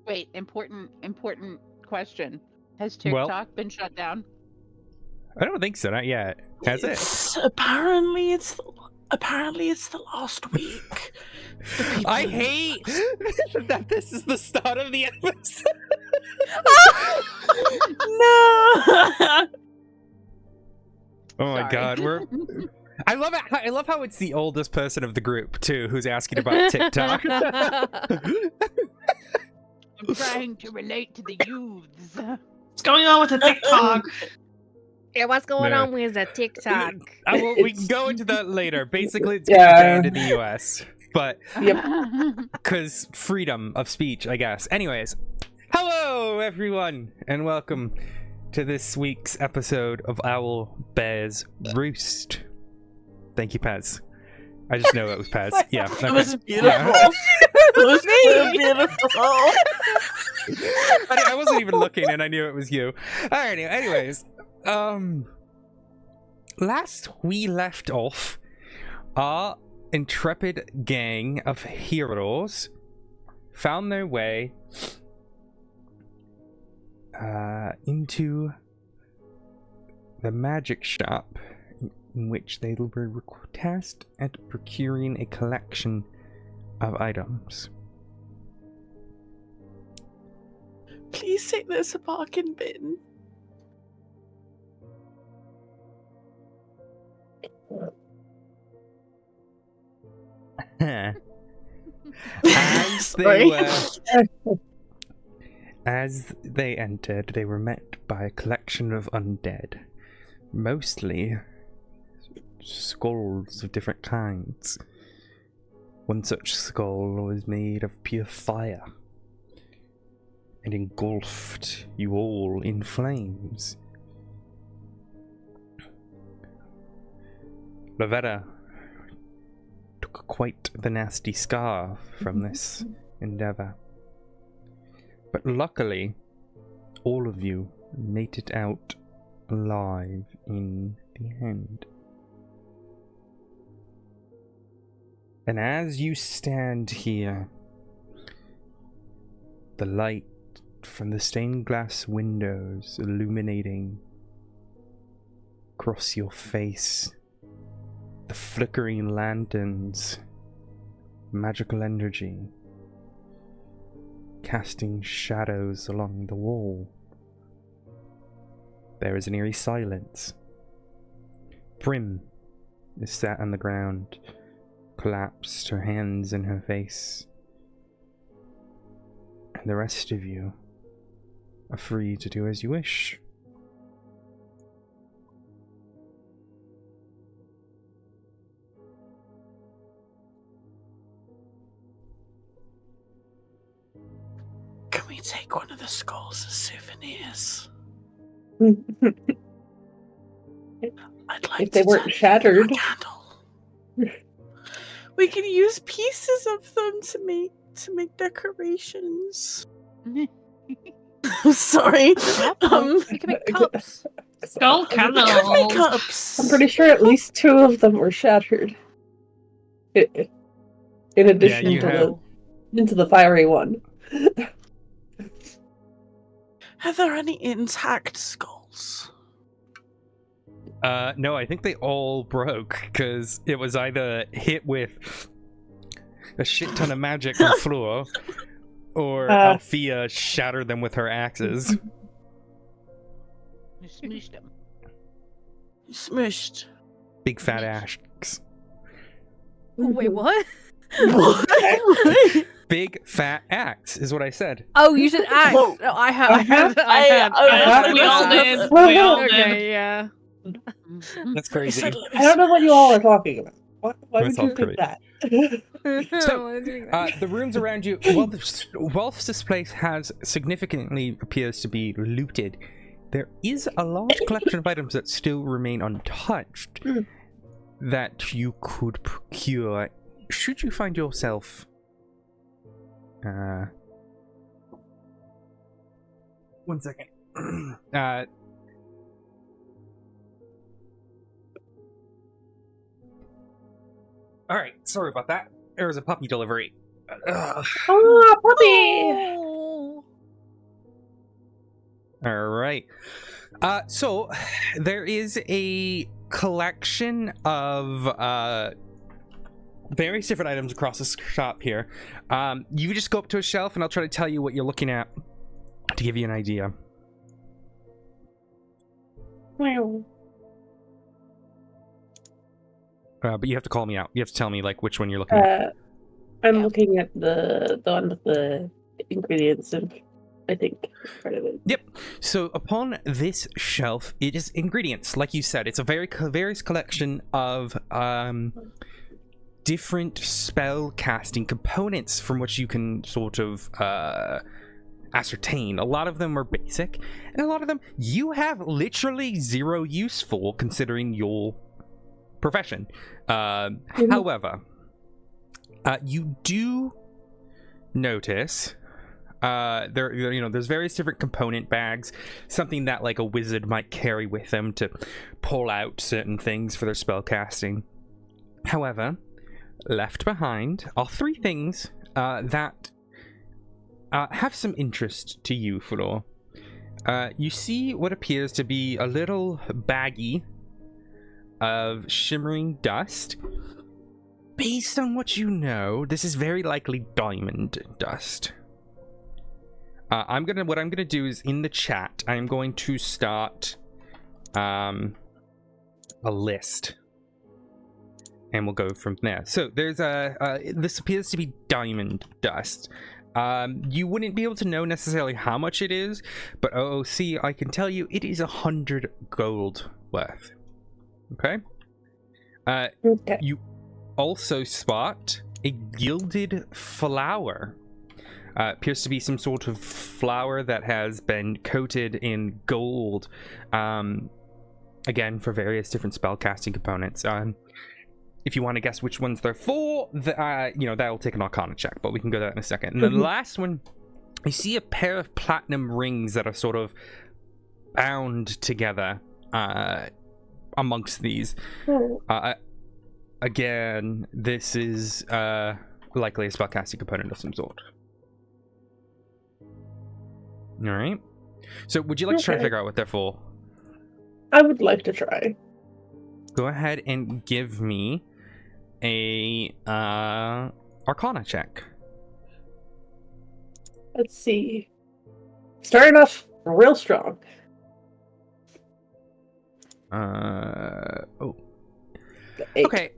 Wait, important question. Has Well- TikTok been shut down? I don't think so, not yet. Has it? Apparently it's the last week. for people I in- hate that this is the start of the episode. No. Oh my Sorry. god, I love it. I love how it's the oldest person of the group too who's asking about TikTok. I'm trying to relate to the youths. What's going on with the TikTok? Yeah, what's going No. on with the TikTok? We can go into that later. Basically, it's Yeah. banned in the US, but Yep. because freedom of speech, I guess. Anyways, hello everyone, and welcome to this week's episode of Owlbear's Roost. Thank you, Paz. I just know it was Paz. Yeah, It okay. was beautiful. Yeah. It was so beautiful. I wasn't even looking, and I knew it was you. Alright, anyways, last we left off, our intrepid gang of heroes found their way into the magic shop, in which they were tasked at procuring a collection of items. Please say there's a bargain bin. As they entered, they were met by a collection of undead, mostly skulls of different kinds. One such skull was made of pure fire and engulfed you all in flames. Lavetta took quite the nasty scar from this endeavor. But luckily, all of you made it out alive in the end. And as you stand here, the light from the stained glass windows illuminating across your face, the flickering lanterns, magical energy casting shadows along the wall. There is an eerie silence. Prim is sat on the ground, collapsed, her hands in her face. And the rest of you are free to do as you wish. Can we take one of the skulls as souvenirs? I'd like If they to weren't turn shattered. into a candle. We can use pieces of them to make decorations. I'm sorry. You can make cups. Skull candles. Cups. I'm pretty sure at least 2 of them were shattered. In addition you to into the fiery one. Are there any intact skulls? No, I think they all broke because it was either hit with a shit ton of magic on the floor, or Althea shatter them with her axes. You smooshed him. Smushed. Big fat axe. Wait, what? Big fat axe is what I said. Oh, you said axe. Whoa. No, I had. We all did. Well, We all did. Okay, yeah. That's crazy. I don't know what you all are talking about. Why would That's all you think that? So, the rooms around you, whilst this place has significantly appears to be looted, there is a large collection of items that still remain untouched that you could procure should you find yourself one second. All right, sorry about that. There was a puppy delivery. Oh, puppy! All right. So there is a collection of various different items across the shop here. You just go up to a shelf, and I'll try to tell you what you're looking at to give you an idea. But you have to call me out. You have to tell me like which one you're looking at. I'm looking at the one with the ingredients and I think part of it. Yep. So upon this shelf, it is ingredients. Like you said, it's a various collection of different spell casting components from which you can sort of ascertain. A lot of them are basic, and a lot of them you have literally zero use for, considering your profession. However, you do notice there's various different component bags, something that like a wizard might carry with them to pull out certain things for their spell casting. However, left behind are three things that have some interest to you, Flor. You see what appears to be a little baggie of shimmering dust. Based on what you know, this is very likely diamond dust. What I'm gonna do is in the chat, I'm going to start a list, and we'll go from there. So there's this appears to be diamond dust. You wouldn't be able to know necessarily how much it is, but OOC, I can tell you it is 100 gold worth. Okay. Okay. You also spot a gilded flower. Appears to be some sort of flower that has been coated in gold. Again, for various different spellcasting components. If you want to guess which ones they're for, that'll take an Arcana check, but we can go to that in a second. And then the last one, you see a pair of platinum rings that are sort of bound together amongst these. Again, this is likely a spellcasting component of some sort. All right. So, would you like to try to figure out what they're for? I would like to try. Go ahead and give me a Arcana check. Let's see. Starting off real strong. Oh. 8. Okay.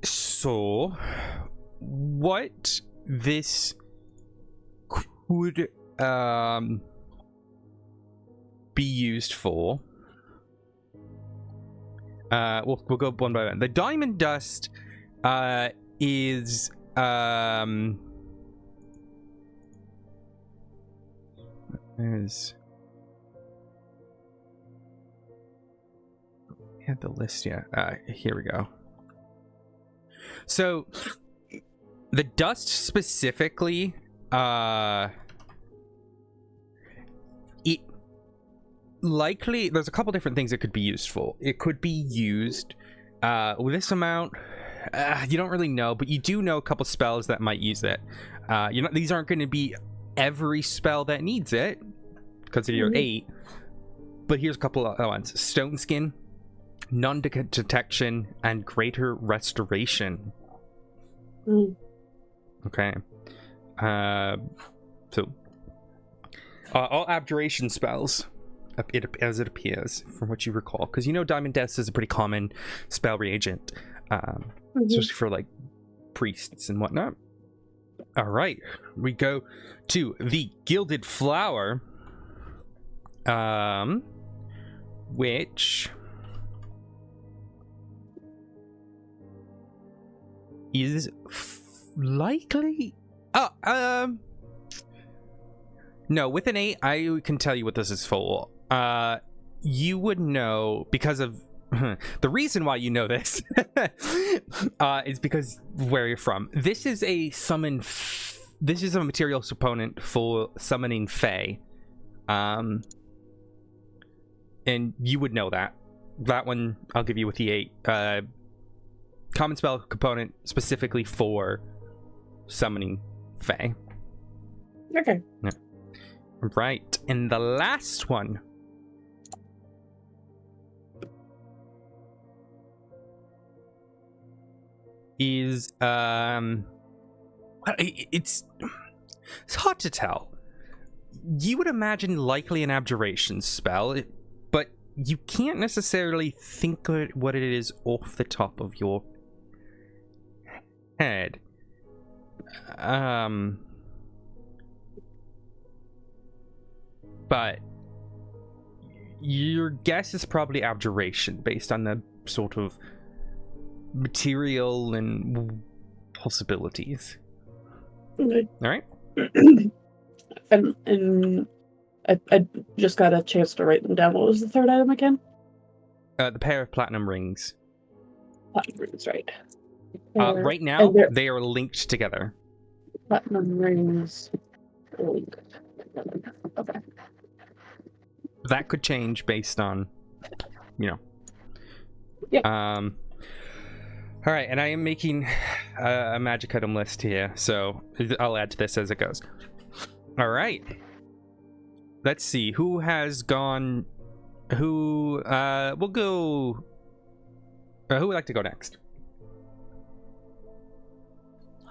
So, what this could be used for? We'll go one by one. The diamond dust is there's I had the list, yeah. Here we go. So the dust specifically, it likely there's a couple different things it could be used for. It could be used with this amount. You don't really know, but you do know a couple spells that might use it. These aren't going to be every spell that needs it because of your 8. But here's a couple of other ones: Stone Skin, Non-Detection, and Greater Restoration. Mm. Okay. So all abjuration spells, as it appears, from what you recall, because you know Diamond Death is a pretty common spell reagent, especially for like priests and whatnot. All right, we go to the Gilded Flower, which is likely. No, with an 8, I can tell you what this is for. You would know because of the reason why you know this is because where you're from. This is a this is a material component for summoning Fae. And you would know that. That one I'll give you with the 8. Common spell component specifically for summoning Fae. Okay. Yeah. Right, and the last one is it's hard to tell. You would imagine likely an abjuration spell, but you can't necessarily think of what it is off the top of your head. But your guess is probably abjuration based on the sort of material and possibilities. Okay. All right. And I just got a chance to write them down. What was the third item again? The pair of platinum rings. Platinum rings, right? Right now, and they're- they are linked together. Platinum rings. Okay. That could change based on, you know. Yep. All right, and I am making a magic item list here, so I'll add to this as it goes. All right. Let's see who has gone. Who we'll go. Who would like to go next?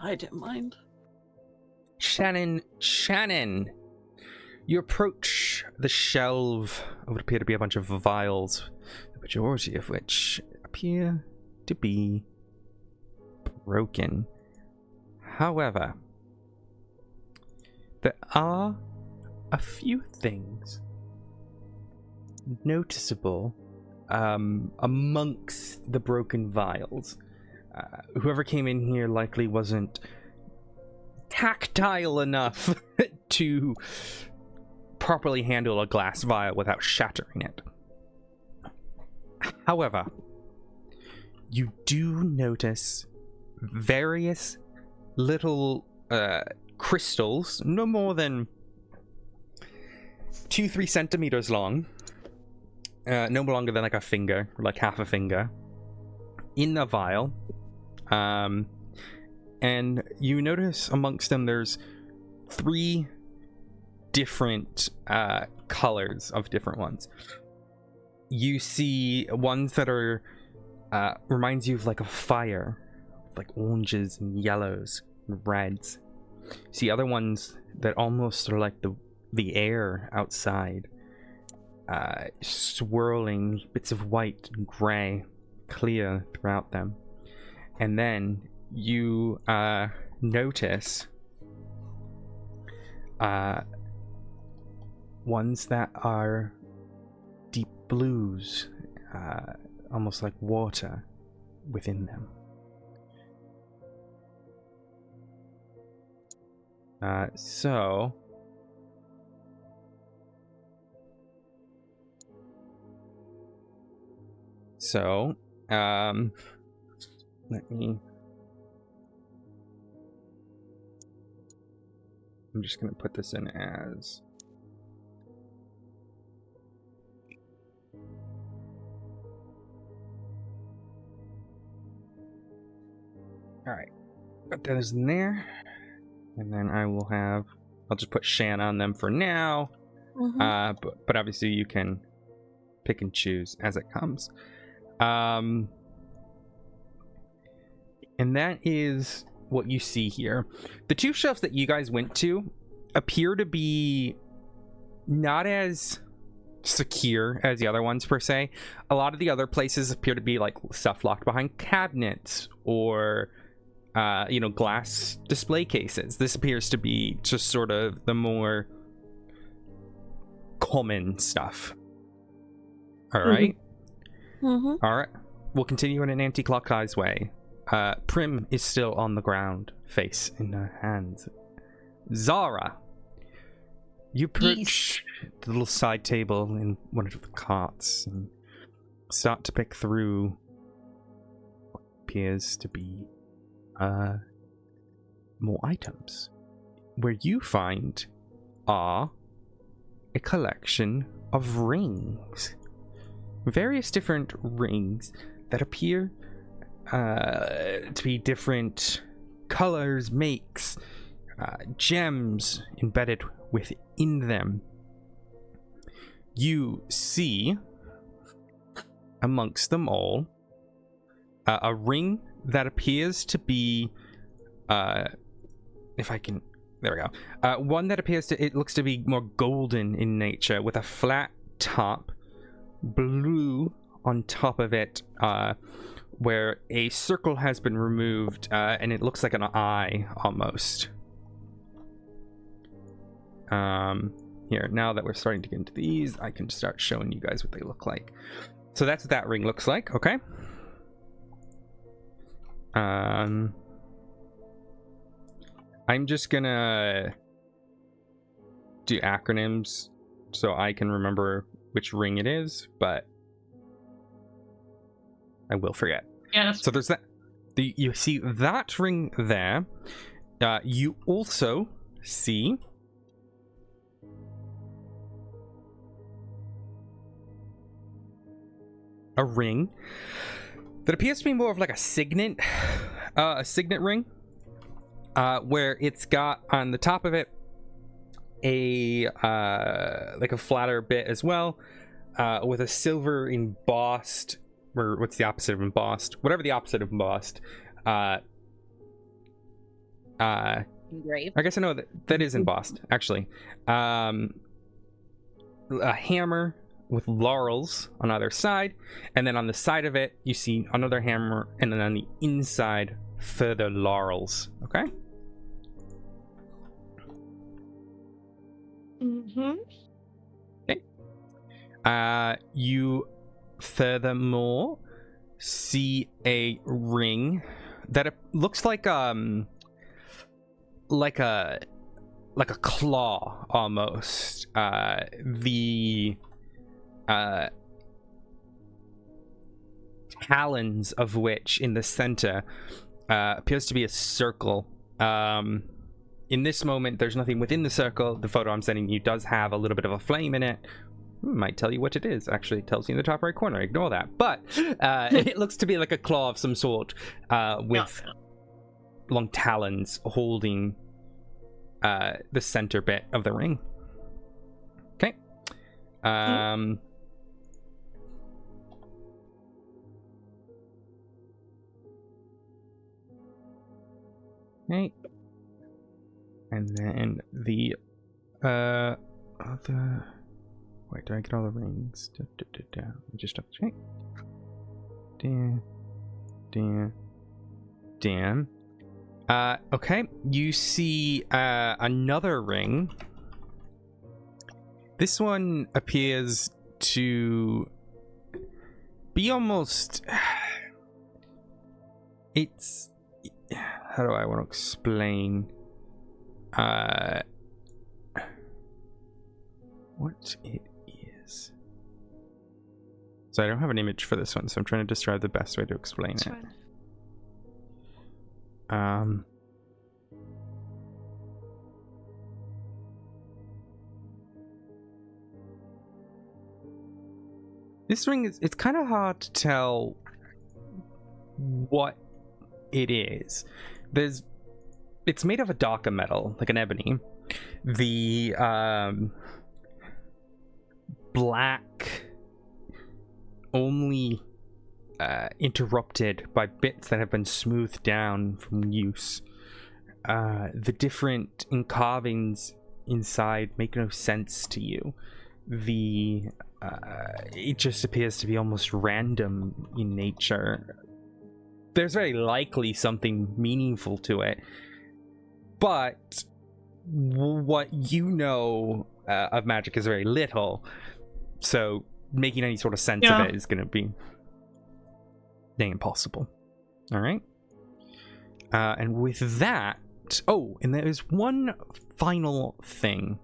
I didn't mind. Shannon. You approach the shelf of what appear to be a bunch of vials, the majority of which appear to be broken. However, there are a few things noticeable amongst the broken vials. Whoever came in here likely wasn't tactile enough to properly handle a glass vial without shattering it. However, you do notice various little crystals, no more than 2-3 centimeters long, no longer than like a finger, or like half a finger, in the vial. And you notice amongst them there's 3 different colors of different ones. You see ones that are reminds you of like a fire, like oranges and yellows and reds. You see other ones that almost are like the air outside, swirling bits of white and gray clear throughout them. And then you notice ones that are deep blues, almost like water within them. So let me. I'm just going to put this in as. All right, put those in there, and then I'll just put Shan on them for now. Mm-hmm. But obviously you can pick and choose as it comes. And that is what you see here. The two shelves that you guys went to appear to be not as secure as the other ones per se. A lot of the other places appear to be like stuff locked behind cabinets or glass display cases. This appears to be just sort of the more common stuff. All right. Mm-hmm. All right. We'll continue in an anti-clockwise way. Prim is still on the ground, face in her hands. Zara, you approach the little side table in one of the carts and start to pick through what appears to be more items. Where you find are a collection of rings. Various different rings that appear to be different colors, makes, gems embedded within them. You see amongst them all a ring that appears to be one that appears to, it looks to be more golden in nature with a flat top, blue on top of it, where a circle has been removed, and it looks like an eye almost. Here, now that we're starting to get into these, I can start showing you guys what they look like. So that's what that ring looks like, okay? I'm just gonna do acronyms so I can remember which ring it is, but I will forget. Yeah. So there's that. You see that ring there. You also see a ring that appears to be more of like a signet ring, where it's got on the top of it a like a flatter bit as well, with a silver embossed, or what's the opposite of embossed? Whatever the opposite of embossed. Engraved. I guess I know that is embossed, actually. A hammer with laurels on either side, and then on the side of it, you see another hammer, and then on the inside, further laurels. Okay? Mm-hmm. Okay. You furthermore see a ring that looks like a claw almost. The talons of which in the center appears to be a circle. In this moment, there's nothing within the circle. The photo I'm sending you does have a little bit of a flame in it. Might tell you what it is. Actually, it tells you in the top right corner. Ignore that. But it looks to be like a claw of some sort, with long talons holding the center bit of the ring. Okay. Okay. And then the other... Wait, do I get all the rings? Just double check. Damn. Okay. You see another ring. This one appears to be almost... It's... How do I want to explain? What it is. So I don't have an image for this one, so I'm trying to describe the best way to explain it. This ring is, it's kind of hard to tell what it is. It's made of a darker metal, like an ebony. The black only interrupted by bits that have been smoothed down from use. the different carvings inside make no sense to you. It just appears to be almost random in nature. There's very likely something meaningful to it, but what you know of magic is very little, so making any sort of sense of it is going to be dang impossible. All right. And with that, and there is one final thing.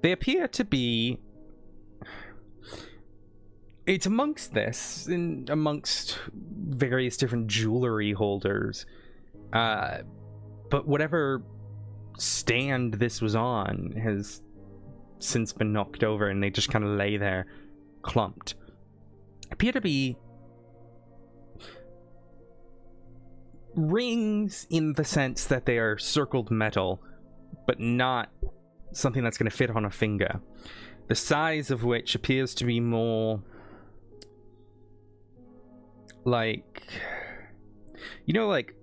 They appear to be... It's amongst this, and amongst various different jewelry holders. But whatever stand this was on has since been knocked over, and they just kind of lay there clumped. Appear to be rings in the sense that they are circled metal, but not something that's going to fit on a finger. The size of which appears to be more like, you know, like,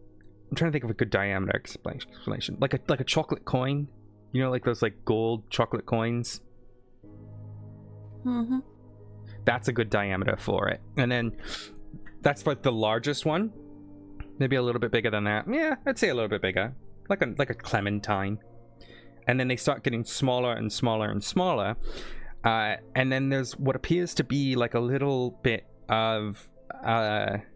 I'm trying to think of a good diameter explanation. Like a chocolate coin, you know, like those like gold chocolate coins. Mm-hmm. That's a good diameter for it. And then that's for the largest one. Maybe a little bit bigger than that. Yeah, I'd say a little bit bigger. Like a clementine. And then they start getting smaller and smaller and smaller. And then there's what appears to be like a little bit of like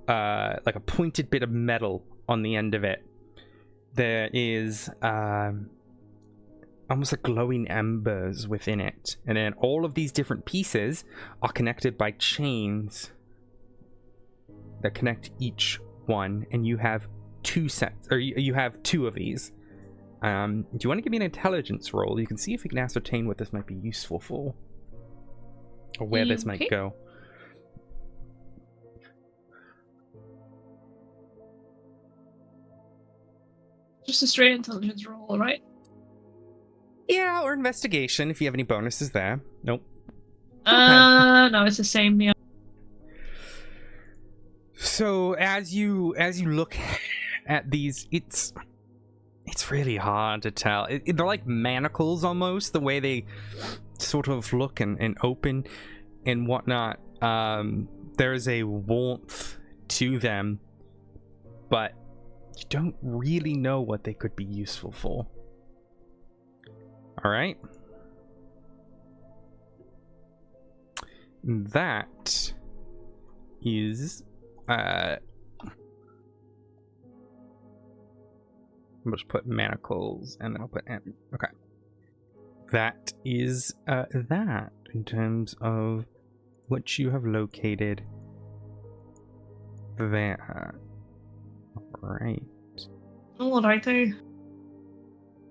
a pointed bit of metal on the end of it. There is almost like glowing embers within it. And then all of these different pieces are connected by chains that connect each one, and you have two sets, or you have two of these. Do you want to give me an intelligence roll? You can see if you can ascertain what this might be useful for, or where this might go. Just a straight intelligence roll, right? Yeah, or investigation if you have any bonuses there. Nope. No, it's the same. Yeah. So as you look at these, it's really hard to tell. They're like manacles almost, the way they sort of look and open and whatnot. There is a warmth to them, but you don't really know what they could be useful for. All right. That is... I'll just put manacles, and then I'll put okay. That is that in terms of what you have located there. Alright. All righty.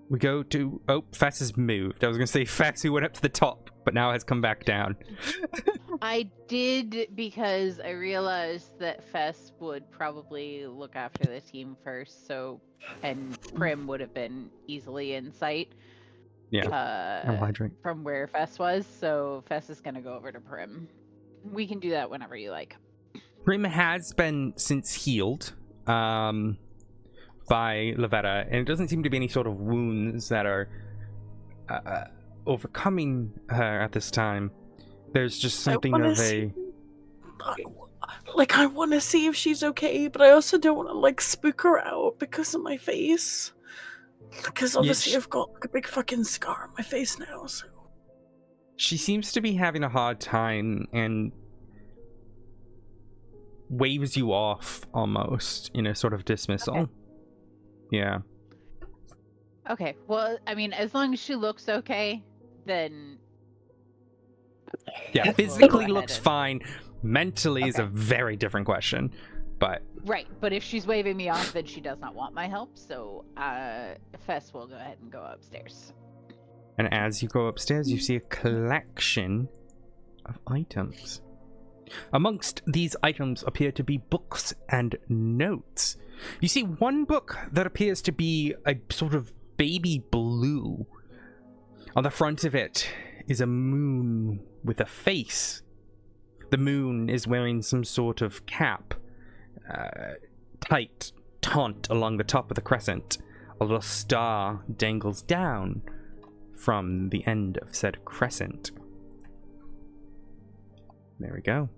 We go to... Oh, Fess has moved. I was going to say Fess who went up to the top, but now has come back down. I did, because I realized that Fess would probably look after the team first, and Prim would have been easily in sight. Yeah. From where Fess was, so Fess is going to go over to Prim. We can do that whenever you like. Prim has been since healed by Lavetta, and it doesn't seem to be any sort of wounds that are overcoming her at this time. There's just something of a... I want to see if she's okay, but I also don't want to, like, spook her out because of my face. Because obviously I've got like, a big fucking scar on my face now, so... She seems to be having a hard time and waves you off almost in a sort of dismissal. Okay. Yeah. Okay, well, I mean, as long as she looks okay, then... Yeah, physically looks fine. Mentally is a very different question, but... Right, but if she's waving me off, then she does not want my help, so Fess will go ahead and go upstairs. And as you go upstairs, you see a collection of items. Amongst these items appear to be books and notes. You see one book that appears to be a sort of baby blue. On the front of it is a moon with a face. The moon is wearing some sort of cap, tight taunt along the top of the crescent. A little star dangles down from the end of said crescent. There we go.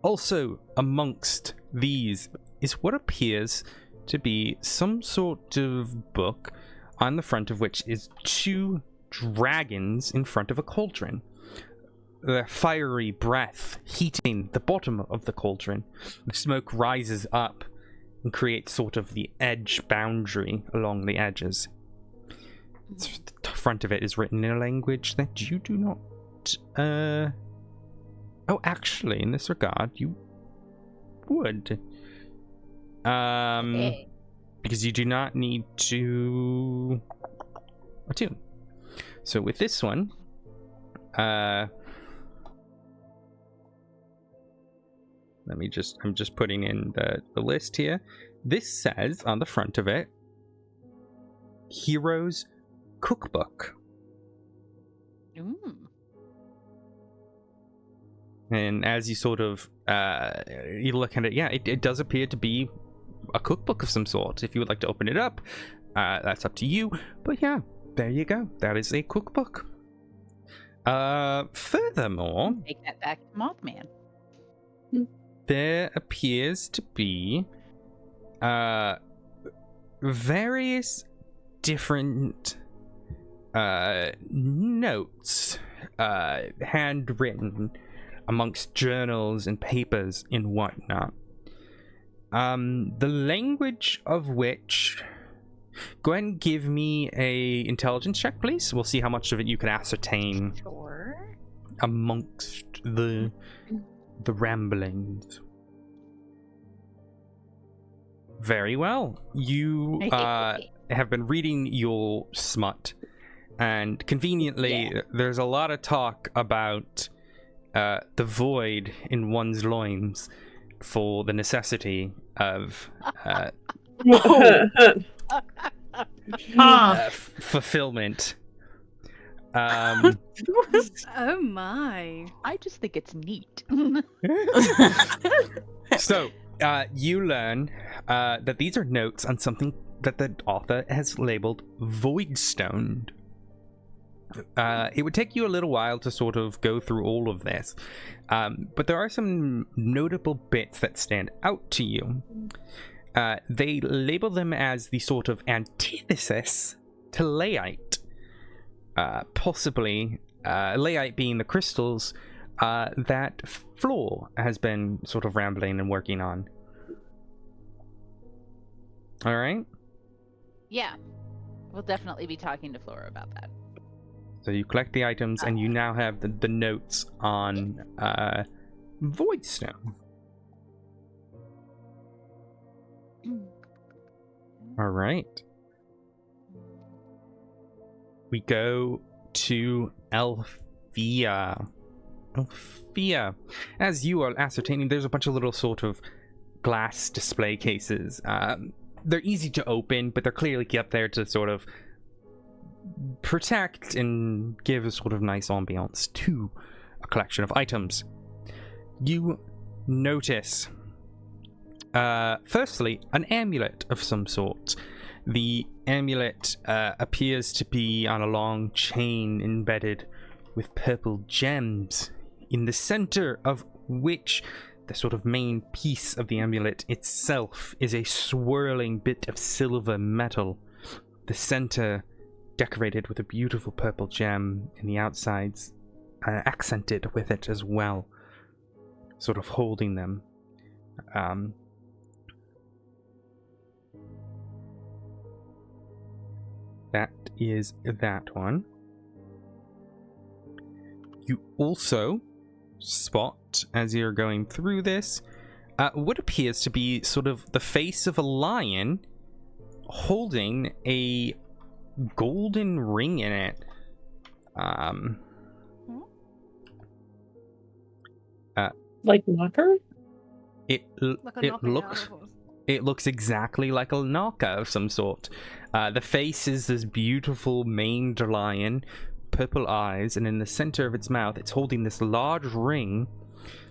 Also, amongst these is what appears to be some sort of book, on the front of which is 2 dragons in front of a cauldron. Their fiery breath heating the bottom of the cauldron. The smoke rises up and creates sort of the edge boundary along the edges. The front of it is written in a language that you do not... Oh, actually, in this regard, you would. Okay. Because you do not need to attune. So with this one, I'm just putting in the list here. This says on the front of it, Heroes Cookbook. Ooh. And as you sort of you look at it, yeah, it does appear to be a cookbook of some sort. If you would like to open it up, that's up to you. But yeah, there you go. That is a cookbook. Furthermore, Take that back to Mothman. there appears to be various different notes, handwritten amongst journals and papers and whatnot. The language of which... Go ahead and give me a intelligence check, please. We'll see how much of it you can ascertain Sure. amongst the ramblings. Very well. You have been reading your smut, and conveniently, there's a lot of talk about the void in one's loins for the necessity of fulfillment. Oh my. I just think it's neat. So, you learn that these are notes on something that the author has labeled Voidstone. It would take you a little while to sort of go through all of this, but there are some notable bits that stand out to you. They label them as the sort of antithesis to Layite. Possibly, Layite being the crystals that Floor has been sort of rambling and working on. Alright? Yeah. We'll definitely be talking to Flora about that. So you collect the items, and you now have the notes on Voidstone. Alright. We go to Elfia. Elfia. As you are ascertaining, there's a bunch of little sort of glass display cases. They're easy to open, but they're clearly kept there to sort of protect and give a sort of nice ambiance to a collection of items. You notice, firstly, an amulet of some sort. The amulet appears to be on a long chain embedded with purple gems, in the center of which the sort of main piece of the amulet itself is a swirling bit of silver metal. The center decorated with a beautiful purple gem, and the outsides accented with it as well, sort of holding them. That is that one. You also spot, as you're going through this, what appears to be sort of the face of a lion holding a golden ring in it. Like knocker? It looks exactly like a knocker of some sort. The face is this beautiful maned lion, purple eyes, and in the center of its mouth, it's holding this large ring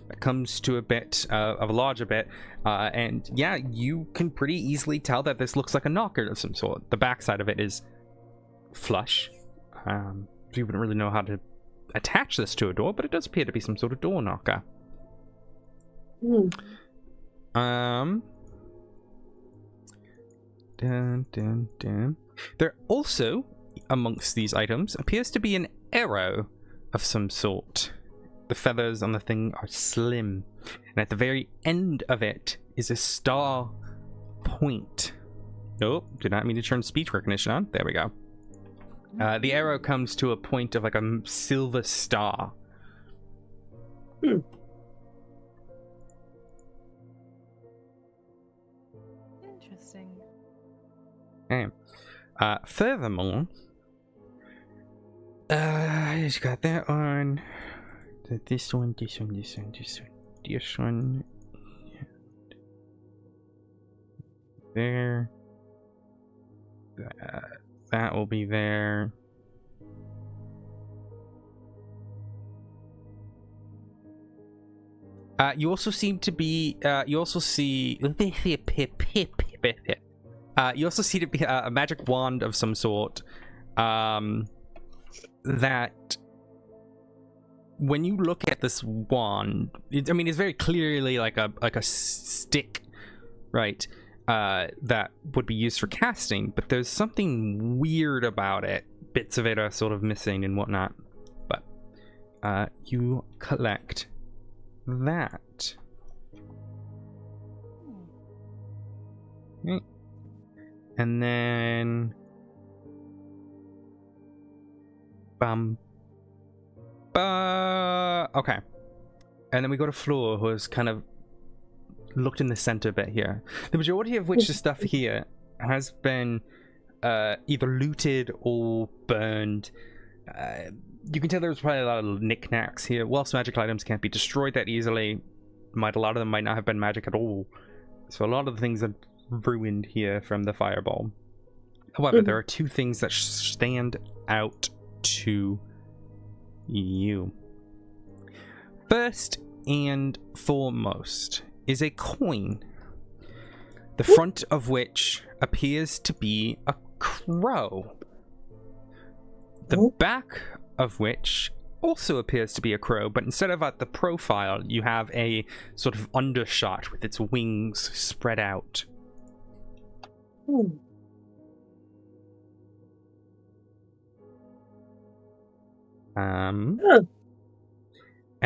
that comes to a bit of a larger bit, and yeah, you can pretty easily tell that this looks like a knocker of some sort. The backside of it is flush. You wouldn't really know how to attach this to a door, but it does appear to be some sort of door knocker. There also, amongst these items, appears to be an arrow of some sort. The feathers on the thing are slim, and at the very end of it is a star point. Oh, did not mean to turn speech recognition on. There we go. The arrow comes to a point of like a silver star. Interesting. Okay. Furthermore, I just got that on. This one. There. That will be there. You also seem to be. You also see. You also see to be a magic wand of some sort. That. When you look at this wand, it's very clearly like a stick, right? That would be used for casting, but there's something weird about it. Bits of it are sort of missing and whatnot. But you collect that. Okay. And then okay. And then we go to Floor, who has kind of looked in the center bit here. The majority of which the stuff here has been either looted or burned. You can tell there's probably a lot of knickknacks here. Whilst magic items can't be destroyed that easily, a lot of them might not have been magic at all. So a lot of the things are ruined here from the fireball. However, there are two things that stand out to you. First and foremost is a coin, the front of which appears to be a crow, the back of which also appears to be a crow, but instead of at the profile, you have a sort of undershot with its wings spread out. And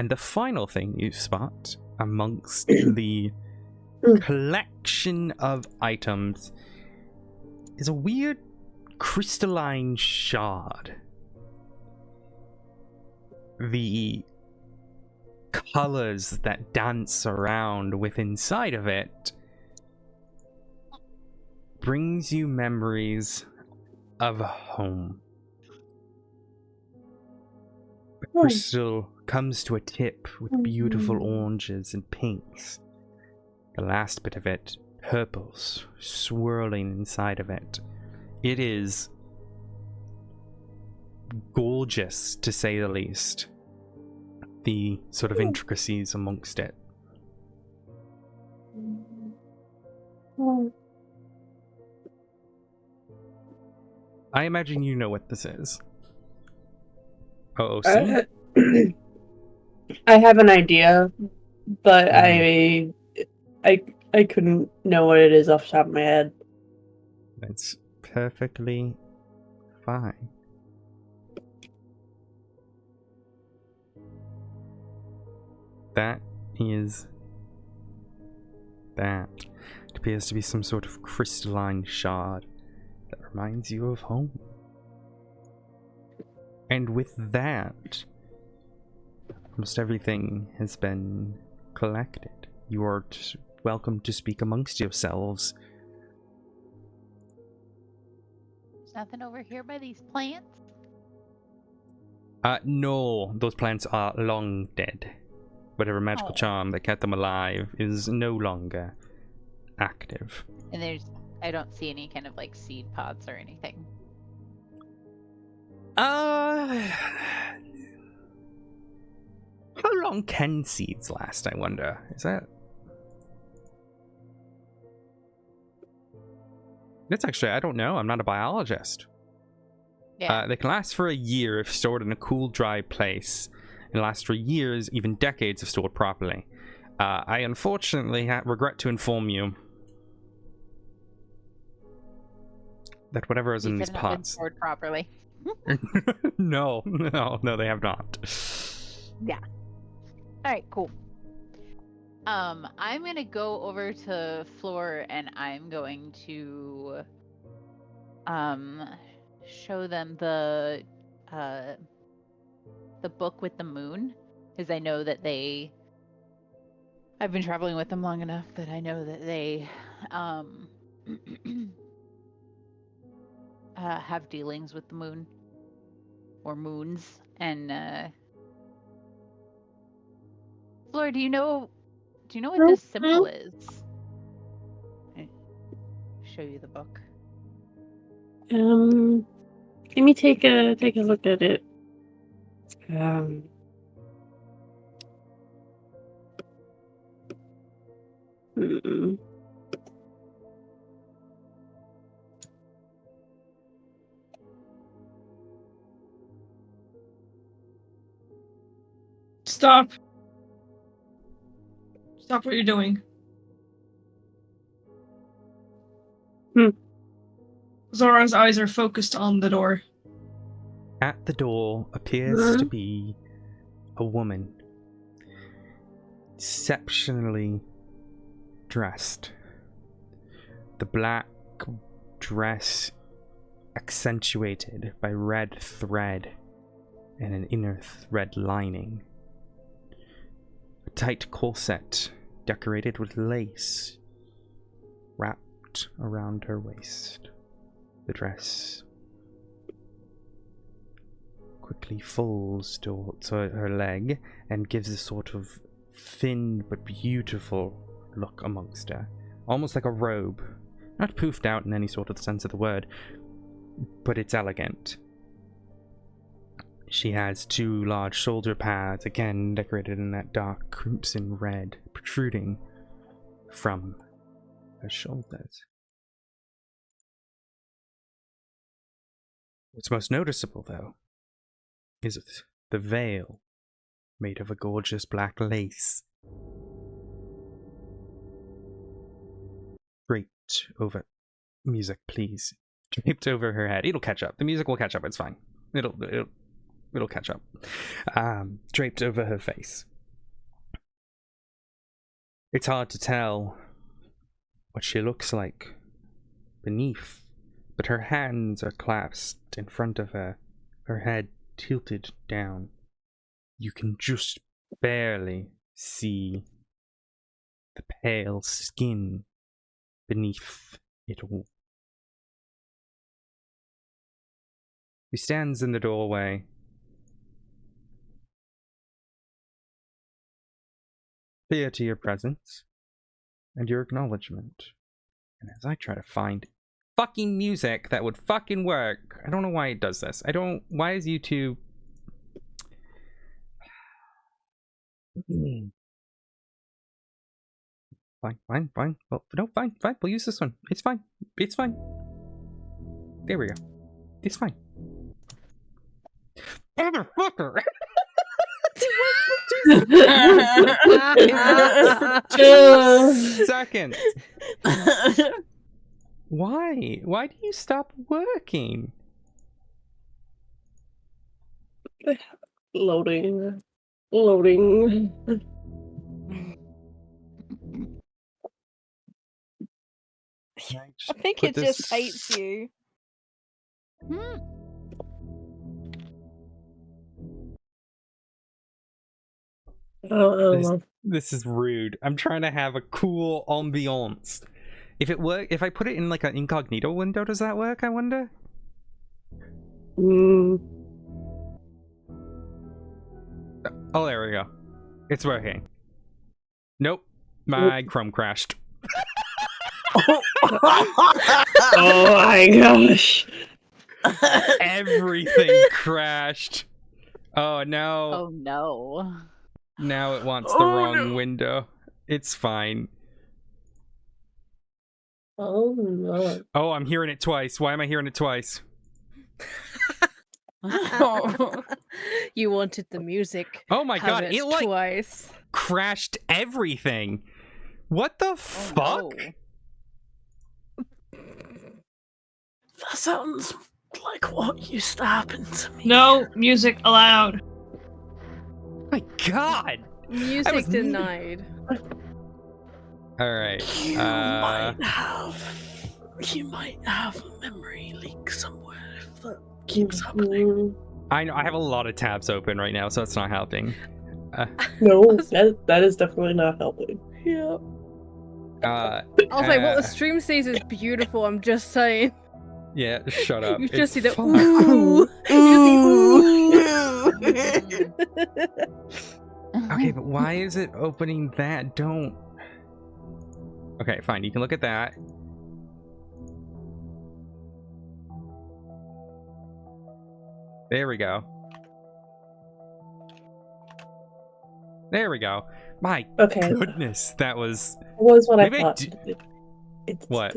the final thing you spot amongst the collection of items is a weird crystalline shard. The colors that dance around with inside of it brings you memories of home. The crystal comes to a tip with beautiful oranges and pinks. The last bit of it, purples, swirling inside of it. It is gorgeous, to say the least. The sort of intricacies amongst it. I imagine you know what this is. OOC? I have an idea, but I couldn't know what it is off the top of my head. That's perfectly fine. That is that. It appears to be some sort of crystalline shard that reminds you of home. And with that, almost everything has been collected. You are welcome to speak amongst yourselves. There's nothing over here by these plants? No, those plants are long dead. Whatever magical charm that kept them alive is no longer active. And I don't see any kind of like seed pods or anything. How long can seeds last, I wonder? Is that... That's actually, I don't know. I'm not a biologist. Yeah. They can last for a year if stored in a cool, dry place. And last for years, even decades if stored properly. I unfortunately regret to inform you that whatever is in these These have not been pots... stored properly. No, they have not. Yeah. All right, cool. I'm gonna go over to Floor and I'm going to show them the book with the moon, because I know that I've been traveling with them long enough that I know that they have dealings with the moon or moons. And Floor, do you know what this symbol is? I show you the book. Let me take a look at it. Mm-mm. Stop. Stop what you're doing. Zora's eyes are focused on the door. At the door appears to be a woman, exceptionally dressed. The black dress accentuated by red thread and an inner red lining. A tight corset decorated with lace wrapped around her waist. The dress quickly folds to her leg and gives a sort of thin but beautiful look amongst her. Almost like a robe. Not poofed out in any sort of sense of the word, but it's elegant. She has 2 large shoulder pads, again decorated in that dark crimson red, protruding from her shoulders. What's most noticeable, though, is the veil made of a gorgeous black lace. Draped over... Music, please. Draped over her head. It'll catch up. The music will catch up. It's fine. It'll catch up. Draped over her face. It's hard to tell what she looks like beneath, but her hands are clasped in front of her, her head tilted down. You can just barely see the pale skin beneath it all. He stands in the doorway. Clear to your presence and your acknowledgement. And as I try to find fucking music that would fucking work, I don't know why it does this. Why is YouTube... Fine. Well, no, fine. We'll use this one. It's fine. There we go. It's fine. Motherfucker! Seconds. Why? Why do you stop working? Loading. I think it just hates you. This is rude. I'm trying to have a cool ambiance. If I put it in like an incognito window, does that work, I wonder? Oh, there we go. It's working. Nope. My Chrome crashed. Oh my gosh. Everything crashed. Oh no. Oh no. Now it wants the wrong window. It's fine. Oh no. Oh, I'm hearing it twice. Why am I hearing it twice? You wanted the music. Oh my god, Have it like twice. crashed everything. What the fuck? That sounds like what used to happen to me. No music allowed. My god. Music was- denied. All right. You might have a memory leak somewhere if that keeps happening. I know I have a lot of tabs open right now, so it's not helping. No, that is definitely not helping. Yeah. I was like, what the stream says is beautiful. I'm just saying. Yeah, shut up. You It's just see the fine. ooh. You just see ooh. Okay, but why is it opening that? Don't. Okay, fine. You can look at that. There we go. There we go. My Okay. goodness, that was. Was what Maybe I I thought. do- It's What?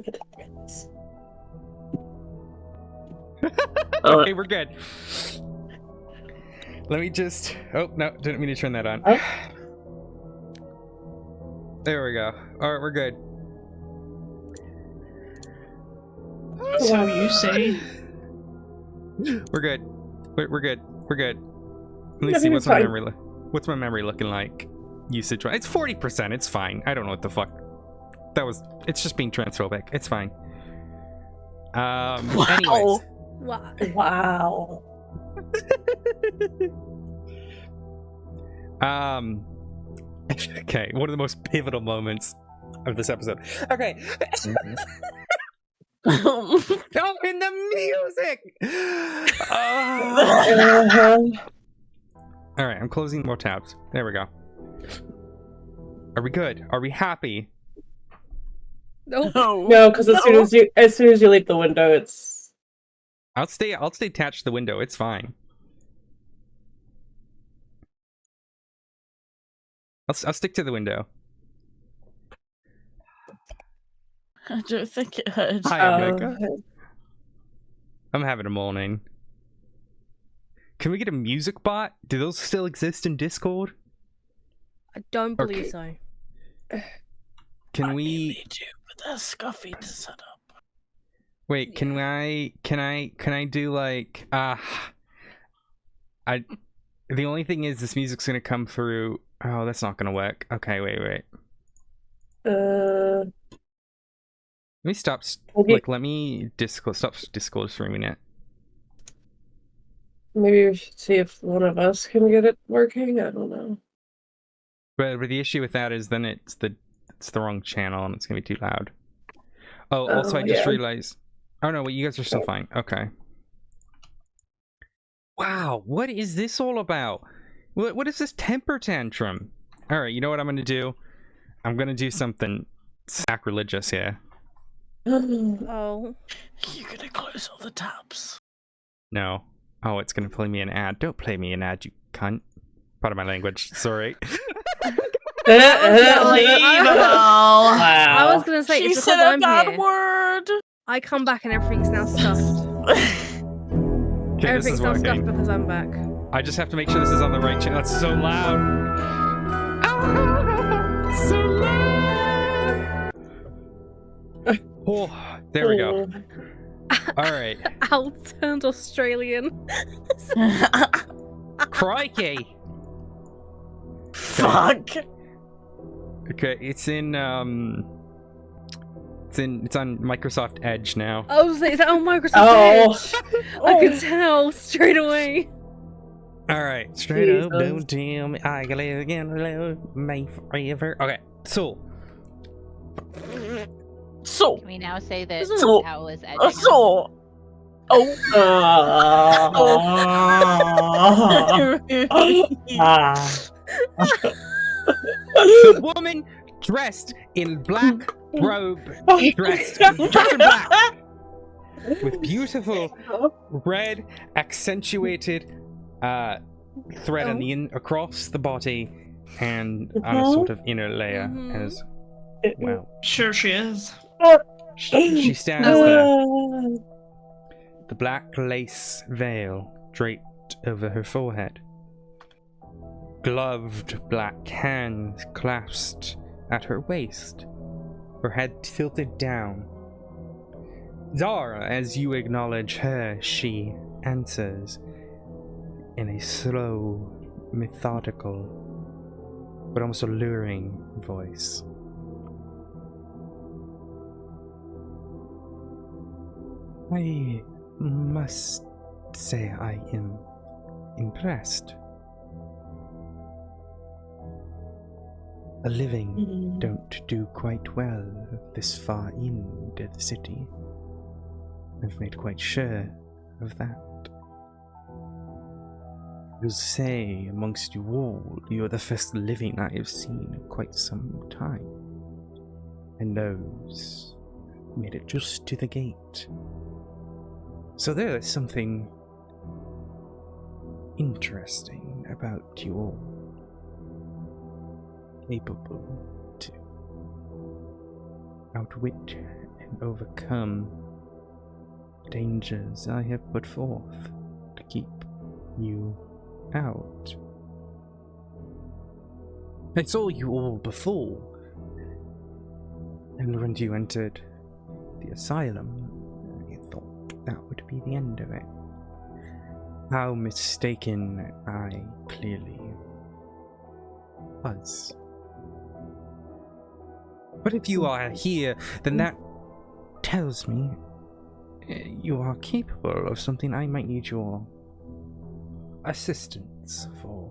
Oh. Okay, we're good. Let me just. Oh no, didn't mean to turn that on. Oh. There we go. All right, we're good. So you say. We're good. We're good. We're good. Let me Yeah, see it's what's my fine. memory. What's my memory looking like? Usage. It's 40%. It's fine. I don't know what the fuck. That was. It's just being transphobic. It's fine. Anyways. Wow. Wow. Okay. One of the most pivotal moments of this episode. Okay. Oh, in the music. All right, I'm closing more tabs. There we go. Are we good? Are we happy? Nope. No, because as soon as you leave the window, it's. I'll stay attached to the window. It's fine. I'll stick to the window. I don't think it heard. Hi, Omega. I'm having a morning. Can we get a music bot? Do those still exist in Discord? I don't believe Okay. so. Can we? They do, but they're scuffy to set up. Wait, can I do like the only thing is this music's gonna come through. Oh, that's not gonna work. Okay, wait. Let me stop let me stop Discord streaming it. Maybe we should see if one of us can get it working. I don't know. But the issue with that is then it's the wrong channel and it's gonna be too loud. Oh, also I just realized. Oh no, wait, you guys are still fine. Okay. Wow, what is this all about? What is this temper tantrum? All right, you know what I'm gonna do? I'm gonna do something sacrilegious here. Oh. You're gonna close all the tabs. No. Oh, it's gonna play me an ad. Don't play me an ad, you cunt. Pardon my language. Sorry. Unbelievable. I was gonna say She it's said because a I'm bad here. word. I come back and everything's now stuffed. Okay, this Everything's is now working. stuffed because I'm back. I just have to make sure this is on the right channel. That's so loud. Ah, so loud. Oh, there we go. All right. Al turned Australian. Crikey. Fuck. Okay, it's on Microsoft Edge now. I was like, is that on Microsoft Oh. Edge? I could tell straight away. All right, straight up, Jesus. don't tell me I can live again, love me forever. Okay, so So. Can we now say that So- Owl is edging? us? So. Oh. the woman dressed in black robe, dressed in black, with beautiful red accentuated thread on the across the body, and on a sort of inner layer Mhm. as well. Sure she is. She stands there, the black lace veil draped over her forehead, gloved black hands clasped at her waist, her head tilted down. Zara, as you acknowledge her, she answers in a slow, methodical, but almost alluring voice. I must say I am impressed. The living don't do quite well this far into the city. I've made quite sure of that. You'll say amongst you all, you're the first living I have seen in quite some time. And those made it just to the gate. So there is something interesting about you all. Capable to outwit and overcome dangers I have put forth to keep you out. I saw you all before, and when you entered the asylum, I thought that would be the end of it. How mistaken I clearly was. But if you are here, then that tells me you are capable of something I might need your assistance for.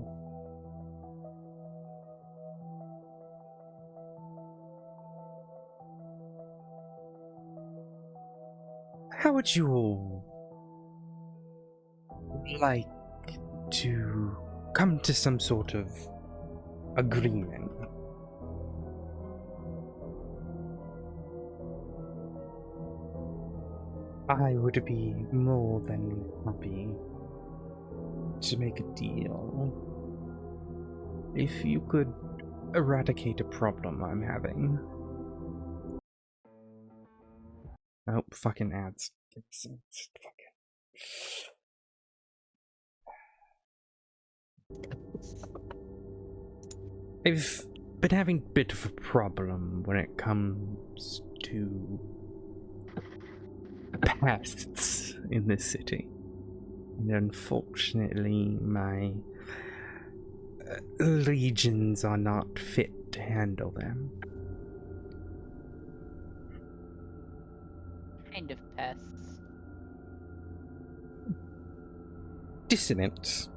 How would you all like to come to some sort of agreement? I would be more than happy to make a deal if you could eradicate a problem I'm having. Oh, fucking ads. I've been having a bit of a problem when it comes to pests in this city. And unfortunately, my legions are not fit to handle them. Kind of pests. Dissonance.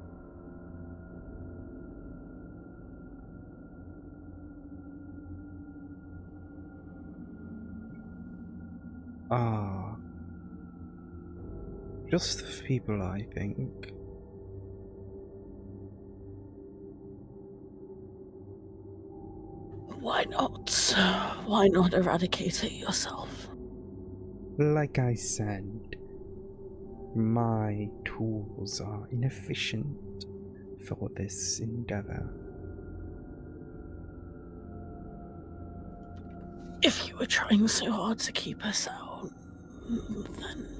Just the people, I think. Why not? Why not eradicate it yourself? Like I said, my tools are inefficient for this endeavor. If you were trying so hard to keep us out, then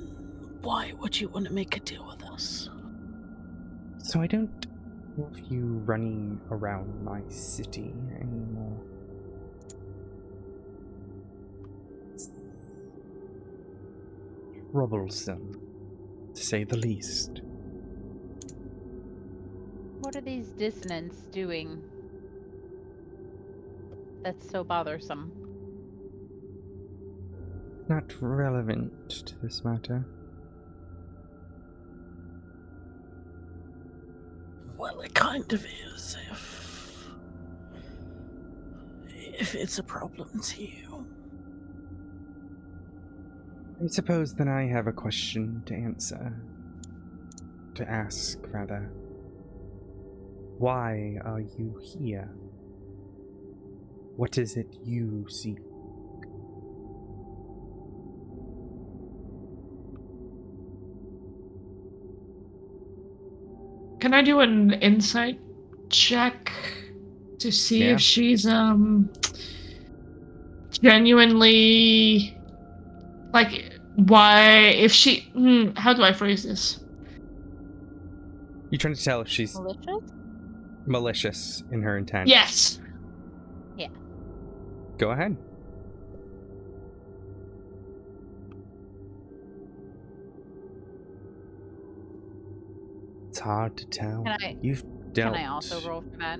why would you want to make a deal with us? So I don't have you running around my city anymore. It's troublesome, to say the least. What are these dissonants doing that's so bothersome? Not relevant to this matter. Well, it kind of is, if it's a problem to you. I suppose then I have a question to ask rather. Why are you here? What is it you seek? Can I do an insight check to see Yeah. if she's genuinely like how do I phrase this? You're trying to tell if she's Malicious? malicious in her intent. Yes. Go ahead. It's hard to tell. You've dealt. Can I also roll for that?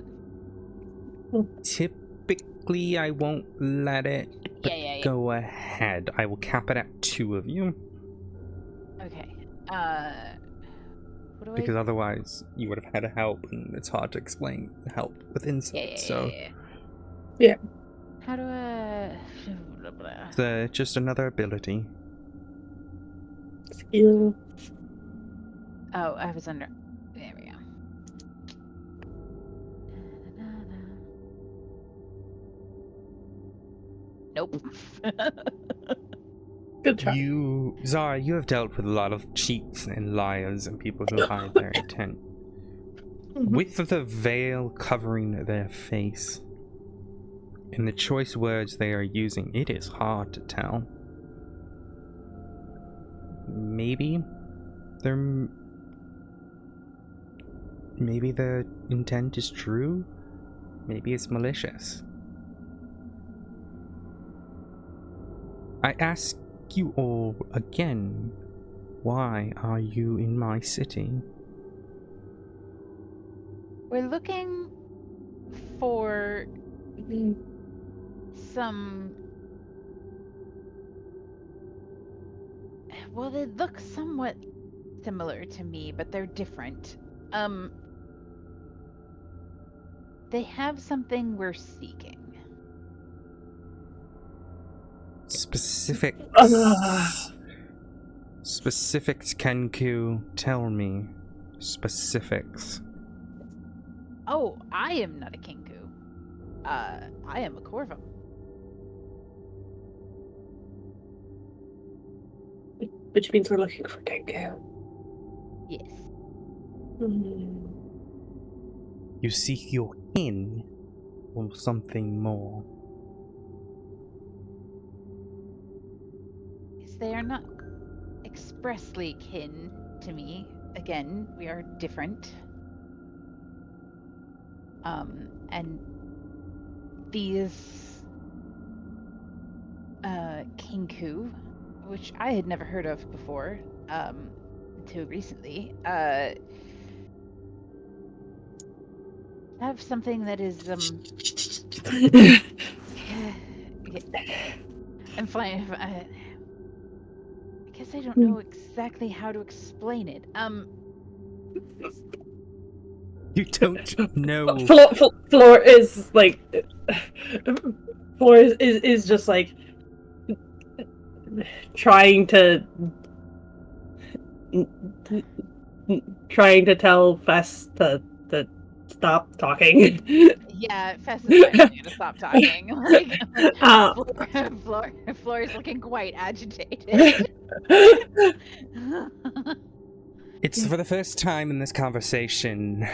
Typically, I won't let it. But Yeah. go ahead. I will cap it at 2 of you. Okay. What do Because otherwise, you would have had help, and it's hard to explain help with insight. Yeah. How do I? It's just another ability. Skill. Oh, I was under. There we go. Nope. Good try. Zara, you have dealt with a lot of cheats and liars and people who hide their intent. With the veil covering their face and the choice words they are using, it is hard to tell. Maybe the intent is true. Maybe it's malicious. I ask you all again, why are you in my city? We're looking for some. Well, they look somewhat similar to me, but they're different. They have something we're seeking. Specifics. Specifics, Kenku. Tell me. Specifics. Oh, I am not a Kinku. I am a Corvum. Which means we're looking for Kenku. Yes. You seek your kin or something more? They are not expressly kin to me. Again, we are different. And these Kinku, which I had never heard of before, until recently, have something that is I'm fine. I guess I don't know exactly how to explain it. You don't know. Floor is like. Floor is just like. Trying to tell Fess to stop talking. Yeah, Fess is actually gonna stop talking. Floor is looking quite agitated. It's for the first time in this conversation,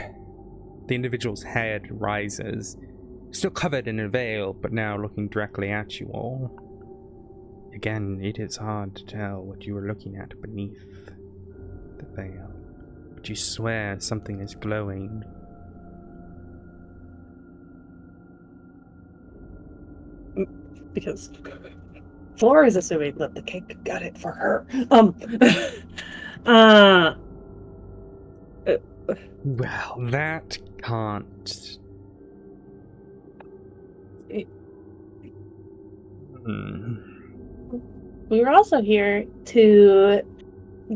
the individual's head rises, still covered in a veil, but now looking directly at you all. Again, it is hard to tell what you are looking at beneath the veil, but you swear something is glowing. Because Flora is assuming that the cake got it for her. Well, that can't. We were also here to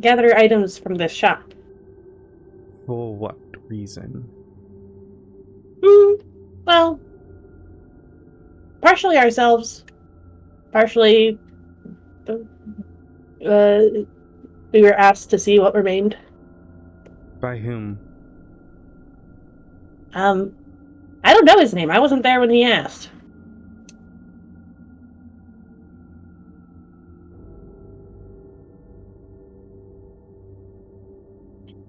gather items from this shop. For what reason? Well, partially ourselves, partially we were asked to see what remained. By whom? I don't know his name. I wasn't there when he asked.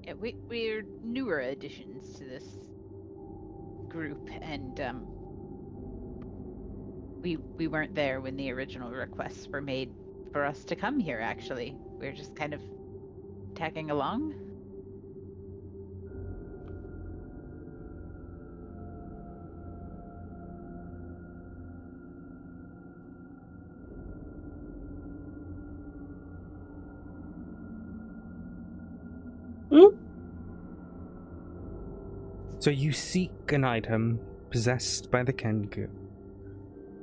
Yeah, we're newer additions to this group, and we weren't there when the original requests were made for us to come here. Actually, we're just kind of tagging along. So you seek an item possessed by the Kenku.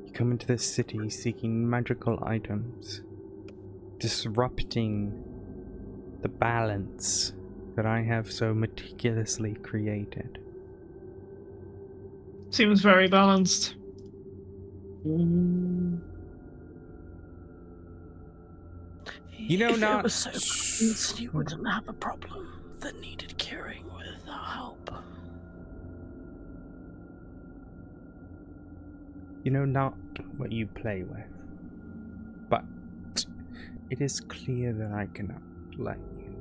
You come into this city seeking magical items, disrupting the balance that I have so meticulously created. Seems very balanced. You know, if not it was so balanced, you wouldn't have a problem that needed curing with our help. You know not what you play with, but it is clear that I cannot let you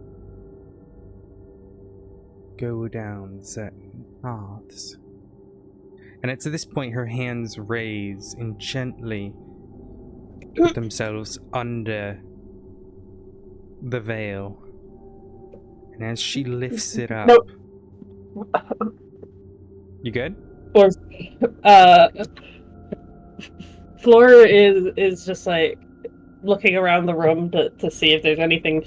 go down certain paths. And it's at this point her hands raise and gently put themselves under the veil. And as she lifts it up... Nope. You good? Flora is just like looking around the room to see if there's anything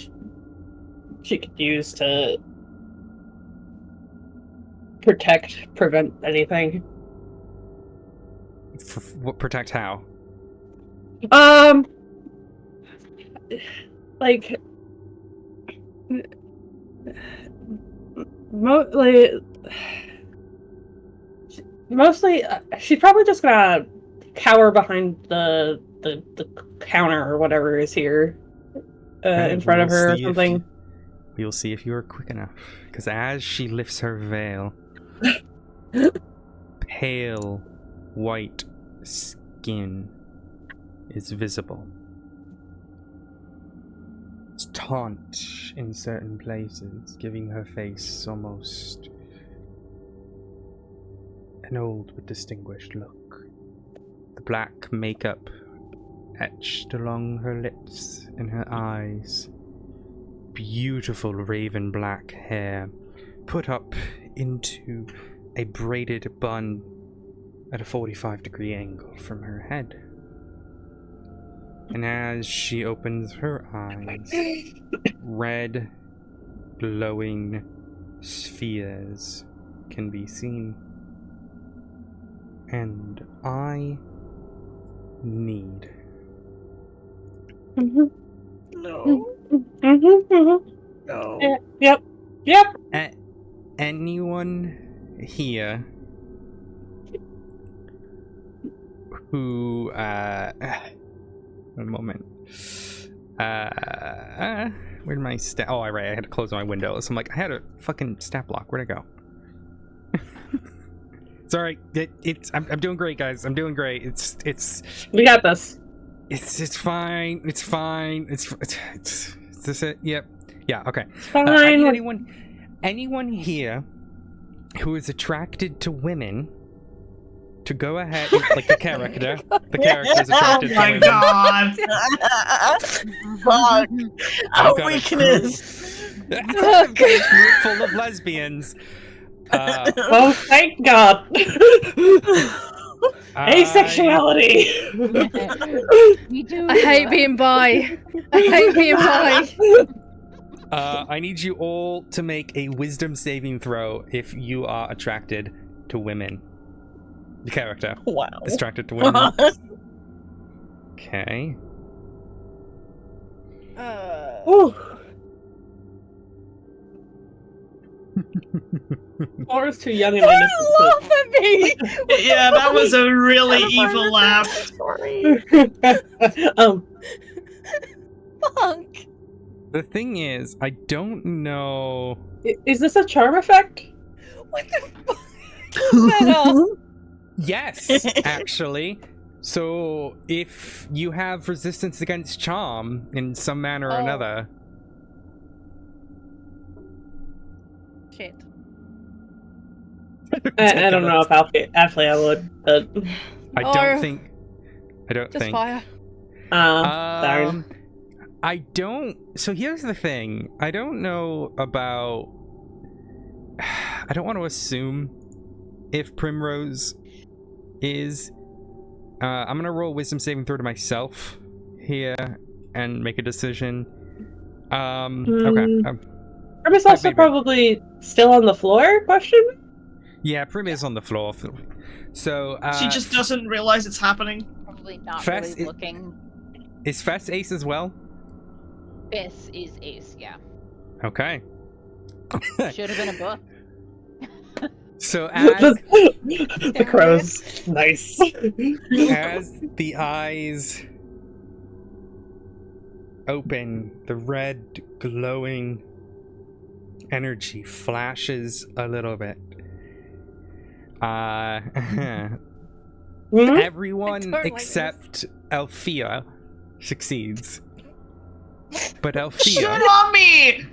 she could use to prevent anything. Protect how? Like mostly she's probably just gonna cower behind the counter or whatever is here in front of her or something. We'll see if you are quick enough, because as she lifts her veil, pale white skin is visible. It's taunt in certain places, giving her face almost an old but distinguished look. The black makeup etched along her lips and her eyes. Beautiful raven black hair put up into a braided bun at a 45-degree angle from her head. And as she opens her eyes, red, glowing spheres can be seen. And I need... No. No. Yep. Anyone here who, one moment. Where'd my oh, right, I had to close my windows. I'm like, I had a fucking stat block. Where'd it go? It's alright. I'm doing great, guys. I'm doing great. It's. We got this. It's fine. It's fine. It's this it? Yep. Yeah. Okay. Fine. Anyone here who is attracted to women to go ahead, like the character. The character is attracted to women. God! Fuck! I've Our got a weakness! group full of lesbians. Oh, thank God! Asexuality! We do. I hate being bi. I hate being bi. I need you all to make a wisdom saving throw if you are attracted to women. The character. Wow. Is attracted to women. Okay. Flora's too young and innocent. Laugh at me. Yeah, that was a really evil laugh. Sorry. Fuck. The thing is, I don't know. Is this a charm effect? What the fuck? Better. Yes, actually. So, if you have resistance against charm in some manner or another. Shit. I don't know if Alfie I would, but I Or don't think. just fire. darn. I don't. So here's the thing. I don't know about. I don't want to assume if Primrose is. I'm gonna roll wisdom saving throw to myself here and make a decision. Okay. Prim is also probably still on the floor? Question? Yeah, Prim is on the floor. So She just doesn't realize it's happening. Probably not Fess really looking. Is Fess ace as well? Fess is ace, yeah. Okay. Should have been a book. So as the crows. Nice. as the eyes open, the red glowing energy flashes a little bit. Everyone except Althea succeeds. But Althea, Shut on me!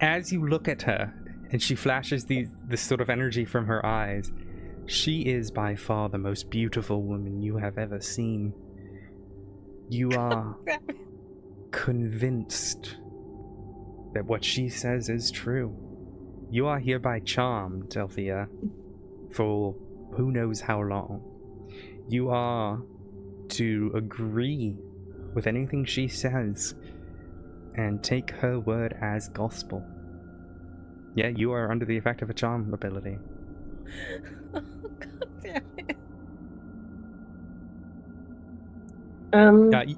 as you look at her and she flashes this sort of energy from her eyes, she is by far the most beautiful woman you have ever seen. You are convinced that what she says is true. You are hereby charmed, Althea, for who knows how long. You are to agree with anything she says and take her word as gospel. Yeah, you are under the effect of a charm ability. Oh, God damn it.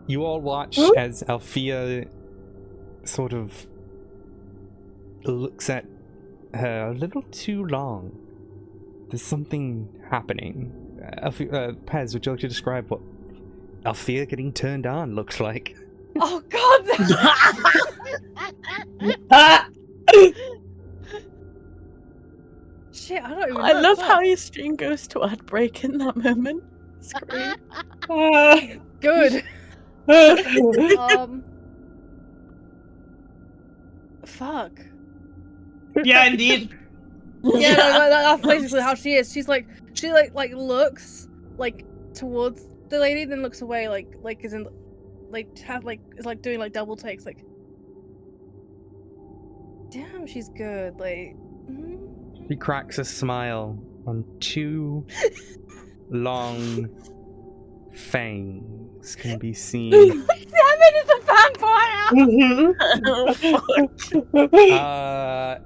You all watch as Althea sort of looks at her a little too long. There's something happening. Pez, would you like to describe what Althea getting turned on looks like? Oh, God. Shit, I don't even know. I love Fuck. how your stream goes to ad break in that moment. It's great. Good. Fuck. Yeah, indeed. Yeah, no, that's basically how she is. She's like, she looks like towards the lady, then looks away, like is in, like is like doing like double takes, like. Damn, she's good. Like. She cracks a smile on two long fangs can be seen. Damn it, it's a vampire!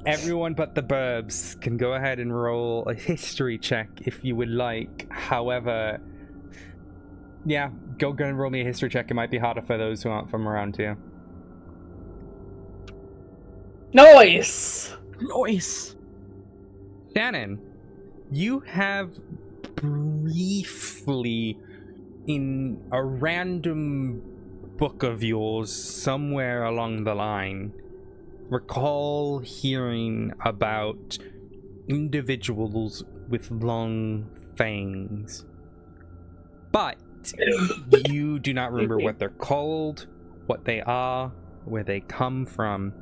Everyone but the burbs can go ahead and roll a history check if you would like. However, yeah, go and roll me a history check. It might be harder for those who aren't from around here. Noise. Shannon, you have briefly, in a random book of yours somewhere along the line, recall hearing about individuals with long fangs. But you do not remember what they're called, what they are, where they come from.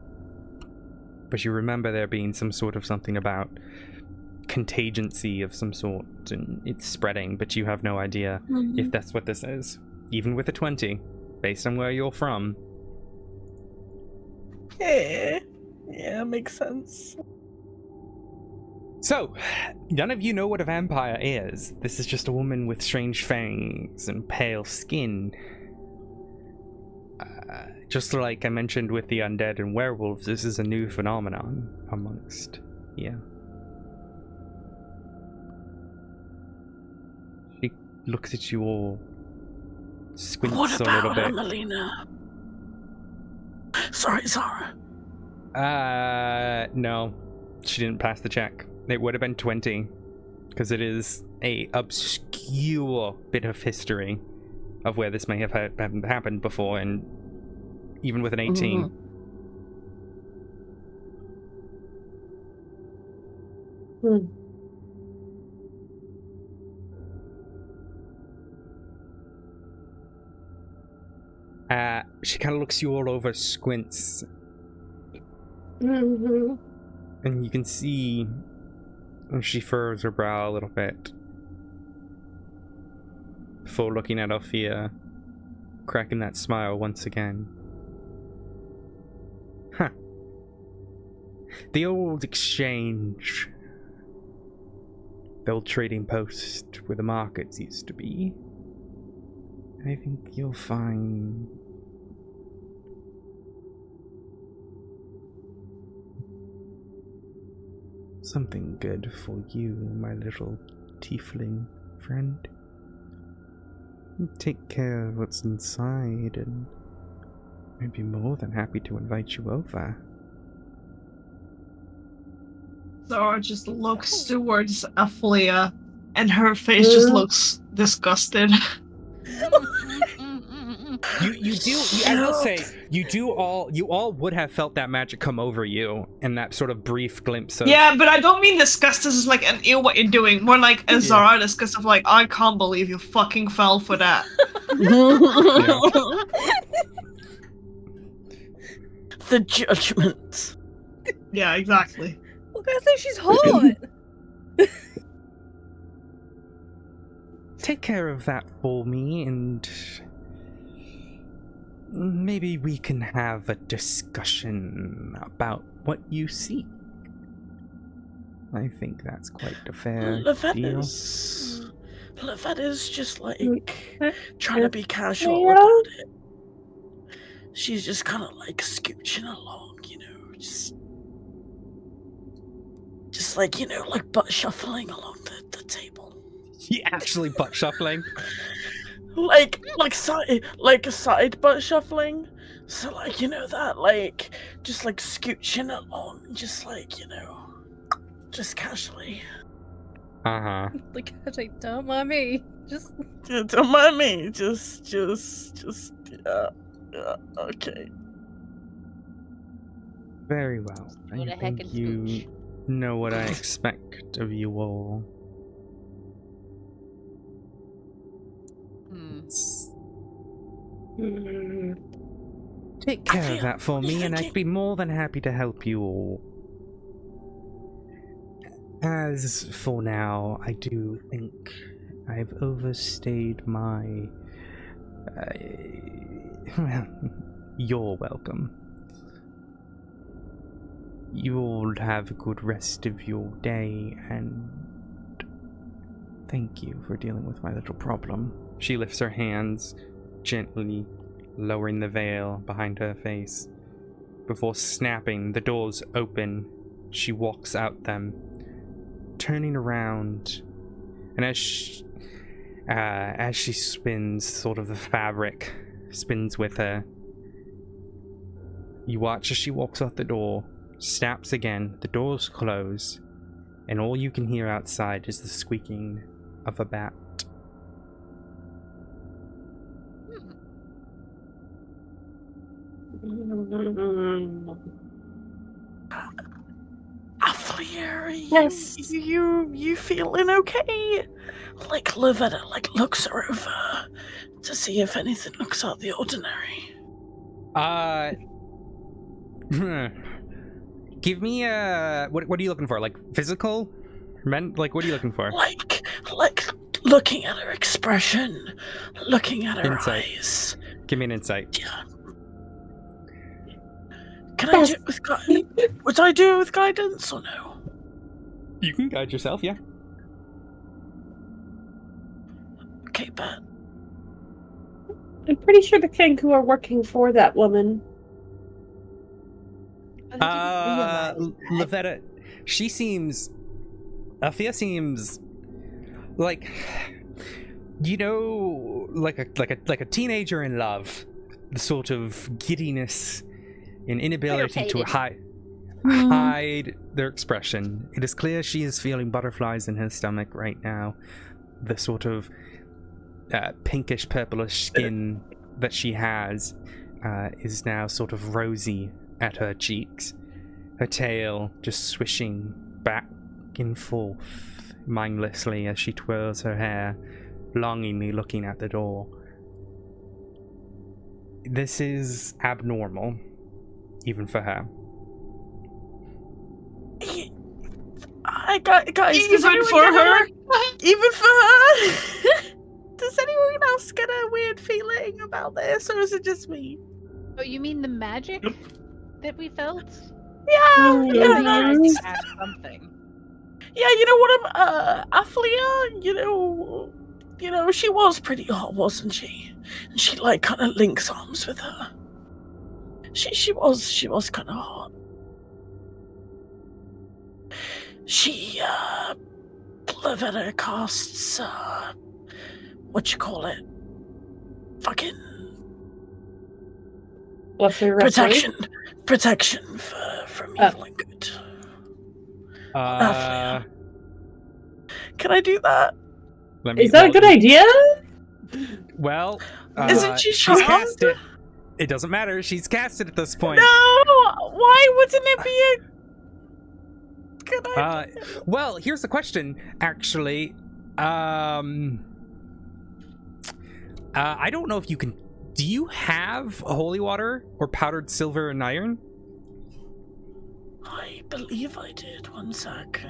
But you remember there being some sort of something about contingency of some sort, and it's spreading, but you have no idea if that's what this is. Even with a 20, based on where you're from. Yeah, makes sense. So, none of you know what a vampire is. This is just a woman with strange fangs and pale skin. Just like I mentioned with the undead and werewolves, this is a new phenomenon amongst, yeah. She looks at you all, squints What a little about bit. Melina? Sorry, Zara. No. She didn't pass the check. It would have been 20, because it is a obscure bit of history of where this may have happened before, and even with an 18. She kind of looks you all over, squints. Mm-hmm. And you can see she furrows her brow a little bit before looking at Althea, cracking that smile once again. Huh. The old exchange. The old trading post where the markets used to be. I think you'll find something good for you, my little tiefling friend. Take care of what's inside, and I'd be more than happy to invite you over. Zara just looks towards Aphlia, and her face just looks disgusted. I will say, you all would have felt that magic come over you in that sort of brief glimpse of... Yeah, but I don't mean disgust as like an ew what you're doing. More like a Zara disgust of like, I can't believe you fucking fell for that. The judgment. Yeah, exactly. What can I say? She's hot. Take care of that for me, and maybe we can have a discussion about what you seek. I think that's quite a fair deal. Levetta's just like trying to be casual about it. She's just kind of like scooching along, you know, just like, you know, like butt shuffling along the table. He actually butt shuffling. like a side butt shuffling. So like, you know, that like just like scooching along, just like, you know, just casually. Uh-huh. Like, don't mind me. Just Don't mind me. Just yeah, okay. Very well. Go to I heck think and you smooch. know what I expect of you all. Take care of that for me, and I'd be more than happy to help you all. As for now, I do think I've overstayed my... well, you're welcome. You all have a good rest of your day, and thank you for dealing with my little problem. She lifts her hands, gently lowering the veil behind her face. Before snapping, the doors open. She walks out them, turning around, and as she spins, sort of the fabric spins with her. You watch as she walks out the door, snaps again, the doors close, and all you can hear outside is the squeaking of a bat. Aphlia, Yes. you feeling okay? Like Lavetta looks her over to see if anything looks out of the ordinary. Give me a... What are you looking for? Like, physical? Like, what are you looking for? Like looking at her expression, looking at her Insight. eyes. Give me an insight. Yeah. Can I do it with would I do it with guidance or no? You can guide yourself, yeah. Okay, bet. I'm pretty sure the Kenku are working for that woman. Lavetta, Althea seems like, you know, like a teenager in love. The sort of giddiness and inability to hide their expression. It is clear she is feeling butterflies in her stomach right now. The sort of pinkish purplish skin that she has is now sort of rosy at her cheeks. Her tail just swishing back and forth mindlessly as she twirls her hair, longingly looking at the door. This is abnormal, even for her. guys, does Even anyone for get her? even for her? Does anyone else get a weird feeling about this, or is it just me? Oh, you mean the magic that we felt? Yeah, I feel like yeah, I tried to cast something. yeah. You know what? Athlia. You know, she was pretty hot, wasn't she? And she like kind of links arms with her. She was kind of hot. She Lavetta casts what you call it? Fucking Lesser protection from evil and good. Can I do that? Is that a good idea? Well, Isn't she she's charmed? cast it. It doesn't matter. She's cast it at this point. No, why wouldn't it be a good idea? Well, here's the question. Actually, I don't know if you can. Do you have holy water or powdered silver and iron? I believe I did. One sec.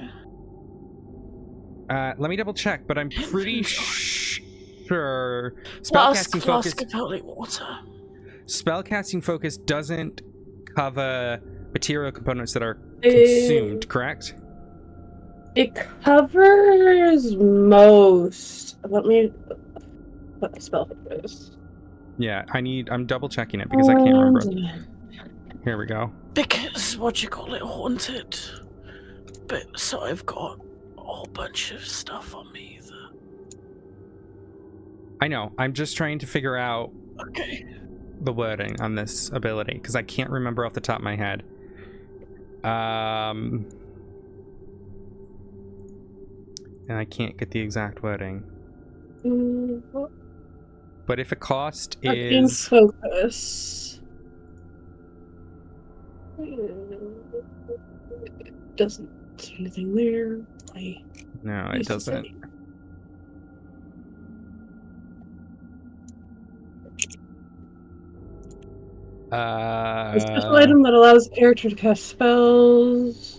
Let me double check, but I'm pretty sure Flask spellcasting of holy water. Spellcasting focus doesn't cover material components that are consumed, correct? It covers most. Let me put the spell focus. Yeah, I'm double checking it because I can't remember. Here we go. Because what you call it, haunted. But so I've got a whole bunch of stuff on me that. I know. I'm just trying to figure out Okay. the wording on this ability because I can't remember off the top of my head. And I can't get the exact wording. But if a cost is focus, doesn't say anything there. no, it doesn't. A special item that allows a character to cast spells.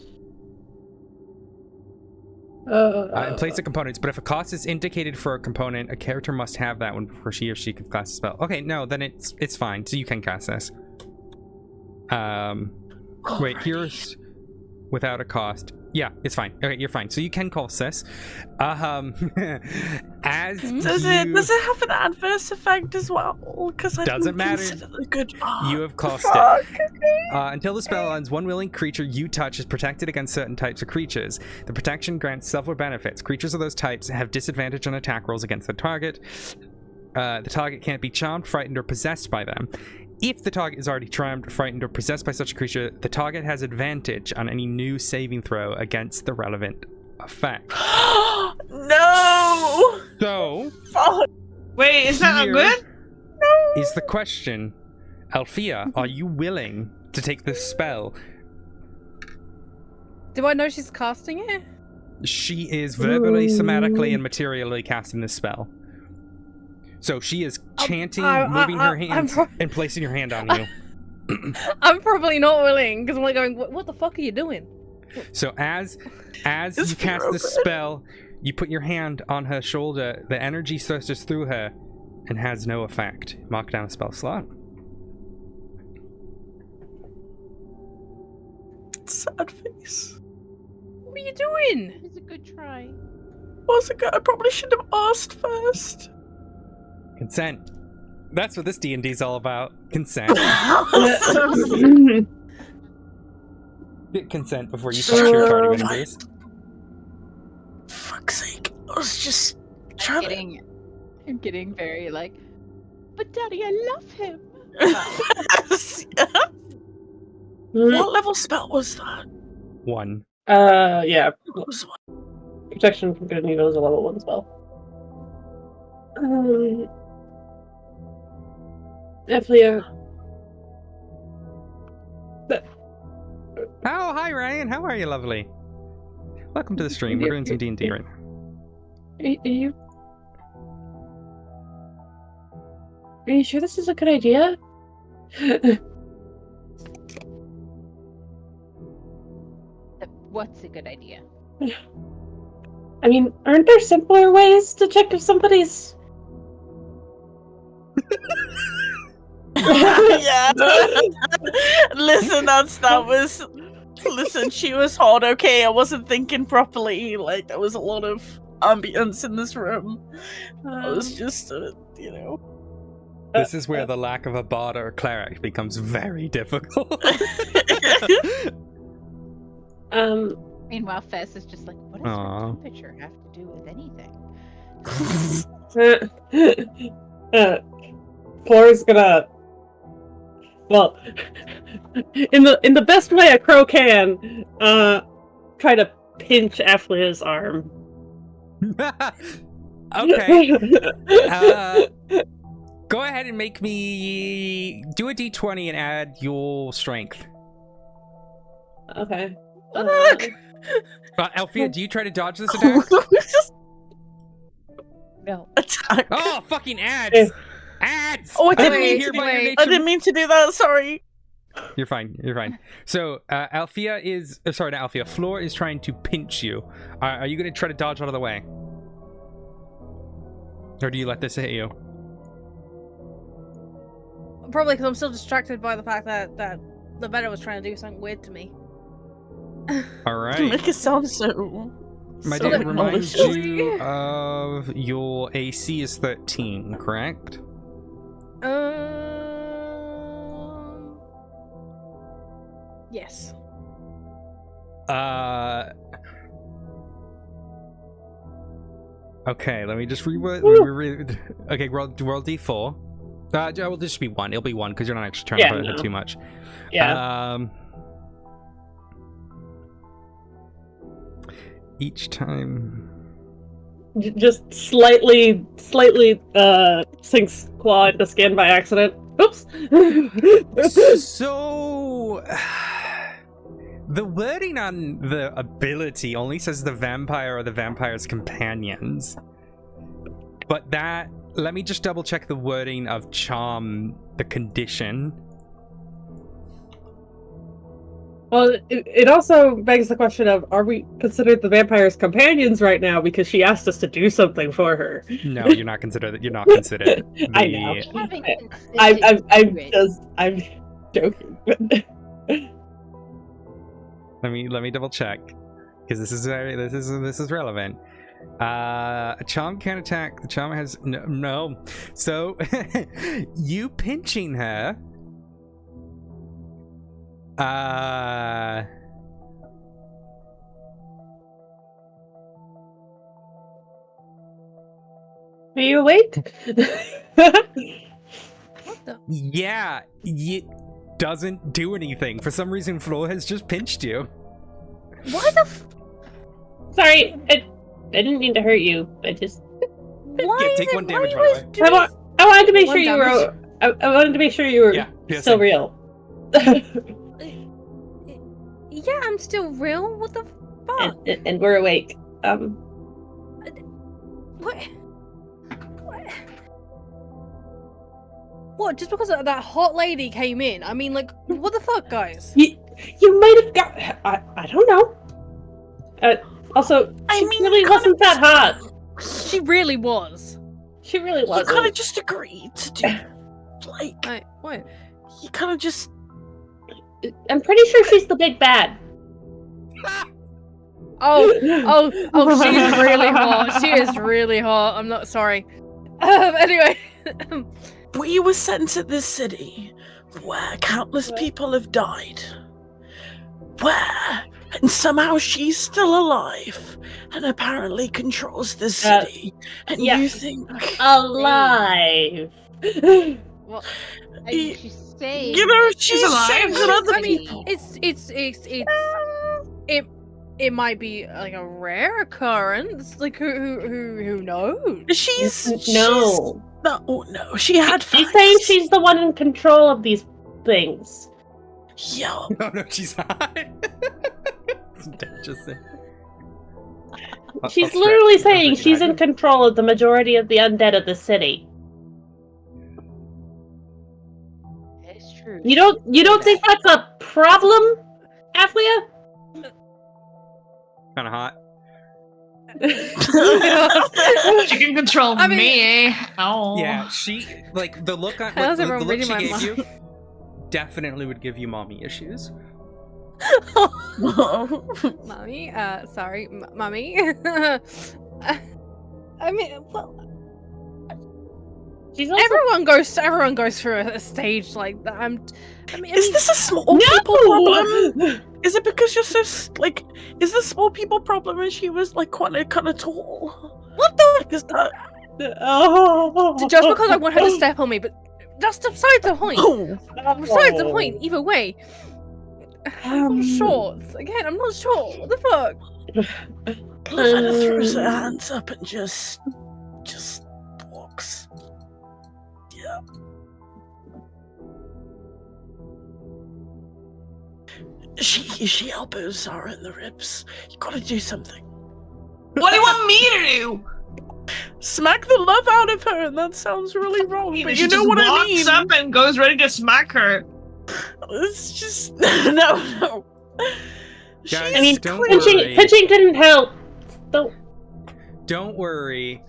Place the components, but if a cost is indicated for a component, a character must have that one before she or she can cast a spell. Okay, no, then it's fine. So you can cast this. Wait, here's without a cost. Yeah, it's fine. Okay, you're fine. So you can cast this. As Does it have an adverse effect as well? Because I doesn't matter. The good You have cast Fuck. it. Until the spell ends, one willing creature you touch is protected against certain types of creatures. The protection grants several benefits. Creatures of those types have disadvantage on attack rolls against the target. The target can't be charmed, frightened, or possessed by them. If the target is already charmed, frightened, or possessed by such a creature, the target has advantage on any new saving throw against the relevant effect. No! So, Fuck. Wait, is that not here good? is the question. Althea, are you willing to take this spell? Do I know she's casting it? She is verbally, somatically, and materially casting this spell. So she is chanting, moving her hands, and placing her hand on you. I'm probably not willing because I'm like going, what the fuck are you doing? So as you cast the spell, you put your hand on her shoulder. The energy surges through her and has no effect. Mark down a spell slot. Sad face. What are you doing? It was a good try. Was it good? I probably should have asked first. Consent. That's what this D&D is all about. Consent. Get consent before you start your party members. Fuck's sake. I was just trying I'm getting very like, but Daddy, I love him. What level spell was that? 1. Yeah. What was one? Protection from good and evil is a level 1 spell. Athlia. Oh, hi Ryan. How are you, lovely? Welcome to the stream. We're doing some D&D right now. Are you sure this is a good idea? What's a good idea? I mean, aren't there simpler ways to check if somebody's... Yeah. Listen, listen, she was hot, okay? I wasn't thinking properly. Like, there was a lot of ambience in this room. I was just, you know. This is where the lack of a bard or a cleric becomes very difficult. Meanwhile, Fess is just like, what does her temperature have to do with anything? Flora's gonna... Well, in the best way a crow can, try to pinch Aflia's arm. Okay. Go ahead and make me do a d20 and add your strength. Okay. Alfia, do you try to dodge this attack? No. Attack. Oh, fucking ads! Ads! Oh, I Didn't didn't hear by your I nature- didn't mean to do that, sorry. You're fine. You're fine. So, Alfia is... sorry, not Alfia. Floor is trying to pinch you. Are you going to try to dodge out of the way? Or do you let this hit you? Probably because I'm still distracted by the fact that the veteran was trying to do something weird to me. All right. Make it sound so... My so dad reminds malicious. you of your AC is 13, correct? Yes. Okay, let me just reword. Okay, roll D4. Will this be 1? It'll be 1 because you're not actually trying to put it too much. Yeah. Each time. Just slightly sinks claw into skin by accident. Oops. So, the wording on the ability only says the vampire or the vampire's companions. But that, let me just double check the wording of charm, the condition. Well, it also begs the question of, are we considered the vampire's companions right now because she asked us to do something for her? No, you're not considered. You're not considered. I know. I'm joking. Let me double check because this is relevant. A charm can't attack. The charm has no. So you pinching her. Are you awake? What the? Yeah, it doesn't do anything. For some reason, Flo has just pinched you. Why the Sorry, I didn't mean to hurt you. I just... Why Yeah, is take it, 1 why damage, you by the always way. do I wanted to make One sure you damage. were... I wanted to make sure you were Yeah, still same. real. Yeah, I'm still real. What the fuck? and we're awake. What? What? Just because that hot lady came in? I mean, like, what the fuck, guys? You might have got... I don't know. Also, I she mean, really wasn't that hot. She really was. She really You wasn't. kind of just agreed to do... Like, What? you kind of just... I'm pretty sure she's the big bad. Oh, she is really hot. She is really hot. I'm not sorry. Anyway. We were sent to this city where countless people have died. And somehow she's still alive and apparently controls the city. And yeah. you think... Alive. Well, I mean, she's saying... You know, she's alive. saved other I mean, people. it might be like a rare occurrence. Like who knows? No. No, she had She's facts. saying she's the one in control of these things. Yo. No, she's not. Just She's literally saying she's in control of the majority of the undead of the city. It's true. You don't think that's a problem, Aflia? kind of hot. She can control I mean- me. Oh. Yeah, she like the look on How's the everyone look reading she my gave mind? you definitely would give you mommy issues. Mommy, sorry, mommy. I mean, well, She's also everyone goes through a stage like that. I mean, Is this a small people problem? no. Is it because you're so like? Is the small people problem and she was like quite kind of tall? What the? Like, is that? Oh. Just because I want her to step on me, but that's besides the point. Oh, Besides the point, either way. I'm Um, not short. Again, I'm not short. What the fuck? Lavender throws her hands up and just walks. Yeah. She elbows Zara in the ribs. You gotta do something. What do you want me to do? Smack the love out of her, and that sounds really wrong, but She you know just what I walks mean. up and goes ready to smack her. It's just no. Guys, I mean, don't pinching worry. didn't help. Don't. Don't worry.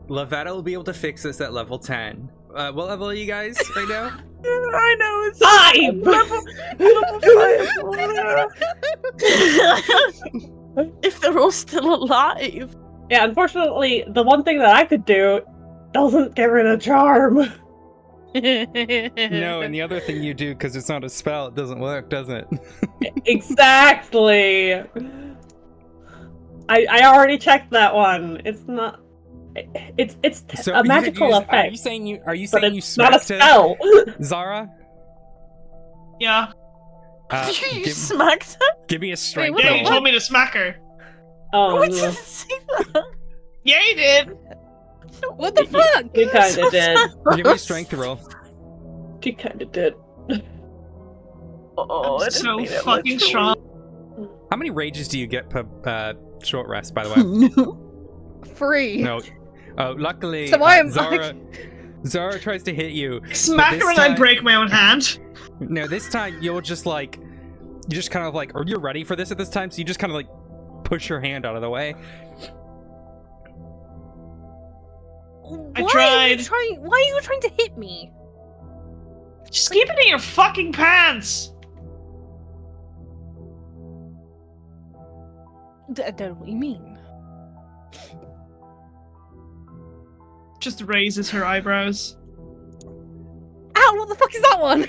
Lavetta will be able to fix this at level 10. What level are you guys right now? I know it's 5. If they're all still alive. Yeah, unfortunately, the one thing that I could do doesn't get rid of charm. No, and the other thing you do, because it's not a spell, it doesn't work, does it? Exactly. I already checked that one. It's not. It's So a you could magical use- effect. Are you saying you but you it's not a smacked her, spell. Zara? Yeah. You Give, smacked her? give me a strength what Yeah, the you roll. told me to smack her. Oh, I no. didn't see that. Yeah, you did. What the fuck? You kind of did. Give me a strength roll. You kind of did. Oh, I'm I didn't so mean it fucking literally. strong. How many rages do you get per short rest, by the way? Free. No. Oh, luckily, So I am- Zara tries to hit you. Smack this her and I time- break my own hand. No, this time you're just like, you just kind of like, or you're ready for this at this time, so you just kind of like push your hand out of the way. I Why tried. Why are you trying to hit me? Just keep it in your fucking pants. I don't know what you mean. Just raises her eyebrows. Ow! What the fuck is that one?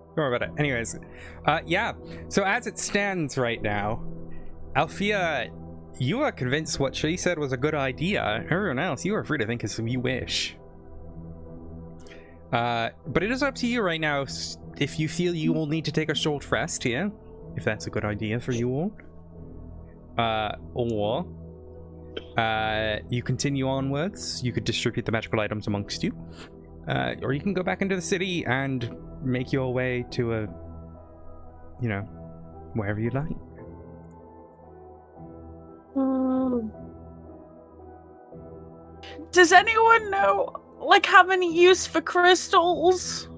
Don't worry about it. Anyways, yeah. So as it stands right now, Althea, you are convinced what she said was a good idea. Everyone else, you are free to think as you wish. But it is up to you right now if you feel you will need to take a short rest here, if that's a good idea for you all. Or you continue onwards. You could distribute the magical items amongst you. Or you can go back into the city and make your way to a, you know, wherever you like. Does anyone know, like, have any use for crystals?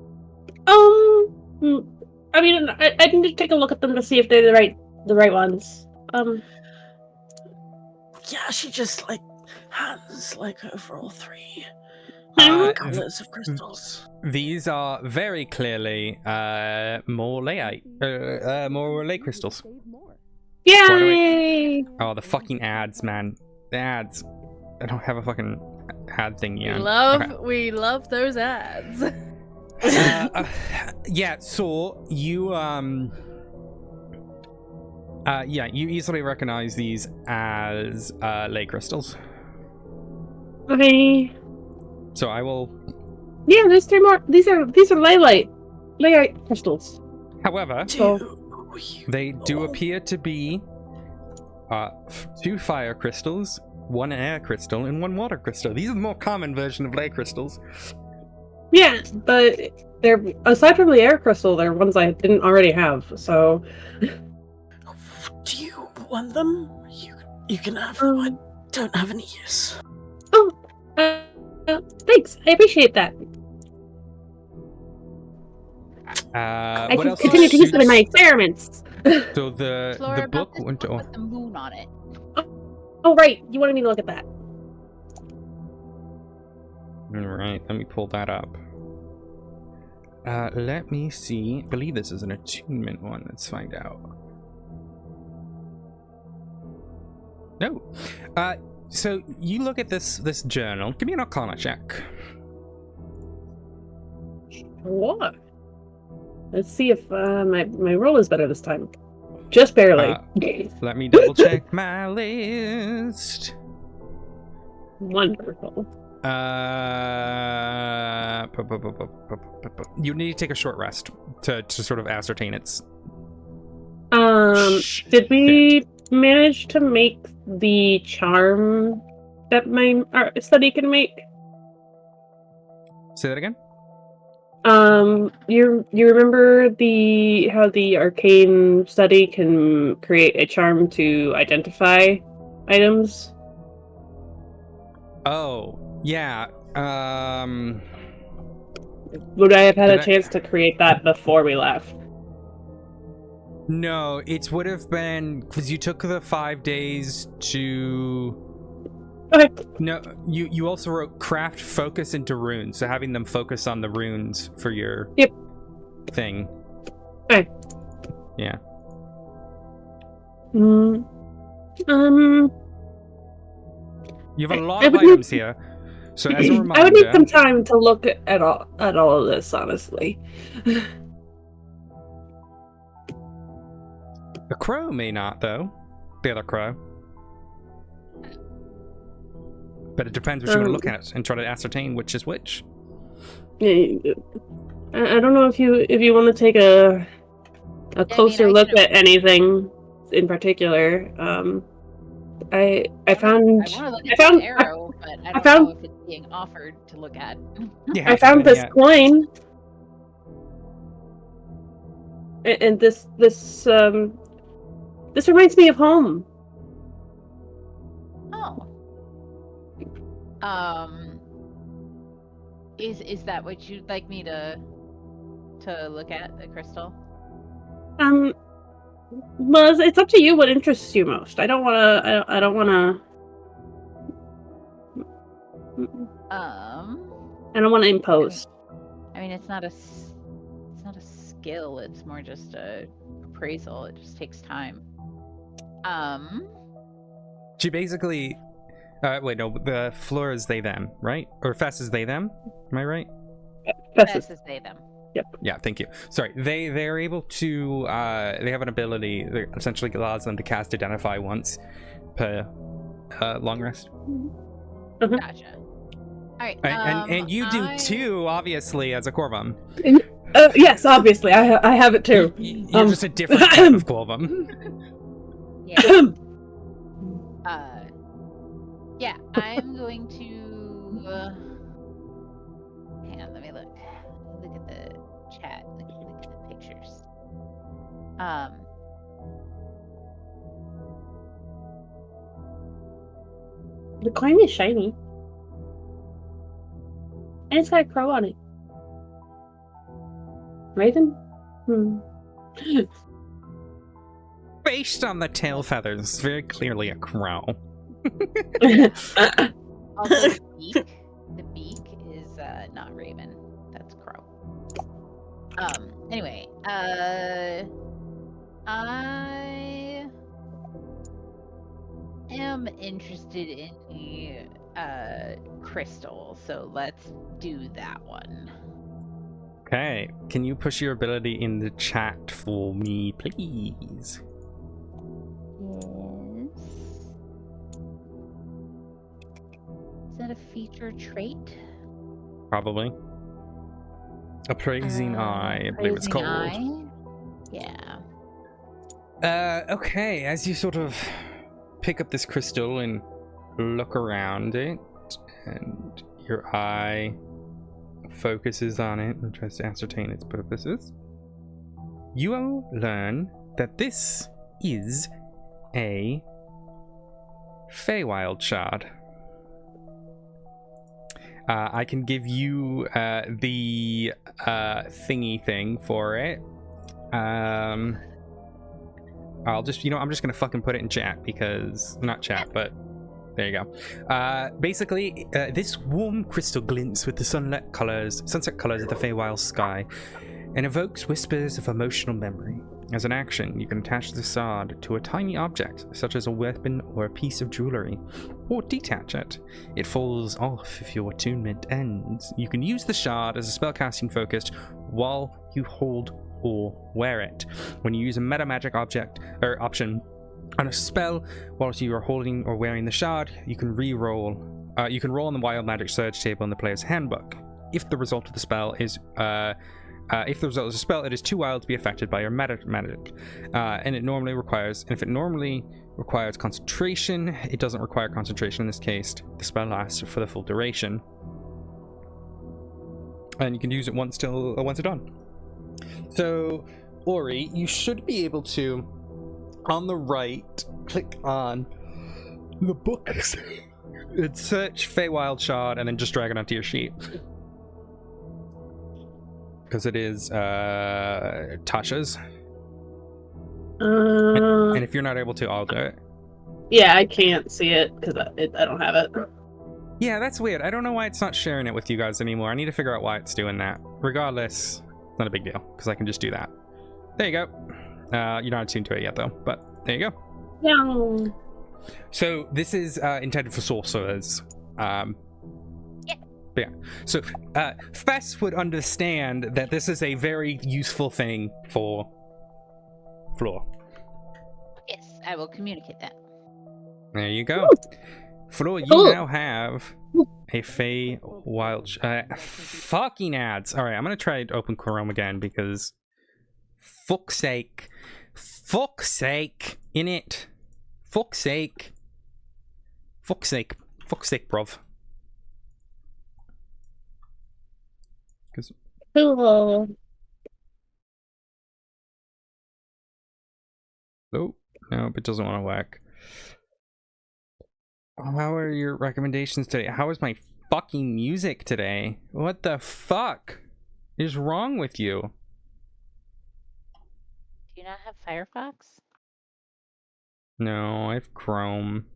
I mean, I need to take a look at them to see if they're the right ones. Yeah, she just, like, hands, like, over all three. Colors of crystals. These are very clearly more lay crystals. Yay! Oh, the fucking ads, man. The ads. I don't have a fucking ad thing yet. We love those ads. Yeah, so you you easily recognize these as ley crystals. Okay. So I will. Yeah, there's 3 more. These are layite crystals. However, they do appear to be 2 fire crystals, 1 air crystal, and 1 water crystal. These are the more common version of ley crystals. Yeah, but they're aside from the air crystal, they're ones I didn't already have. So, Do you want them? You can have them. I don't have any use. thanks. I appreciate that. I what can else continue to use them in my experiments. So the Flora, book about this went to. book with the moon on it. Oh, right. You wanted me to look at that. All right, let me pull that up. Let me see. I believe this is an attunement one. Let's find out. No. So you look at this journal. Give me an Arcana check. What? Let's see if my roll is better this time. Just barely. Let me double check my list. Wonderful. You need to take a short rest to sort of ascertain its. Did we manage to make the charm that my study can make? Say that again. You remember how the arcane study can create a charm to identify items? Oh, yeah. Would I have had a chance to create that before we left? No, it would have been because you took the 5 days to. Okay. No, you also wrote craft focus into runes, so having them focus on the runes for your thing. Okay. Yeah. You You have a lot of items here. So as a reminder, I would need some time to look at all of this, honestly. The crow may not, though. The other crow. But it depends what you want to look at and try to ascertain which is which. I don't know if you want to take a closer look at anything in particular. I found arrow, but I don't know if it's being offered to look at. Yeah, I found this coin, and this reminds me of home. Oh. Is that what you'd like me to look at, the crystal? Well, it's up to you what interests you most. I don't want to. I don't want to impose. I mean, it's not a skill. It's more just a appraisal. It just takes time. She basically. Wait, no. The floor is they them, right? Or Fess is they them? Am I right? Fess is they them. Yep. Yeah, thank you. Sorry, they're able to. They have an ability that essentially allows them to cast Identify once per long rest. Mm-hmm. Gotcha. All right. And you do too, obviously, as a Corvum. Yes, obviously, I have it too. You're just a different type of Corvum. Yeah. Yeah, I'm going to. Hang on, let me look. Look at the chat. Look at the pictures. The coin is shiny, and it's got a crow on it. Raven? Based on the tail feathers, very clearly a crow. Also, the beak is not raven. That's crow. Anyway, I am interested in the crystal, so let's do that one. Okay, can you push your ability in the chat for me, please? Yes. Is that a feature trait? Probably. Appraising eye, I believe it's called. Eye? Yeah. Okay, as you sort of pick up this crystal and look around it, and your eye focuses on it and tries to ascertain its purposes, you will learn that this is a Feywild shard. I can give you the thingy thing for it. I'll just, I'm just gonna fucking put it in chat because, not chat, but there you go. Basically, this warm crystal glints with the sunset colors of the Feywild sky and evokes whispers of emotional memory. As an action, you can attach the shard to a tiny object, such as a weapon or a piece of jewelry, or detach it. It falls off if your attunement ends. You can use the shard as a spellcasting focus while you hold or wear it. When you use a meta magic object or option on a spell whilst you are holding or wearing the shard, you can roll on the Wild Magic Surge table in the player's handbook. If the result of the spell is it is too wild to be affected by your magic, and if it normally requires concentration, it doesn't require concentration in this case. The spell lasts for the full duration, and you can use it once it's done. So, Ori, you should be able to, on the right, click on the books and search Feywild Shard, and then just drag it onto your sheet. Because it is Tasha's. And if you're not able to, I'll do it. Yeah, I can't see it because I don't have it. Yeah, that's weird. I don't know why it's not sharing it with you guys anymore. I need to figure out why it's doing that. Regardless, not a big deal, because I can just do that. There you go. You're not attuned to it yet, though, but there you go. Yeah. So this is intended for sorcerers. Yeah. So Fess would understand that this is a very useful thing for Floor. Yes, I will communicate that. There you go. Floor, you now have a Feywild... fucking ads. Alright, I'm gonna try to open Chrome again because... Fuck's sake. Fuck's sake. In it. Fuck's sake. Fuck's sake. Fuck's sake, bruv. Cool. Oh, nope, it doesn't want to work. How are your recommendations today? How is my fucking music today? What the fuck is wrong with you? Do you not have Firefox? No, I have Chrome.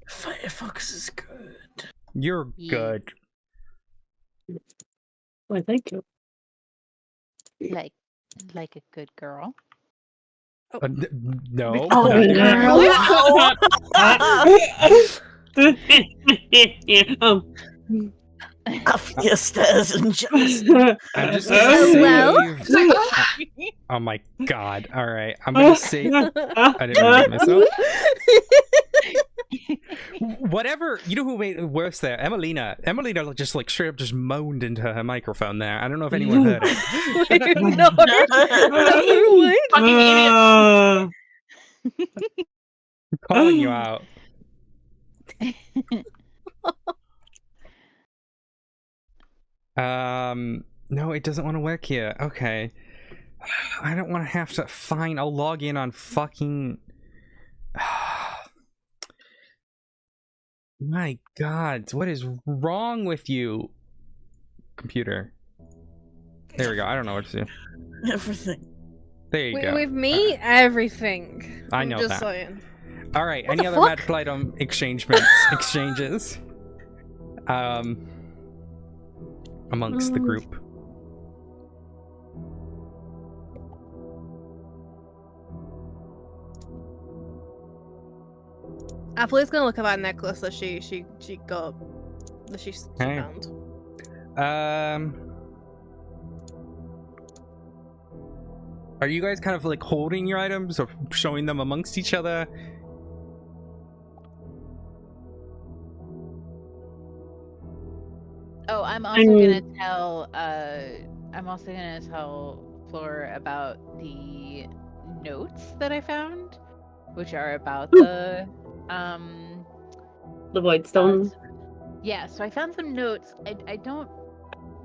Firefox is good. You're good. Why, thank you. Like a good girl. No. Oh, Your stairs and just. I'm just Well? Oh my god. Alright, I'm gonna say I didn't read myself. Whatever, you know who made it worse there? Emelina just like straight up just moaned into her microphone there. I don't know if anyone heard it. Wait, no. Fucking idiot. I'm calling you out. No, it doesn't want to work here. Okay. I don't want to have to. Fine, I'll log in on fucking. My god, what is wrong with you, computer? There we go. I don't know what to do. Everything. There you go. With me, everything. I I'm know just that. saying. All right. What Any the other fuck? magical item exchanges? Amongst the group. Apple's gonna look at that necklace that she got, that she Hey. found. Are you guys kind of like holding your items or showing them amongst each other? Oh, I'm also gonna tell Floor about the notes that I found, which are about the Voidstone. Yeah, so I found some notes. I don't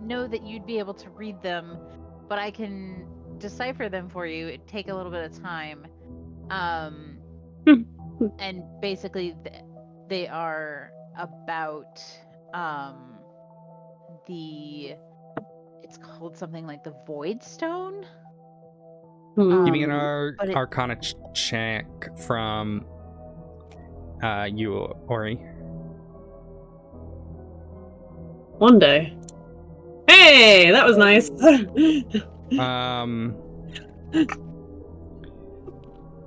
know that you'd be able to read them, but I can decipher them for you. It'd take a little bit of time. And basically they are about it's called something like the Void Stone. Give me an but it- Arcana check from you, Ori. One day. Hey, that was nice.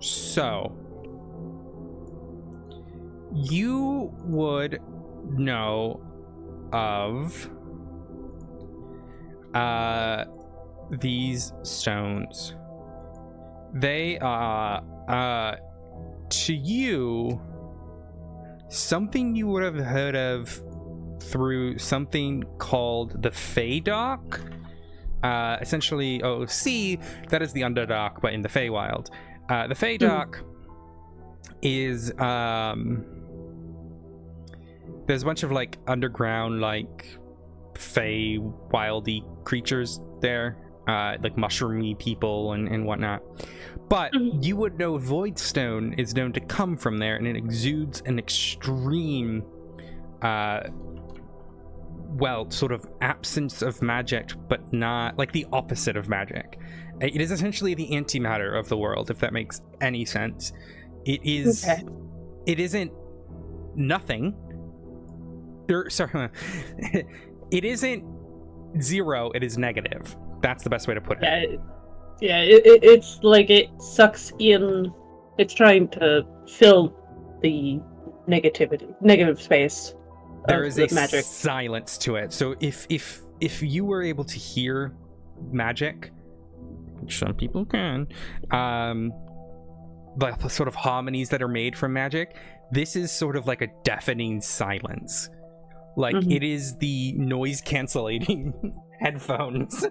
So you would know of these stones. They are to you something you would have heard of through something called the Feydark. Essentially, that is the Underdark, but in the Feywild. The Feydark is there's a bunch of like underground like Fey wildy creatures there, like mushroomy people and whatnot. But you would know Voidstone is known to come from there, and it exudes an extreme sort of absence of magic, but not like the opposite of magic. It is essentially the antimatter of the world, if that makes any sense. It is. Okay. It isn't nothing. Sorry, it isn't zero. It is negative. That's the best way to put it. It's like it sucks in. It's trying to fill the negative space. There is a magic silence to it. So if you were able to hear magic, which some people can, the sort of harmonies that are made from magic, this is sort of like a deafening silence. Like it is the noise cancellating headphones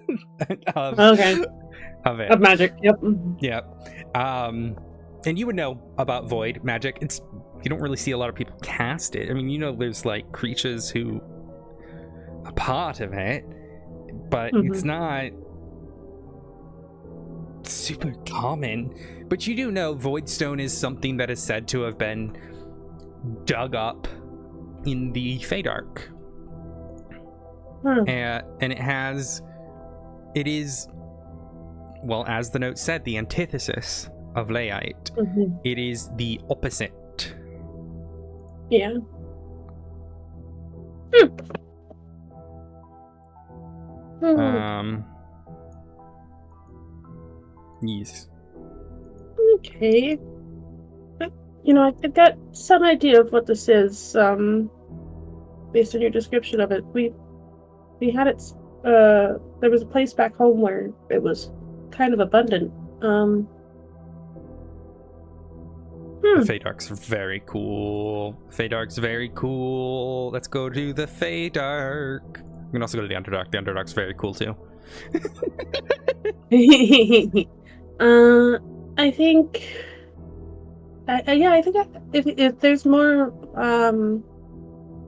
of it. Of magic. Yep. And you would know about void magic. You don't really see a lot of people cast it. I mean, there's like creatures who are part of it, but it's not super common. But you do know Voidstone is something that is said to have been dug up in the Feydark. And it is, well, as the note said, the antithesis of Layite. It is the opposite. Yeah. Yes. Okay. I've got some idea of what this is, based on your description of it. We had it, there was a place back home where it was kind of abundant. The Feydark's very cool. Feydark's very cool. Let's go to the Feydark. We can also go to the Underdark. The Underdark's very cool too. I think if there's more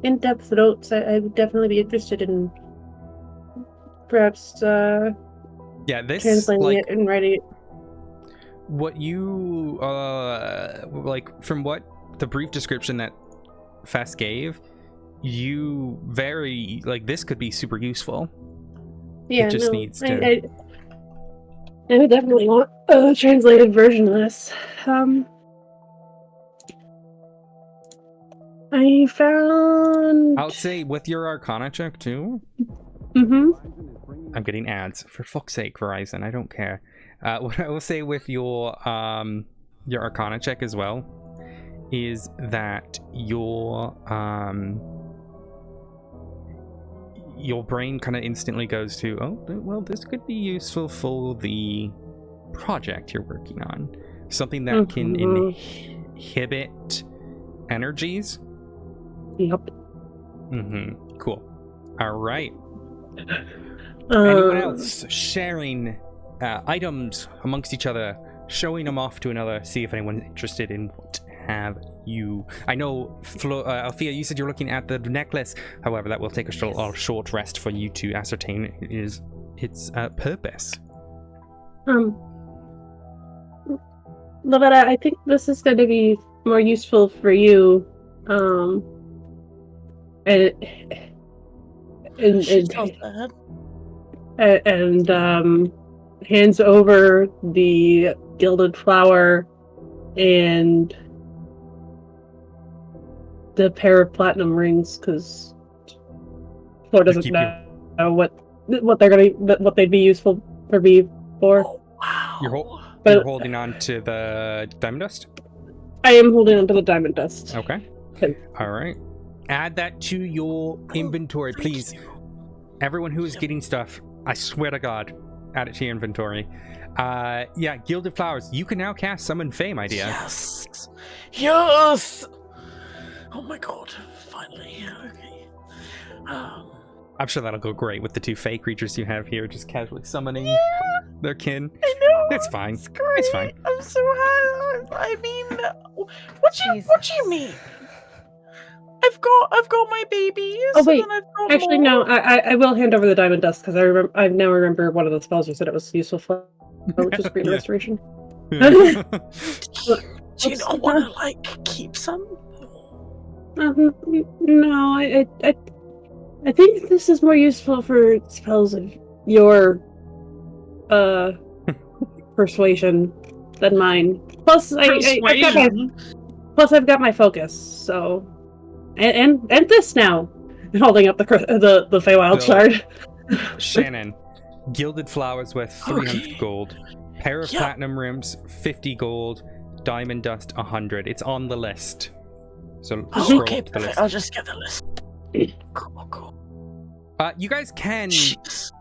in-depth notes, I would definitely be interested in perhaps this translating it and writing it. What you like from what the brief description that Fess gave, you very like this could be super useful. Yeah, it just needs to. I would definitely want a translated version of this. I found. I'll say with your Arcana check too. I'm getting ads. For fuck's sake, Verizon. I don't care. What I will say with your Arcana check as well is that your brain kind of instantly goes to, oh, well, this could be useful for the project you're working on. Something that can inhibit energies. Yep. Cool. All right. Anyone else sharing items amongst each other, showing them off to another, see if anyone's interested in what have you. I know, Althea, you said you're looking at the necklace. However, that will take a short rest for you to ascertain its purpose. Lavetta, I think this is going to be more useful for you. She sounds bad. and hands over the gilded flower and the pair of platinum rings, because Flor doesn't keep know what they'd be useful for me for. Oh, wow. You're holding on to the diamond dust? I am holding onto the diamond dust. Okay. Okay. All right. Add that to your inventory, please. Everyone who is getting stuff, I swear to God, add it to your inventory. Yeah, Gilded Flowers. You can now cast Summon Fae, my dear. Yes. Yes. Oh my God! Finally. Okay. I'm sure that'll go great with the two Fae creatures you have here, just casually summoning their kin. I know. It's fine. It's great. It's fine. I'm so happy. I mean, what do you mean? I've got my babies. Oh wait, and I've got actually more. no. I will hand over the diamond dust because I now remember one of the spells you said it was useful for, which is green Yeah. restoration. Do you not want to like keep some? No, I think this is more useful for spells of your persuasion than mine. Plus, I've got my focus. So, and this now, holding up the Feywild So- shard. Shannon, Gilded Flowers worth 300 Okay. gold. Pair of Yeah. platinum rims, 50 gold. Diamond dust, 100. It's on the list. So scroll Okay, up the perfect. list. I'll just get the list. Cool. You guys can, Jeez.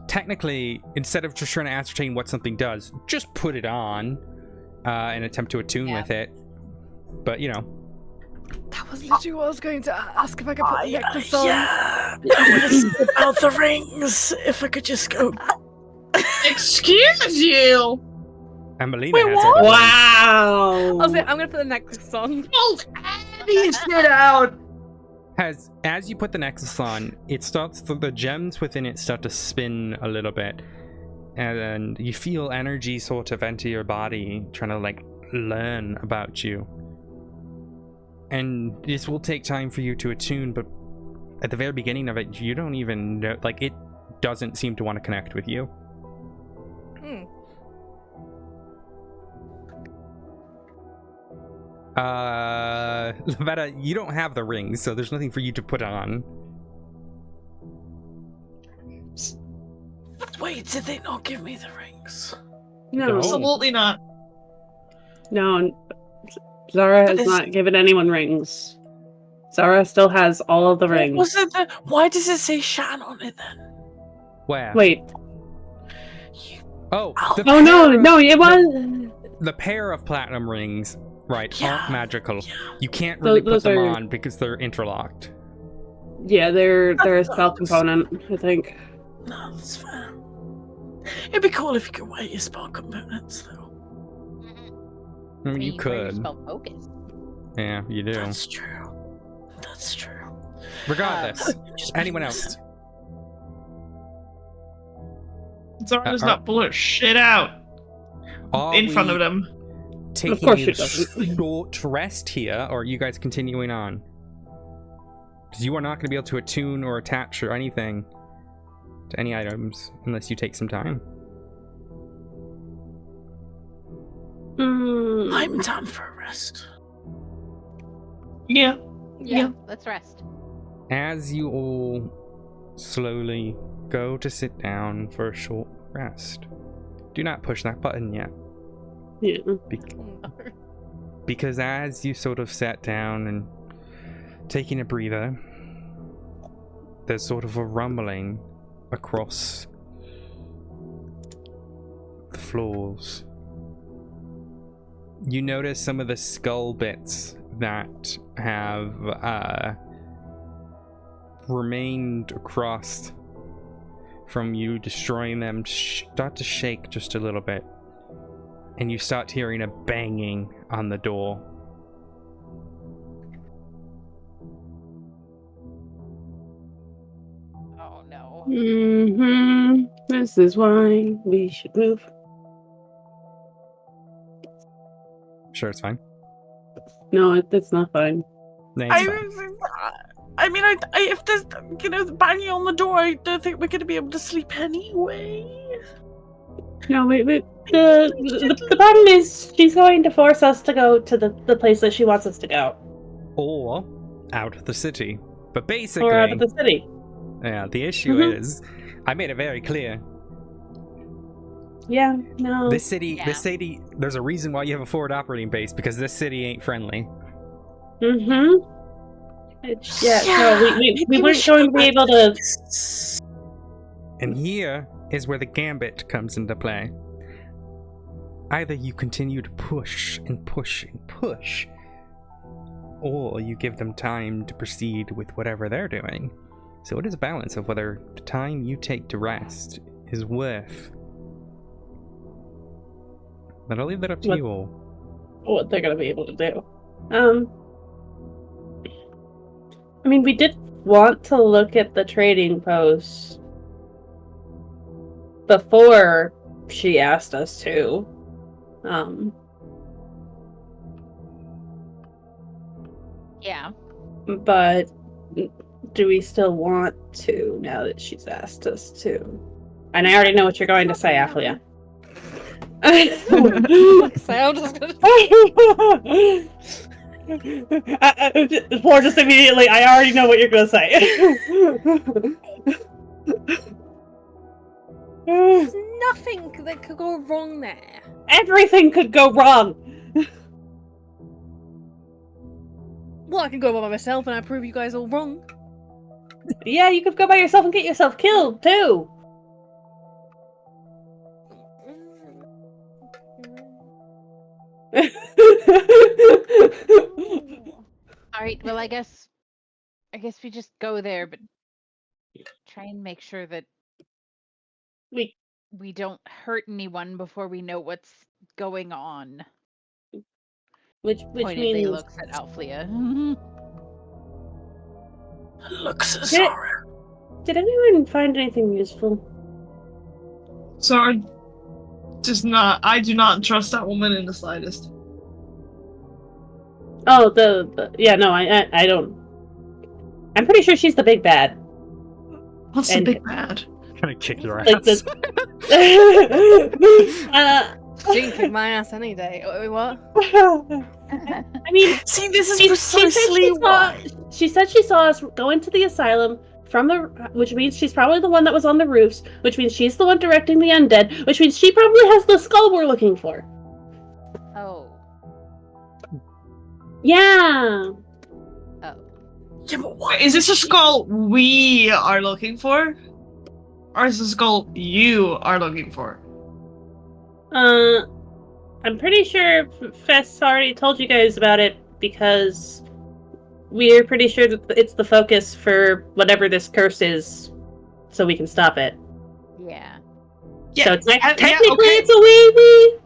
technically, instead of just trying to ascertain what something does, just put it on and attempt to attune with it. But, you know. That was literally what I was going to ask, if I could put the necklace on. Yeah. About the rings. If I could just go. Excuse you! And Melina Wait, has what? all the rings. Wow. I'll say, I'm gonna put the necklace on. Hold these shit out! As you put the necklace on, it starts the gems within it start to spin a little bit, and you feel energy sort of enter your body, trying to like learn about you. And this will take time for you to attune, but at the very beginning of it, you don't even know, like, it doesn't seem to want to connect with you. Lavetta, you don't have the rings, so there's nothing for you to put on. Wait, did they not give me the rings? No, Absolutely not. no. Zara But has not given anyone rings. Zara still has all of the rings. Was it the? Why does it say Shan on it then? Where? Wait. Oh, Oh. the Oh no, pair of- no, it was. The pair of platinum rings, right, Yeah. aren't magical. Yeah. You can't really put Those them are- on because they're interlocked. Yeah, they're a spell component, I think. No, that's fair. It'd be cool if you could wear your spell components, though. I mean, you wear your could. spell focus. Yeah, you do. That's true. That's true. Regardless, Just anyone put else? Zara does are- not pull her shit out Are in front we of them. taking course a she doesn't. short rest here, or are you guys continuing on? Because you are not going to be able to attune or attach or anything to any items unless you take some time. I'm down for a rest. Yeah. Yeah, let's rest. As you all slowly go to sit down for a short rest, do not push that button yet. Yeah. Because as you sort of sat down and taking a breather, there's sort of a rumbling across the floors. You notice some of the skull bits that have remained across from you destroying them start to shake just a little bit. And you start hearing a banging on the door. Oh no. This is why we should move. Sure, it's fine. No, it's not fine. No, it's fine. I mean, if there's, banging on the door, I don't think we're gonna be able to sleep anyway. No, the problem is she's going to force us to go to the place that she wants us to go. Or out of the city. But basically, Or out of the city. yeah, the issue is, I made it very clear. Yeah, no. This city, there's a reason why you have a forward operating base, because this city ain't friendly. No, we weren't going to be able to. And here is where the gambit comes into play. Either you continue to push and push and push, or you give them time to proceed with whatever they're doing. So it is a balance of whether the time you take to rest is worth. But I'll leave that up to you all. What they're going to be able to do. I mean, we did want to look at the trading post before she asked us to. Yeah. But do we still want to now that she's asked us to? And I already know what you're going to say, Aphlia. Sound is gonna. Or just immediately, I already know what you're gonna say. There's nothing that could go wrong there. Everything could go wrong. Well, I can go by myself and I prove you guys all wrong. Yeah, you could go by yourself and get yourself killed too. Alright, well I guess we just go there, but try and make sure that we don't hurt anyone before we know what's going on. Which Pointedly means looks at Alflia. Looks at Zara. Did anyone find anything useful? So I do not trust that woman in the slightest. Oh, yeah, no, I don't. I'm pretty sure she's the big bad. What's the big bad? Gonna kick your ass. Like She can kick my ass any day. Wait, what? I mean, see, this is precisely why. She said she saw us go into the asylum which means she's probably the one that was on the roofs, which means she's the one directing the undead, which means she probably has the skull we're looking for. Oh. Yeah. Oh. Yeah, but why? Is this a skull we are looking for? Or is this a skull you are looking for? I'm pretty sure Fess already told you guys about it because we're pretty sure that it's the focus for whatever this curse is, so we can stop it. Yeah. So technically okay. it's a wee.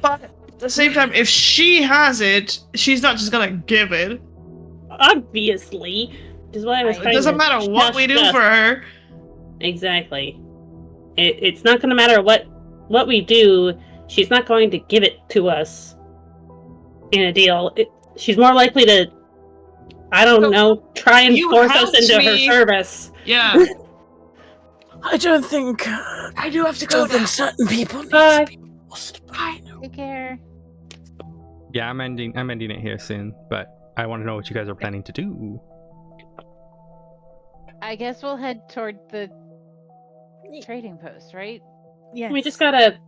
But at the same time, if she has it, she's not just gonna give it. Obviously. Which is why I was It doesn't matter what we do for her. Exactly. It's not gonna matter what we do. She's not going to give it to us in a deal. She's more likely to, I don't know, try and force us into her service. Yeah. I don't think. I do have to go. Them certain people need to be lost. I know. Take care. Yeah, I'm ending it here soon, but I want to know what you guys are planning to do. I guess we'll head toward the trading post, right? Yeah. We just gotta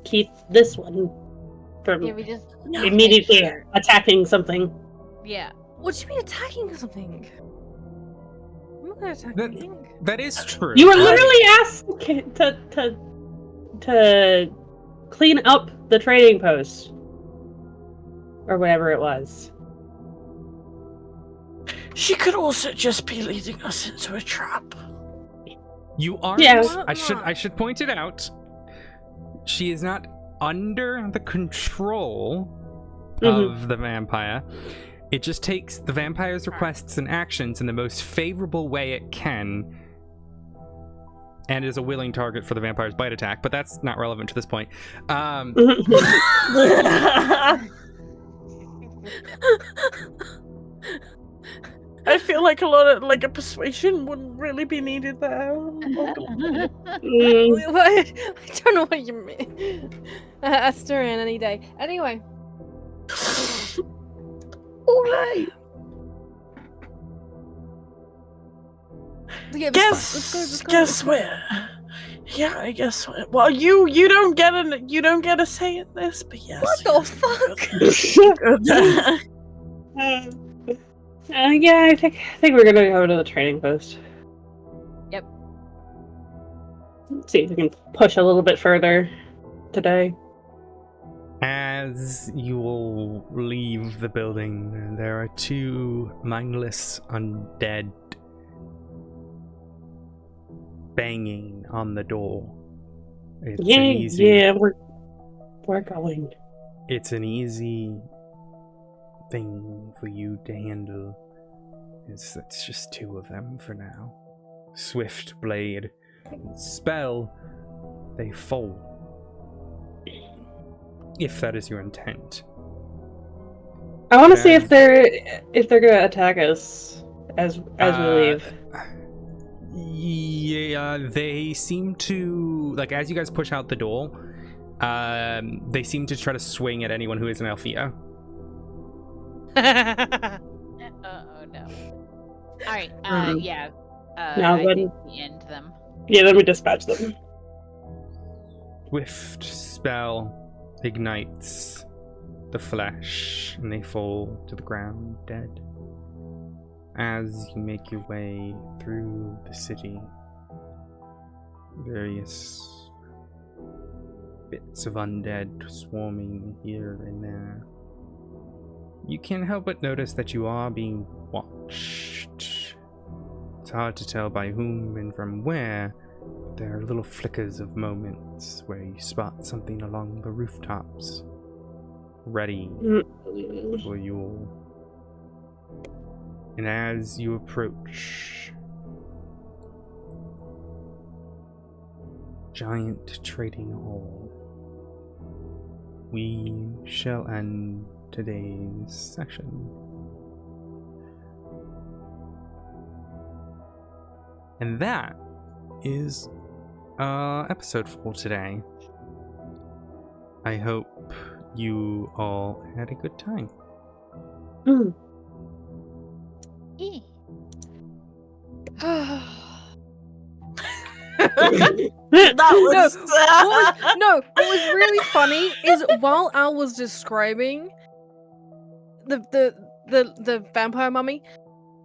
keep this one from Yeah, we just immediately make sure. attacking something. Yeah. What do you mean attacking something? I'm not gonna attack anything. That is true. You were literally asked to clean up the trading post. Or whatever it was. She could also just be leading us into a trap. You are. Yes. I should point it out. She is not under the control of the vampire. It just takes the vampire's requests and actions in the most favorable way it can, and is a willing target for the vampire's bite attack. But that's not relevant to this point. I feel like a lot of like a persuasion wouldn't really be needed there. Mm. I don't know what you mean. A stir in any day. Anyway. Alright. Yeah, Guess where? Yeah, I guess where. Well, you don't get a say in this, but yes. What the fuck? Yeah, I think we're gonna go to the training post. Yep. Let's see if we can push a little bit further today. As you all leave the building, there are two mindless undead banging on the door. It's an easy, Yeah, we're going. It's an easy thing for you to handle. It's just two of them for now. Swift blade, spell, they fall. If that is your intent. I want to see if they're gonna attack us as we leave. Yeah, they seem to, like, as you guys push out the door, they seem to try to swing at anyone who isn't Althea. Oh no. Alright, yeah. Now I then- think we end them. Yeah, let me dispatch them. Swift spell ignites the flesh, and they fall to the ground dead. As you make your way through the city, various bits of undead swarming here and there, you can't help but notice that you are being watched. It's hard to tell by whom and from where, but there are little flickers of moments where you spot something along the rooftops, ready for you all. And as you approach, giant trading hall, we shall end today's session. And that is our episode for today. I hope you all had a good time. That was What was really funny is while Al was describing the vampire mummy,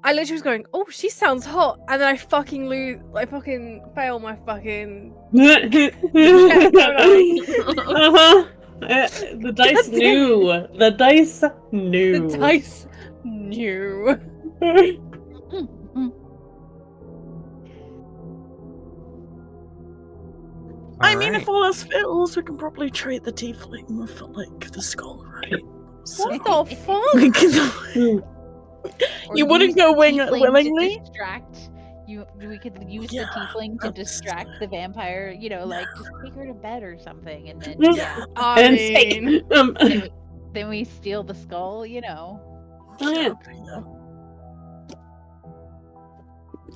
I literally was going, "Oh, she sounds hot," and then I fucking fail my fucking. The dice knew. The dice knew. The dice knew. I mean, if all else fails, we can probably trade the tiefling for like the skull, right? So What the fuck? we can. Or You wouldn't use go the wing tiefling to willingly? distract. We could use Yeah, the tiefling to that's- distract the vampire. You know, like just take her to bed or something, and then Yeah. yeah, And say, then we steal the skull. You know. Oh, yeah.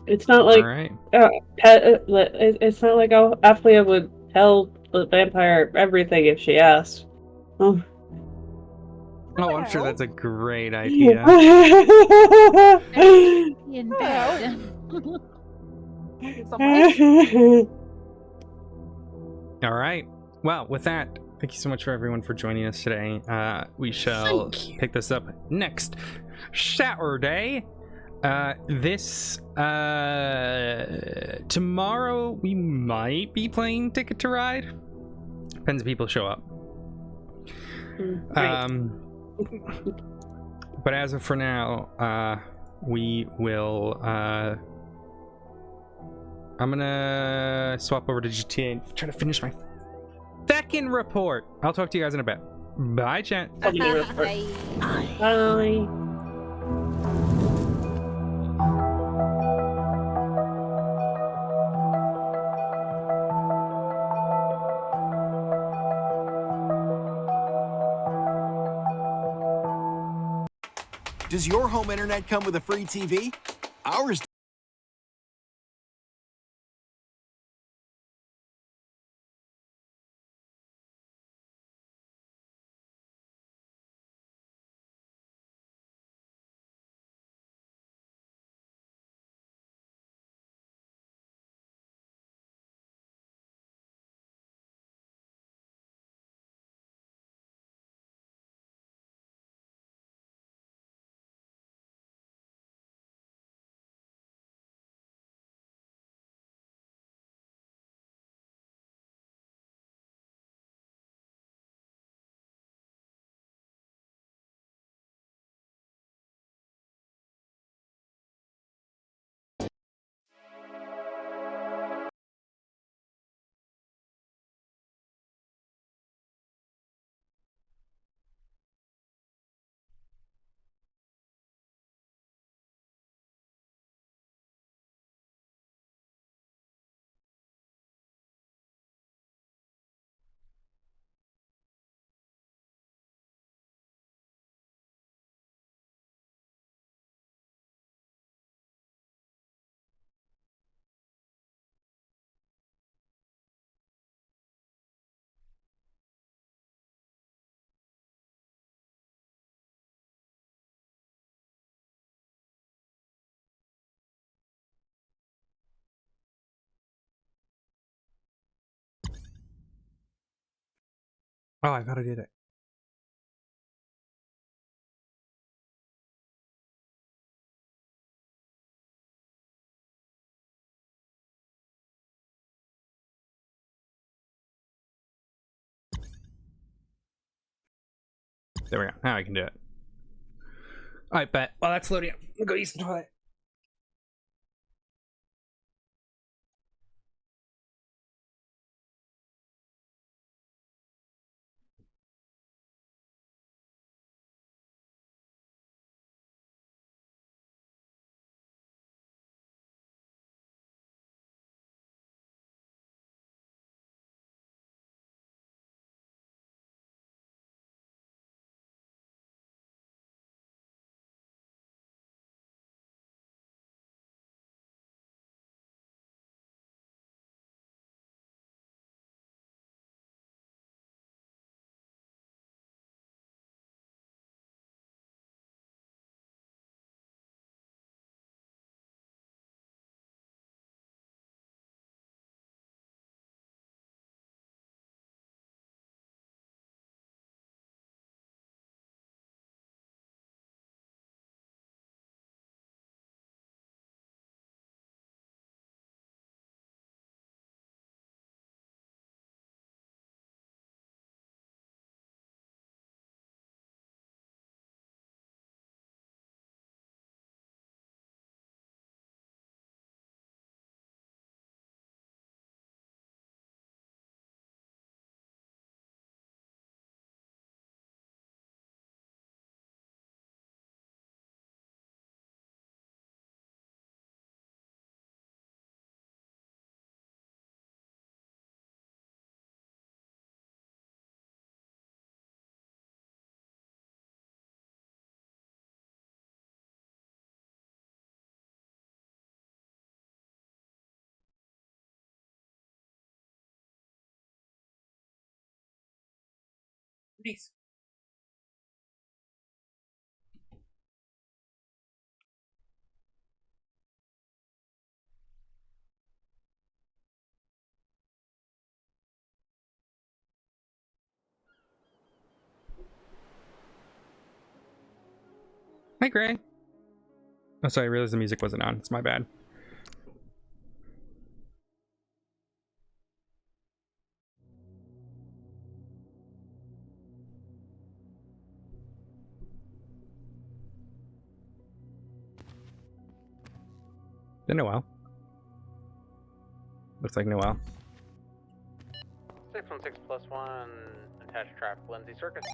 It's not like Alright. it's not like Aphlia would tell the vampire everything if she asked. Oh. Oh, I'm sure that's a great idea. In bed. Alright. Well, with that, thank you so much for everyone for joining us today. We shall Thank you. pick this up next Saturday. Tomorrow we might be playing Ticket to Ride. Depends if people show up. But as of for now, we will I'm gonna swap over to GTA and try to finish my second report. I'll talk to you guys in a bit. Bye, chat. Bye. Bye. Does your home internet come with a free TV? Ours. Oh, I thought I did it. There we go. Now I can do it. Alright, bet. Well, that's loading up. I'll go use the toilet. Nice. Hi, Gray. Oh, sorry, I realized the music wasn't on. It's my bad. Been a while. Looks like Noel. 616+1, attached traffic Lindsay Circus.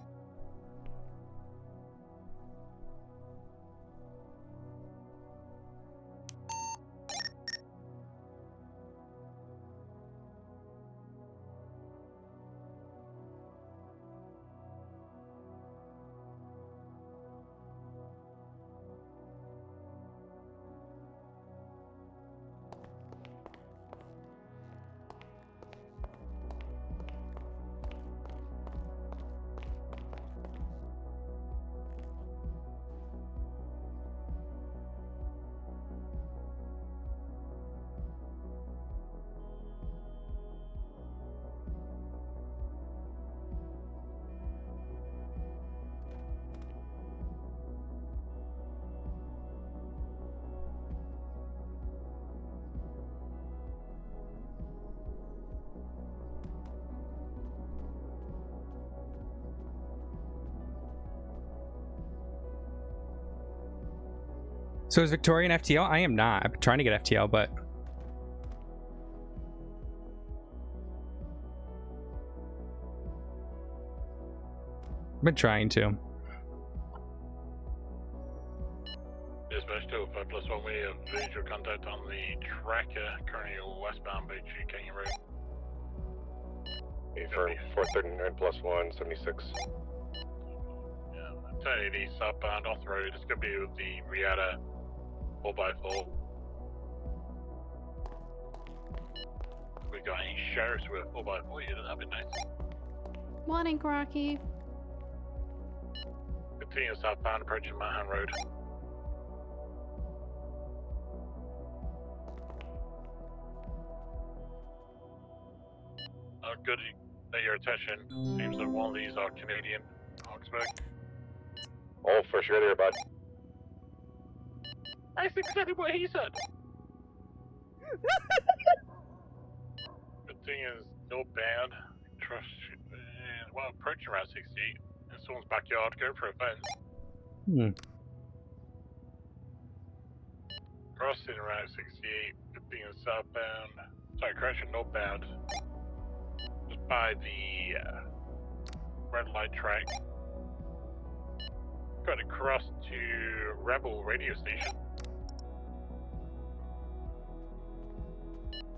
So is Victoria an FTL? I am not. I'm trying to get FTL, but I've been trying to. Dispatch 205+1, we have visual contact on the tracker, currently westbound Beach Canyon Road. For 439+1, 76. Yeah, 1080 southbound off the road. It's gonna be with the Riata 4x4. We got any sheriffs with 4x4 yet? That'd be nice. Morning, Rocky. Continue southbound, approaching Manhattan Road. Good at your attention. Seems like one of these are Canadian. Augsburg. Oh, for sure there, bud. That's exactly what he said. Good thing is no band. Trust. Well, approaching around 68 in someone's backyard. Go for a fence. Crossing around 68. Good thing is southbound. Sorry, correction, no band. Just by the red light track. Got across to Rebel radio station.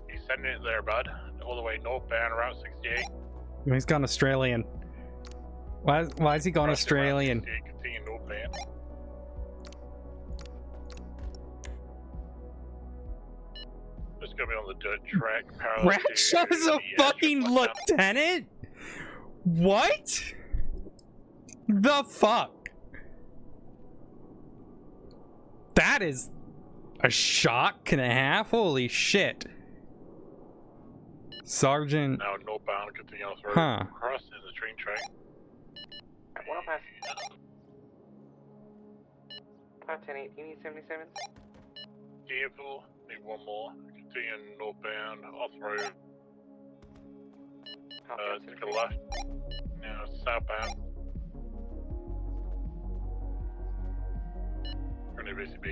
He's sending it there, bud. All the way northbound, Route 68. He's gone Australian. Why is he going Australian? Continue northbound. Just gonna be on the dirt track. Ratshaw's a fucking lieutenant? What? The fuck? That is a shock and a half. Holy shit. Sergeant. Now northbound, continue on the road. Huh. Crossing the train track. One past. 510 you need 77? Careful, need one more. Continue northbound, off the road. To the left. Now southbound. Currently BCB.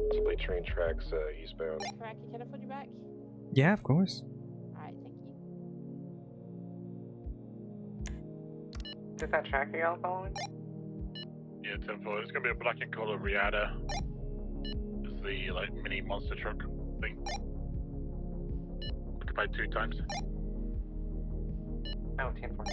Possibly train tracks eastbound. Rocky, can I put you back? Yeah, of course. Alright, thank you. Is that tracker y'all following? Yeah, 10-4. It's gonna be a black and color Riata. It's the like mini monster truck thing. Occupied 2 times. Oh, 10-4.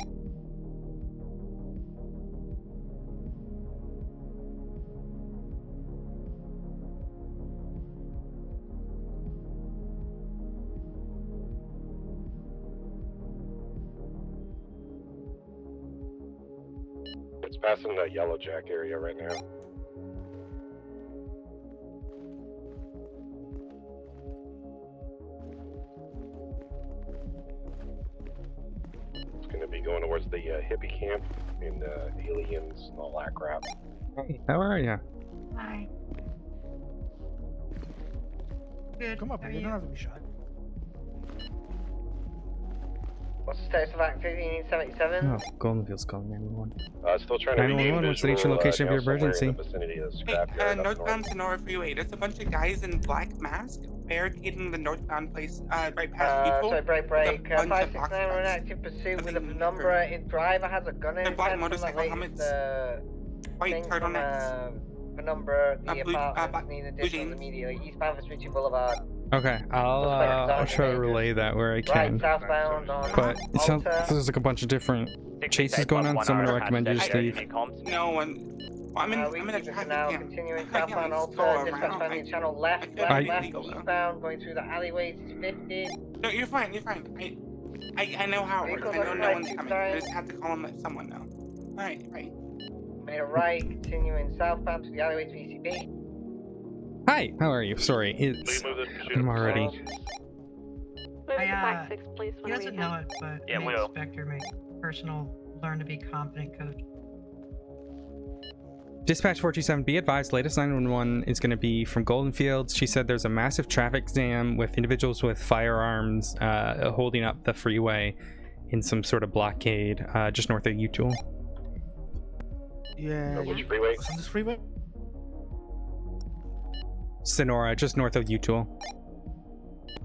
It's passing the Yellow Jack area right now. It's gonna be going towards the hippie camp and aliens and all that crap. Hey, how are you? Hi. Good. Come up, you don't have to be shy. What's the status of activity? You need 77? Oh, Goldenfield's calling 911. Still trying to regain 911, what's the nature visual, and location of your somewhere in emergency? the vicinity of the Hey, scrapyard up northbound north. Sonora Freeway. There's a bunch of guys in black masks barricading the northbound place right past people. Sorry, break. With a bunch of 569, box we're in trucks. active pursuit with a Nothing number. different. In driver has a gun in They're his black hand. motorcycle helmets, white thing from, turtlenecks, the number, the blue- apartments need additional jeans. immediately. Eastbound for Switchy Boulevard. Okay, I'll try to relay that where I can. Right, southbound on But it sounds Alta. there's like a bunch of different chases going on, so I'm gonna recommend you just leave. No one. Well, I'm in a Keep it for traffic now. jam. Continuing I can't southbound really go Alta. Dispatch around. finding channel left, I feel left, illegal, though. eastbound, going through the alleyways is 50. No, you're fine. You're fine. I know how it works. I know no one's coming. I just have to call and let someone know. All right. Made a right, continuing southbound to the alleyways VCB. Hi, how are you? Sorry, it's I'm already. He doesn't know it, but Yeah, the Will. inspector make personal learn to be confident coach. Dispatch 427, be advised, latest 911 is going to be from Golden Fields. She said there's a massive traffic jam with individuals with firearms holding up the freeway in some sort of blockade just north of Utool. Yeah. Which freeway? What's on this freeway? Sonora, just north of Utool.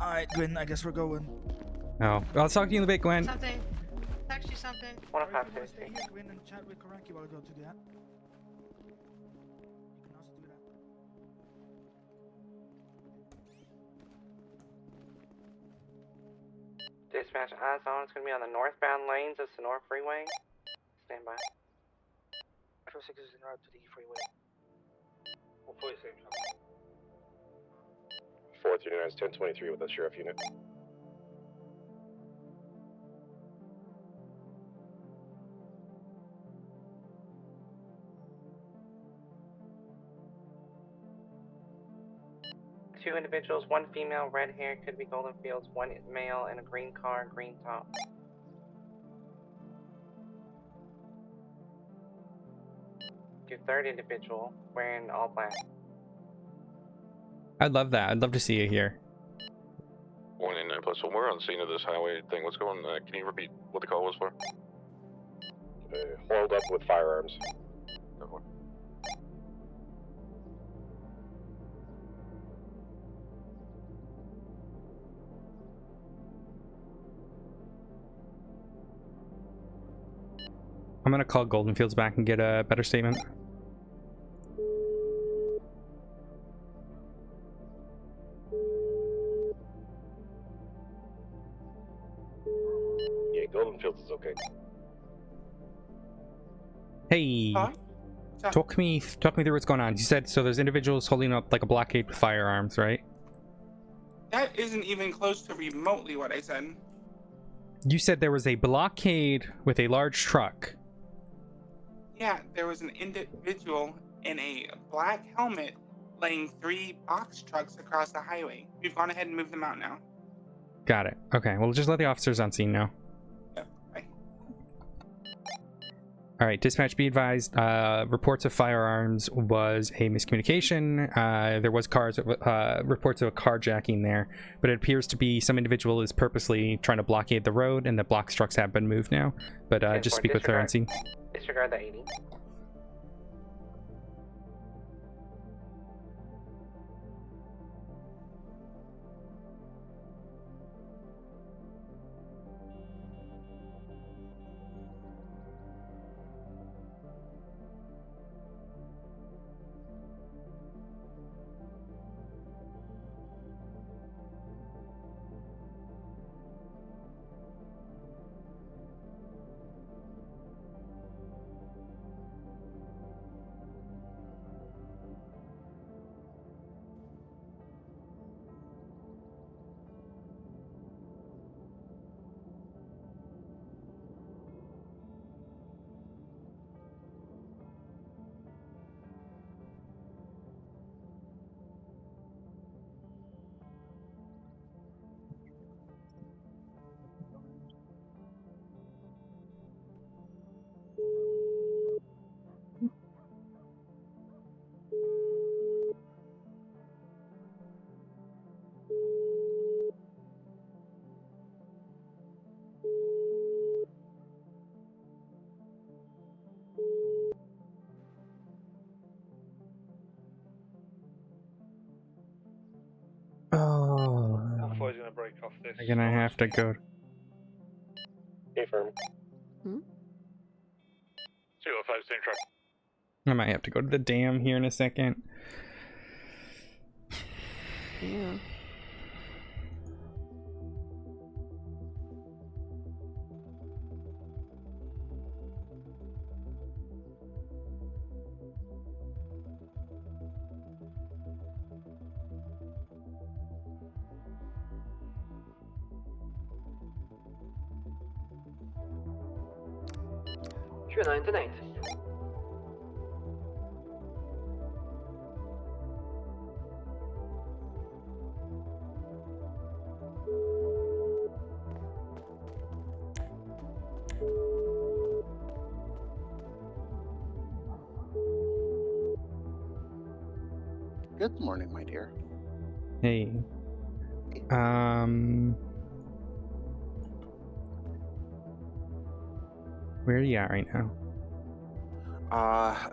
Alright, Gwen, I guess we're going. Oh, I'll talk to you in a bit, Gwen. Something. Text you something. One Or of if five you wanna fifty. stay here, Gwen, and chat with Karaki while I go to that. You can also do that. Dispatch, eyes on. It's gonna be on the northbound lanes of Sonora Freeway. Stand by. Metro 6 is en route to the freeway. 439 is 1023 with the sheriff unit. Two individuals, one female, red hair, could be Golden Fields, one male in a green car, green top. Your third individual, wearing all black. I'd love that. I'd love to see you here. 189 plus one. We're on scene of this highway thing. What's going on? Can you repeat what the call was for? Hauled up with firearms. Okay. I'm gonna call Golden Fields back and get a better statement. Yeah, Golden Fields is okay. Hey, Huh? talk me through what's going on. You said so. There's individuals holding up like a blockade with firearms, right? That isn't even close to remotely what I said. You said there was a blockade with a large truck. Yeah, there was an individual in a black helmet laying 3 box trucks across the highway. We've gone ahead and moved them out now. Got it. Okay, well, just let the officers on scene know. Yeah, bye. All right, dispatch, be advised. Reports of firearms was a miscommunication. There was reports of a carjacking there, but it appears to be some individual is purposely trying to blockade the road, and the box trucks have been moved now. But just speak with her on scene. Disregard the 80. Oh, Alpha is gonna break off this. I'm gonna have to go. Affirm. 205 same truck. I might have to go to the dam here in a second. Yeah. True 9 tonight. Good morning, my dear. Hey. Where are you at right now?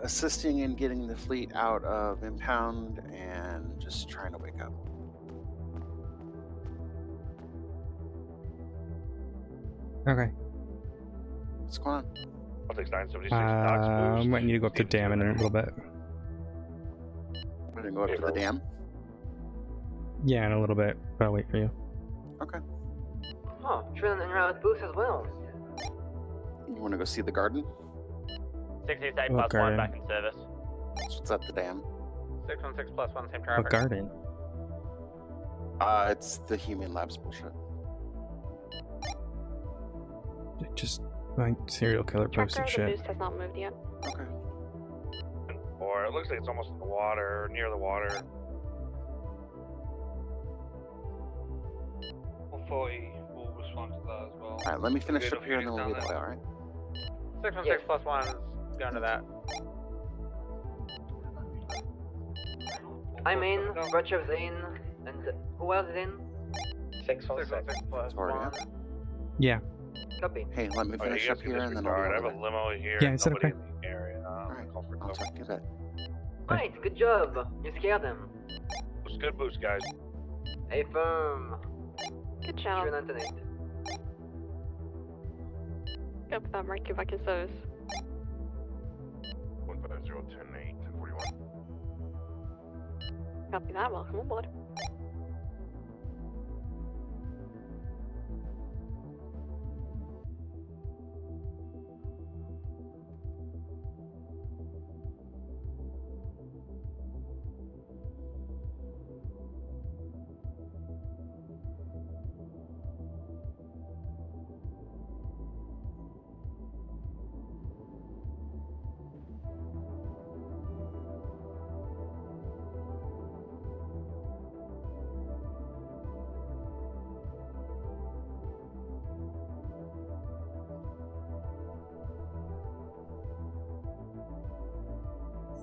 Assisting in getting the fleet out of impound and just trying to wake up. Okay. What's going on? I'll take 976 I need to go up to dam in a little bit. We're gonna go up to the dam. Yeah, in a little bit, but I'll wait for you. Okay. Oh, Trin and Route boost as well. You want to go see the garden? 668 What plus 1 garden? back in service. That's what's at the dam. 616 plus 1, same What traffic. garden? It's the human labs bullshit. Just like serial killer posted shit. boost has not moved yet. Okay. Or it looks like it's almost in the water, near the water. 140 will respond to that as well. Alright, let me finish up here and then we'll be that way, alright? 616 plus 1 is going to that. I'm in, Virtue's in, and who else is in? 616 plus Sorry, 1. Yeah. Copy. Hey, let me finish up here and then I'll Alright, I be have over a limo here. Yeah, is that nobody okay? in the area. Alright, I'll talk to you a bit. Right, good job. You scared them. It's good boost, guys. Hey, firm. Good job. Trin Anthony. Copy that, Mark. You back in service. 150, 10, 8, 1041. Copy that. Welcome aboard.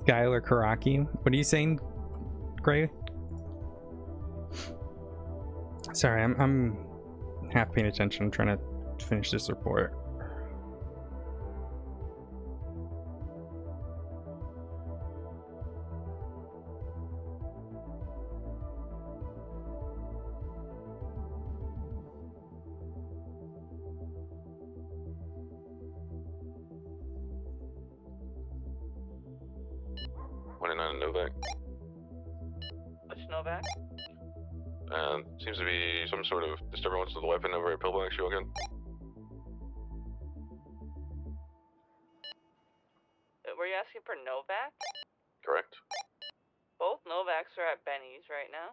Skylar Karaki. What are you saying, Gray? Sorry, I'm half paying attention. I'm trying to finish this report. Novak. What's Novak? Seems to be some sort of disturbance to the weapon over at Pillbox. You again? Were you asking for Novak? Correct. Both Novaks are at Benny's right now.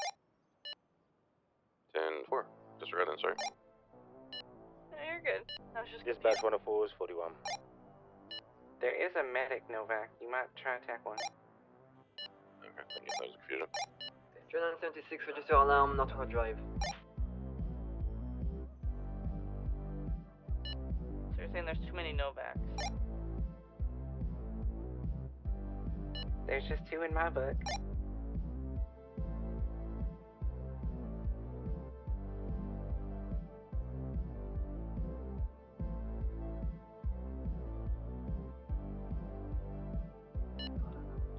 10-4. Disregard then, sorry. No, you're good. I was just Dispatch 104 is 41. There is a medic Novak. You might try to attack one. Okay, thank you. That was confusion. Trin 76, register alarm, not hard drive. So you're saying there's too many Novaks? There's just 2 in my book.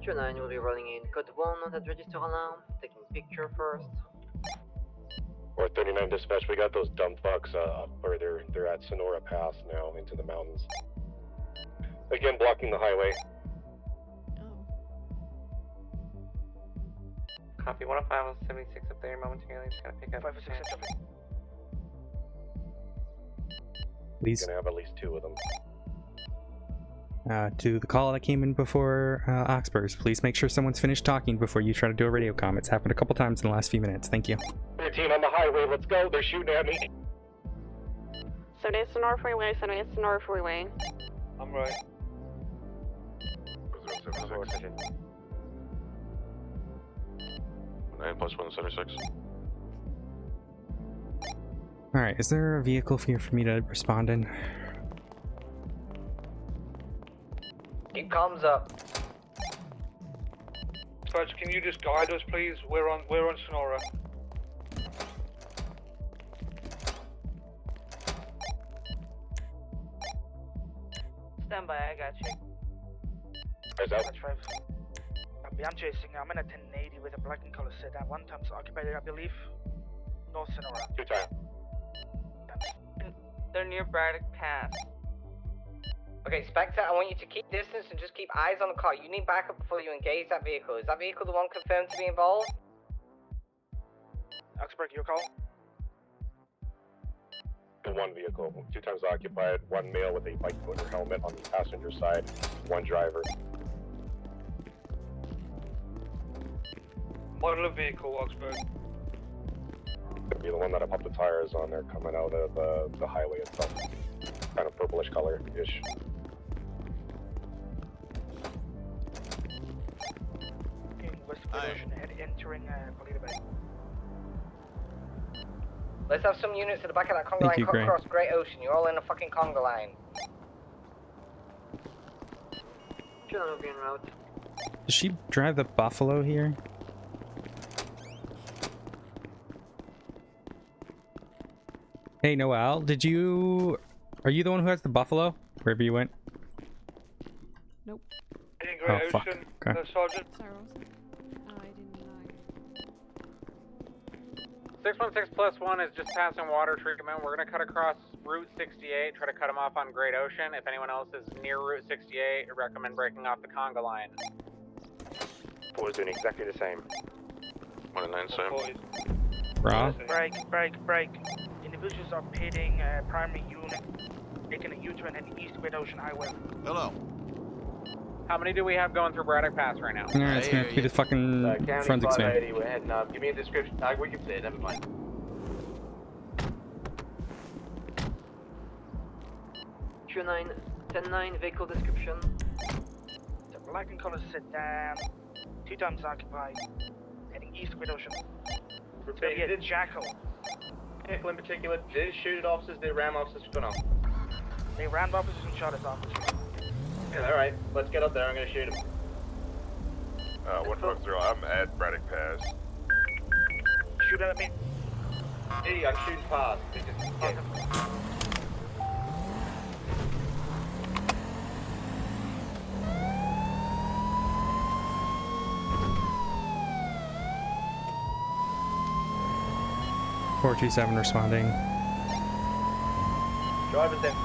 Trin 9 will be running in code 1 on that register alarm, taking picture first. Or 39 dispatch, we got those dumb fucks up further. They're at Sonora Pass now, into the mountains. Again, blocking the highway. Copy 105 76 up there momentarily. Just gotta pick up. 5 or 6 traffic. Please. Gonna have at least 2 of them. To the call that came in before Oxburgh's, please make sure someone's finished talking before you try to do a radio comm. It's happened a couple times in the last few minutes. Thank you. 13 on the highway, let's go. They're shooting at me. 78 Sonora Freeway, 78 Sonora Freeway. I'm right. 9 plus 176. Alright, is there a vehicle here for me to respond in? Keep comms up. Dispatch, can you just guide us, please? We're on Sonora. Stand by, I got you. Is that? That's right. I'm chasing. I'm in a 1080 with a black and color sedan. One time's occupied, I believe. North Sonora. 2 times. They're near Braddock Pass. Okay, Spectre, I want you to keep distance and just keep eyes on the car. You need backup before you engage that vehicle. Is that vehicle the one confirmed to be involved? Oxburg, your call? The one vehicle, 2 times occupied, 1 male with a bike motor helmet on the passenger side, 1 driver. Model of vehicle, Oxburg. It'd be the one that I popped the tires on there coming out of the highway itself. Kind of purplish color-ish. In West Ocean, head entering Polita Bay. Let's have some units at the back of that conga Thank line you, cut Gray. across Great Ocean. You're all in a fucking conga line. Sure, that'll be en route. Does she drive the Buffalo here? Hey, Noel, are you the one who has the Buffalo? Wherever you went? Nope. In Oh, Great fuck. Ocean, Okay. Sergeant. Sorry, what was that? Oh, I didn't know. 616+1 is just passing water treatment. We're gonna cut across Route 68, try to cut them off on Great Ocean. If anyone else is near Route 68, I recommend breaking off the conga line. Boys doing exactly the same. 109, Sam. Raw? Break. Individuals are pitting primary unit, taking a U-turn heading east Great Ocean Highway. Hello. How many do we have going through Braddock Pass right now? Alright, it's gonna have to be the fucking County forensics man. 580, we're heading up. Give me a description. We can see it, never mind. True 9, 10-9, vehicle description. The black and color sedan, 2 times occupied, heading east Great Ocean. Repeat, Yeah, Jackal. Vehicle in particular, did shoot at officers, did ram officers, what's going on? They ran officers and shot at officers. Yeah, alright, let's get up there, I'm gonna shoot him. 150, I'm at Braddock Pass. Shoot at me. Hey, I'm shooting past. Yeah. 427 responding. Drivers in.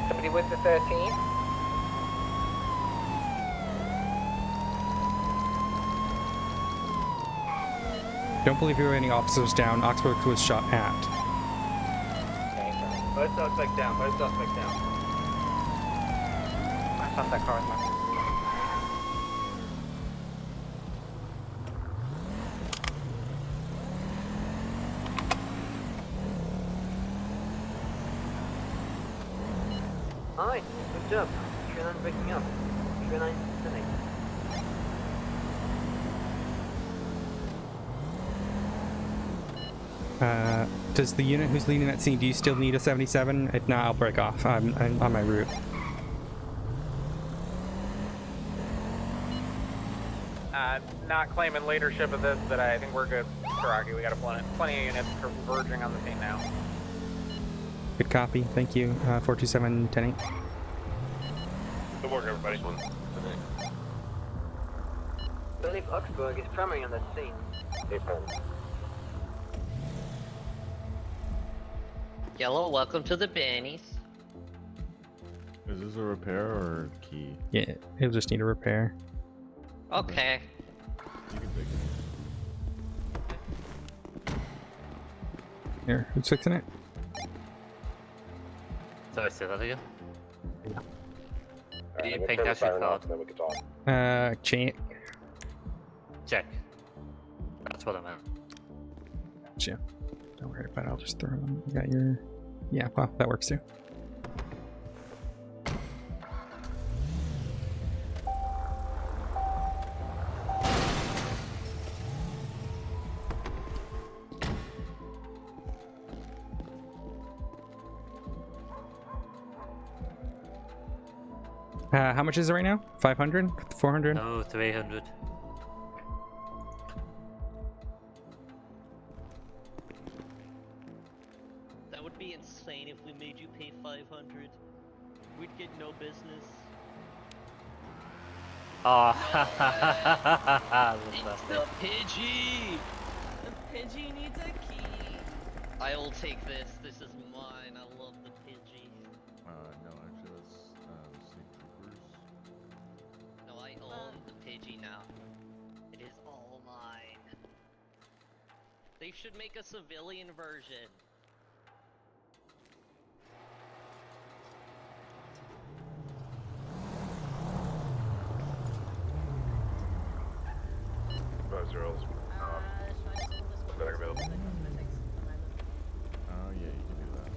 Somebody with the 13? Don't believe there were any officers down. Oxford was shot at. Both suspects down, both suspects down. I found that car with my... Alright, good job. True 9 breaking up. True 9 sending. Does the unit who's leading that scene, do you still need a 77? If not, I'll break off. I'm on my route. Not claiming leadership of this, but I think we're good, Karaki. We got plenty of units converging on the scene now. Good copy. Thank you. 427 10-8. Good work, everybody. I believe Augsburg is primary on that scene. Yellow, welcome to the Bennies. Is this a repair or key? Yeah, it'll just need a repair. Okay. You can take it. Here, who's fixing it? Sorry, say that again? Yeah. Do you we'll think turn the that's your siren off card? and then we can talk. Check. Check. That's what I meant. Gotcha. Don't worry about it, I'll just throw them. You got your... Yeah, well, that works too. How much is it right now? 500? 400? No, 300. That would be insane if we made you pay 500. We'd get no business. Oh, It's the Pidgey! The Pidgey needs a key. I will take this. This is mine. I love the Pidgey. No, actually, that's Sneak Troopers. No, I own the Pidgey now. It is all mine. They should make a civilian version. Zeros. Better available. Oh yeah, you can do that.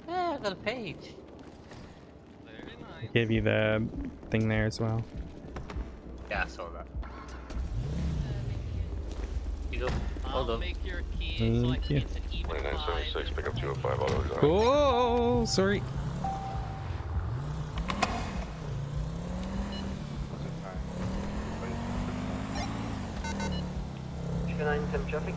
Yeah, I got a page. Very nice. Give you the thing there as well. Yeah, I saw that. You go. Hold I'll on. make your key so I Thank can you. get an even 2976, pick up 205 auto exam. Oh, sorry. Some traffic.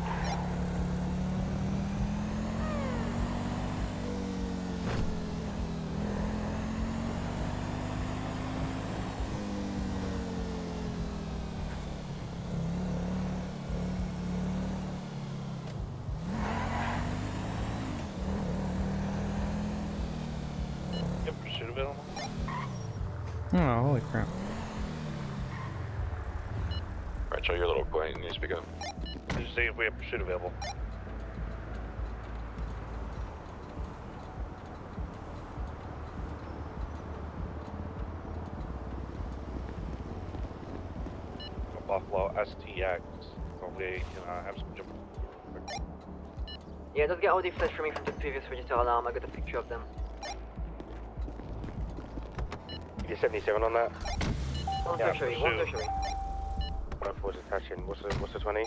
Yep, pursuit available. Oh, holy crap. Alright, show your little quiet and you speak up. Just see if we have pursuit available. Buffalo STX, so we can have some jump. Yeah, just get all the flash from me from the previous register alarm. I got a picture of them. You get 77 on that? One Yeah, tertiary, pursuit. one tertiary. 104's attaching. What's the 20?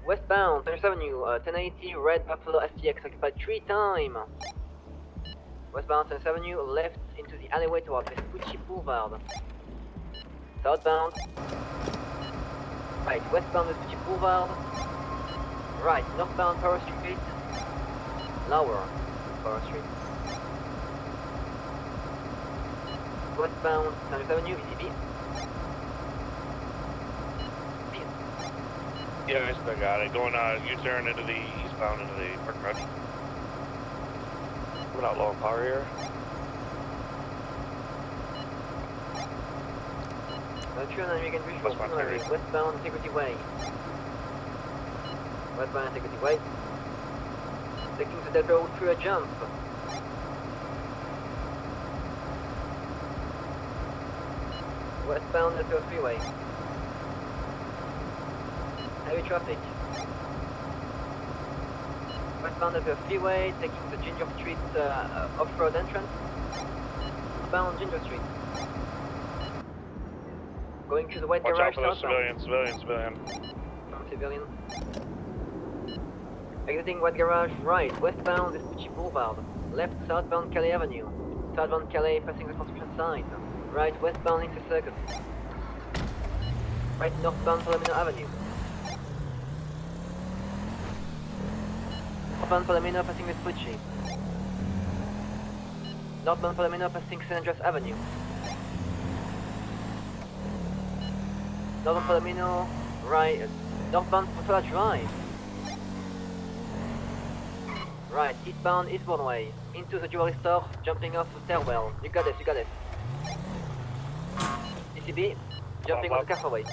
Westbound, 10th Avenue, 1080, Red Buffalo STX occupied 3 times. Westbound, 10th Avenue, left into the alleyway toward Vespucci Boulevard. Southbound. Right, westbound Vespucci Boulevard. Right, northbound Power Street. Lower Power Street. Westbound, 10th Avenue, VCB. Yeah, I still got it. Going U-turn into the eastbound into the park garage. We're not low on power here. Turn and you can reach westbound Integrity Way. Westbound Integrity Way. Taking the Delta Road through a jump. Westbound Delta Freeway. Heavy traffic. Westbound Delta Freeway, taking the Ginger Street off-road entrance. Bound Ginger Street. Going to the white Watch garage out for those southbound. civilian. From civilian. Exiting white garage right, westbound Vespucci Boulevard. Left southbound Calais Avenue. Southbound Calais passing the construction site. Right westbound into Circus. Right northbound Palomino Avenue. Northbound Palomino passing Vespucci. Northbound Palomino passing St. Andreas Avenue. Northbound Palomino, right, northbound Portola Drive. Right, eastbound Eastbourne Way, into the jewelry store, jumping off the stairwell. You got this, you got this. ECB, jumping on the carway. It's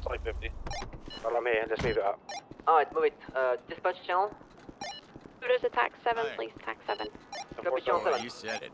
like 50. Well, I'm here. Let's move it up. Alright, move it. Dispatch channel. Shooters attack 7, please, attack 7. Copy channel 7. You said it.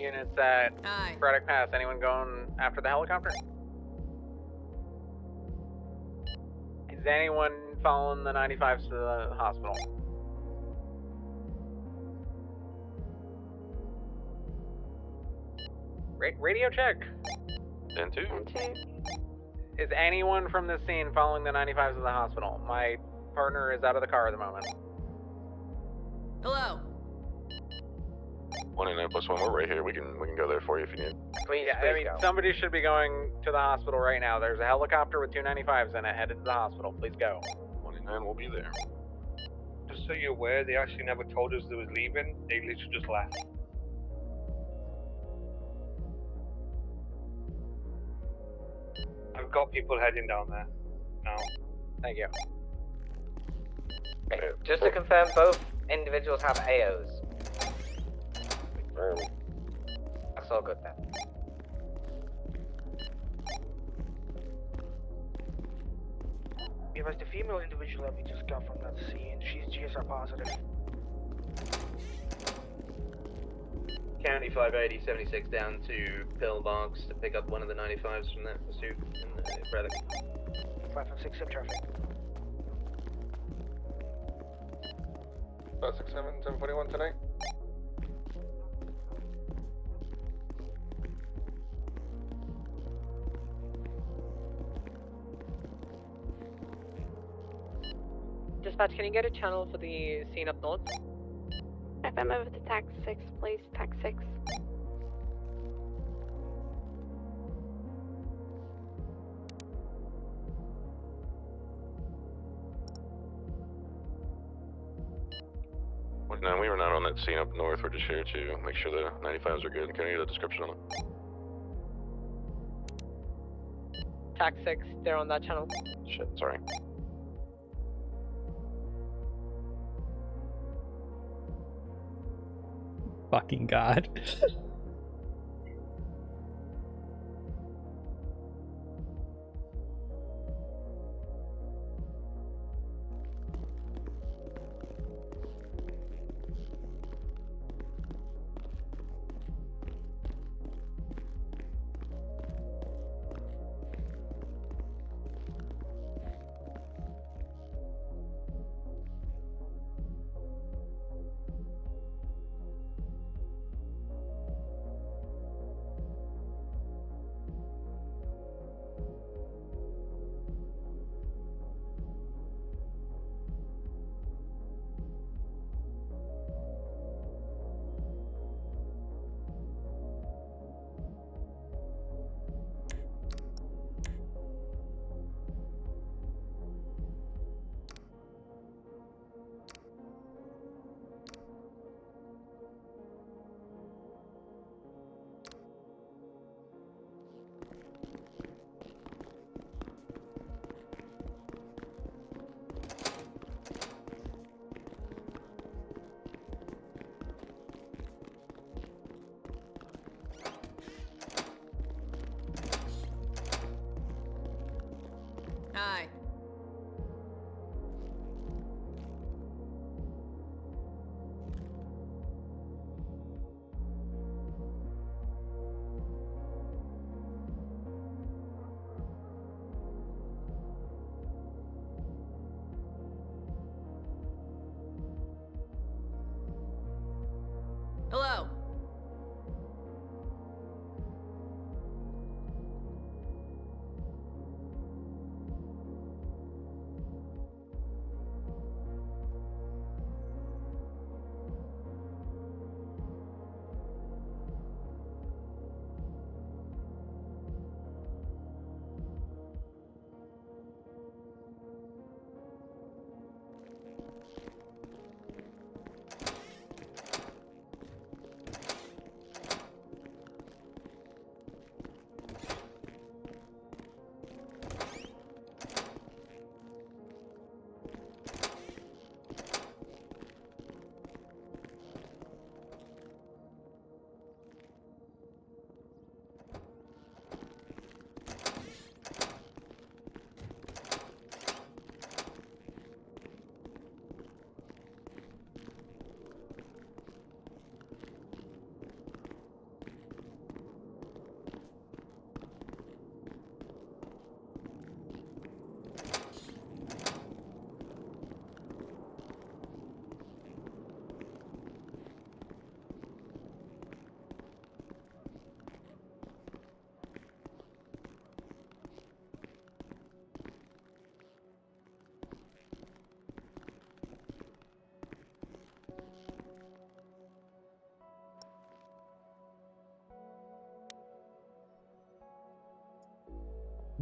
units at Braddock Pass. Anyone going after the helicopter? Is anyone following the 95s to the hospital? Radio check. 10-2. Is anyone from this scene following the 95s to the hospital? My partner is out of the car at the moment. Hello. 189+1, we're right here. We can go there for you if you need. Please, Yeah, I mean, somebody should be going to the hospital right now. There's a helicopter with 2 95s in it headed to the hospital. Please go. 189 will be there. Just so you're aware, they actually never told us they was leaving. They literally just left. I've got people heading down there now. Thank you. Okay, just to confirm, both individuals have AOs. That's all good then. It was the female individual that we just got from that scene. She's GSR positive. County 580, 76 down to Pillbox to pick up one of the 95s from that pursuit in the Braddock. 516, sim traffic. 567, 1041 tonight. Dispatch, can you get a channel for the scene up north? FM over to TAC 6, please. TAC 6. No, we were not on that scene up north. We're just here to make sure the 95s are good. Can I get a description on it? TAC 6, they're on that channel. Shit, sorry. Fucking God.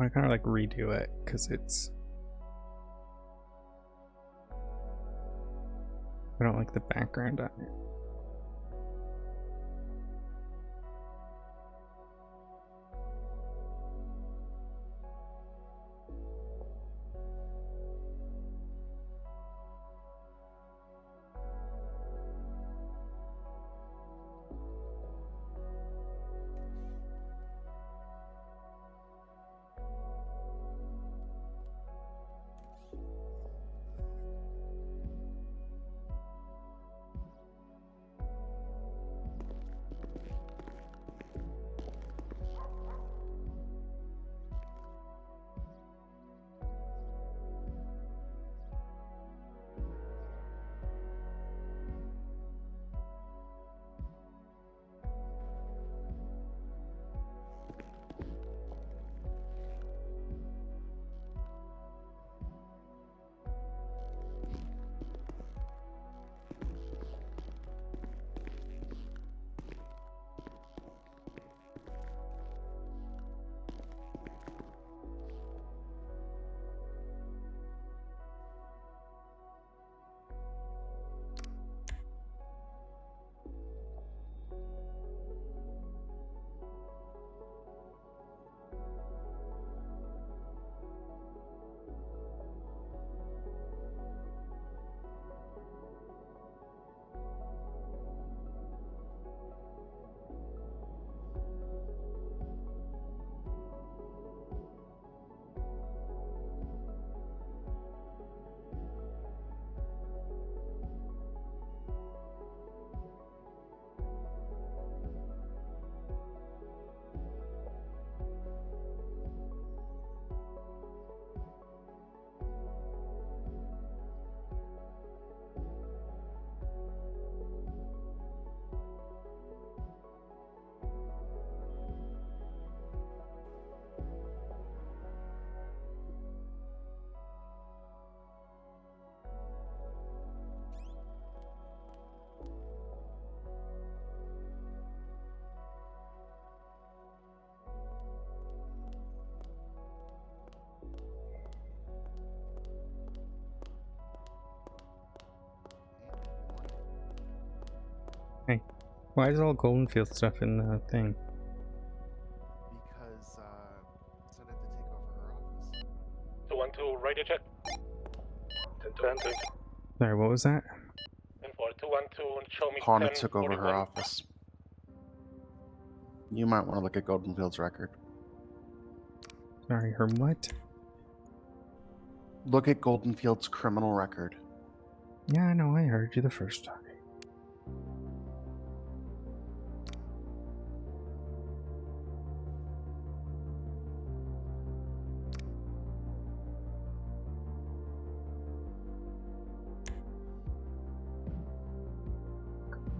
I kind of like redo it because it's. I don't like the background on it. Hey, why is all Goldenfield stuff in the thing? Because decided to take over her office. 212, radio check. 10-2. Sorry, what was that? 212, show me Pauna 10, took over 41. her office. You might want to look at Goldenfield's record. Sorry, her what? Look at Goldenfield's criminal record. Yeah, I know, I heard you the first time.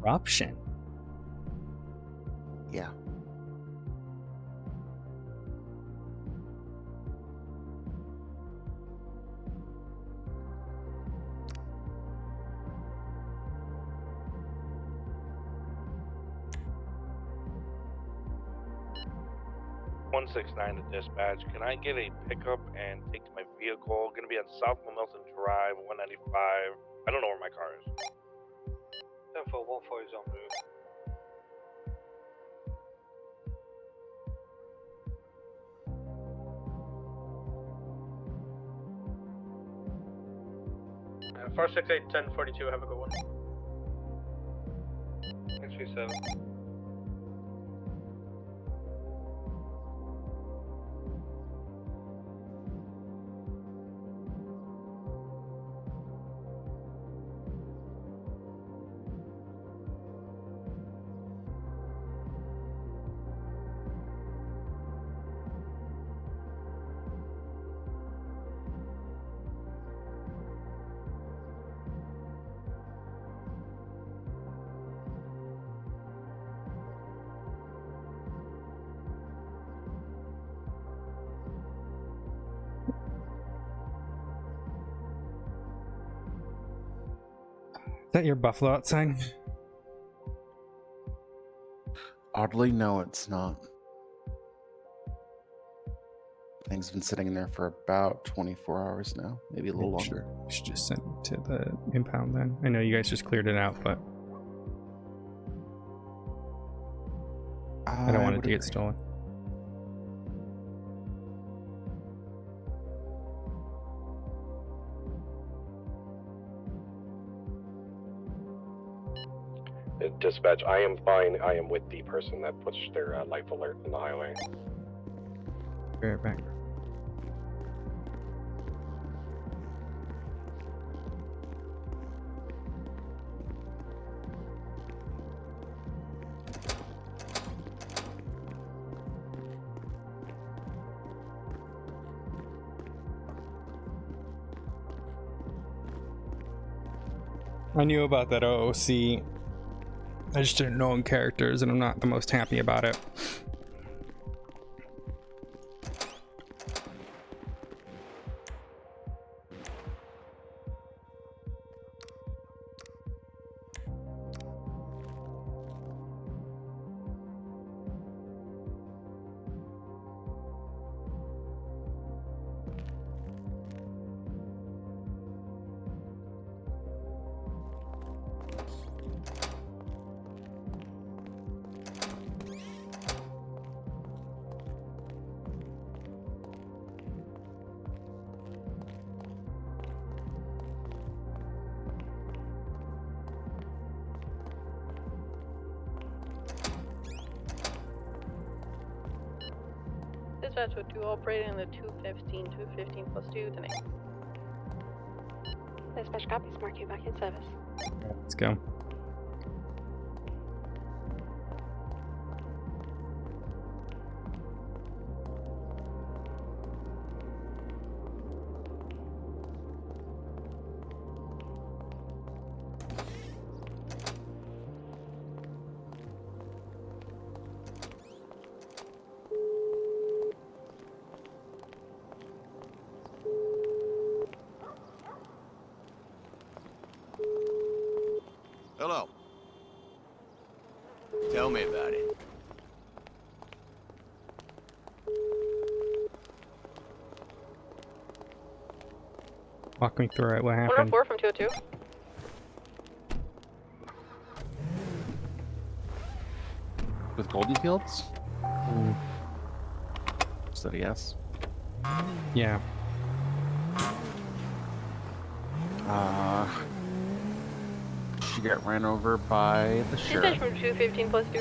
Corruption. Yeah. .169 to dispatch. Can I get a pickup and take to my vehicle? Gonna be on South Milton Drive, 195. I don't know where my car is. 10-4-1-4 is en route. Uh, 468 1042, have a good one. 637. Is that your buffalo outside? Oddly, no, it's not. Thing's been sitting in there for about 24 hours now, maybe a little longer. Should just send it to the impound then. I know you guys just cleared it out, but I don't want it to get stolen. Dispatch, I am fine. I am with the person that puts their life alert on the highway. Be right back. I knew about that OOC. I just didn't know in characters, and I'm not the most happy about it. Dispatch with 2 operating the 215 plus 2 tonight. Dispatch copies, mark you back in service. Let's go. Hello. Tell me about it. Walk me through it. What happened? 104 from 202. With Golden Fields? Said yes. Yeah. She got ran over by the sheriff. Dispatch from 215 plus 2.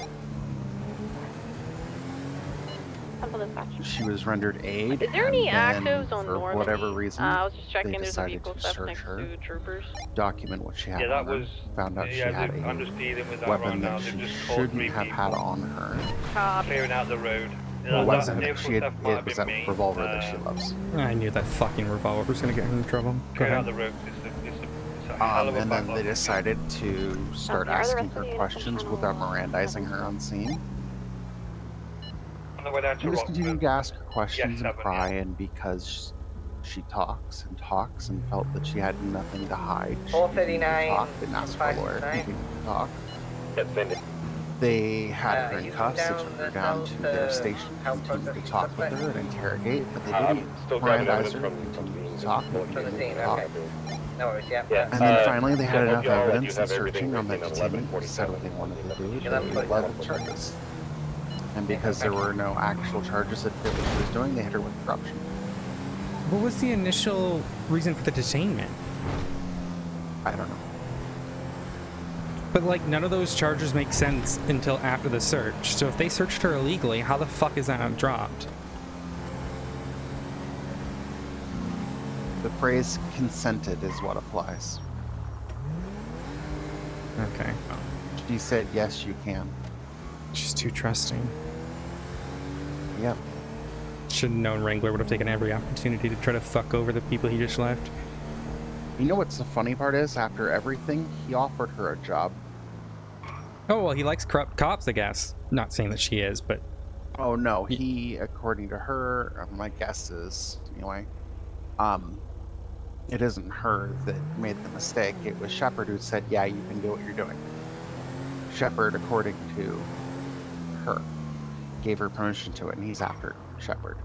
Sample dispatch. She was rendered aid. Is there any and then, actives on for Normandy? whatever reason, I was just checking. they There's a decided vehicle to theft search next her, to troopers. document what she had Yeah, that on her, was. found out she Yeah, had I'm just a dealing with that weapon right now. that They've she just called 3 shouldn't have people. had on her. Clearing out the road. Well, That wasn't vehicle she had, theft might it have was been that me. revolver that she loves. I knew that fucking revolver was gonna get her in trouble. Go Clearing out ahead. the road. It's a hell of a And then backlog. they decided to start Okay, are the asking rest of her the units questions on without channel Mirandizing her on scene. On the way down to And just Rockford. continued to ask her questions and 7, pry, and because she talks and talks and felt that she had nothing to hide, she continued to 439 talk, didn't ask for a lawyer, 569. continued to talk. Yes, Cindy. They had her in you cuffs, they down took her the down south, to their station, help continued to process talk with suspect? her and interrogate, but they I'm didn't still grabbing Mirandize evidence her, from continued the to talk, From the continued scene, to talk. okay. No worries, yeah. Yeah. And then finally they had yeah, enough y'all, evidence you and have everything searching on the written in detainee decided 1147. what they wanted to do, Yeah, they that's leveled charges. And because there were no actual charges that fit what she was doing, they hit her with corruption. What was the initial reason for the detainment? I don't know. But like, none of those charges make sense until after the search. So if they searched her illegally, how the fuck is that not dropped? The phrase consented is what applies. Okay. She said, yes, you can. She's too trusting. Yep. Should have known Wrangler would have taken every opportunity to try to fuck over the people he just left. You know what's the funny part is? After everything, he offered her a job. Oh, well, he likes corrupt cops, I guess. Not saying that she is, but... Oh, no. He, according to her, my guess is, anyway, it isn't her that made the mistake. It was Shepard who said, yeah, you can do what you're doing. Shepard, according to her, gave her permission to it, and he's after Shepard.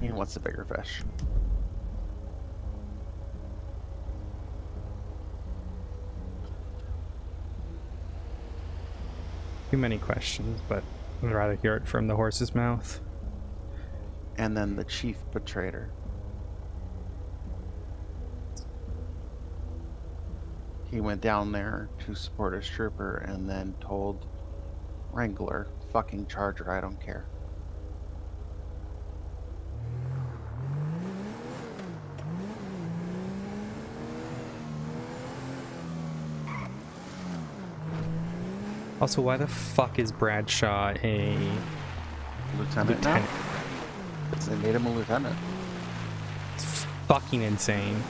He wants a bigger fish. Too many questions, but I'd rather hear it from the horse's mouth. And then the chief betrayer. He went down there to support his trooper and then told Wrangler, fucking Charger, I don't care. Also, why the fuck is Bradshaw a lieutenant? Now? They made him a lieutenant. It's fucking insane.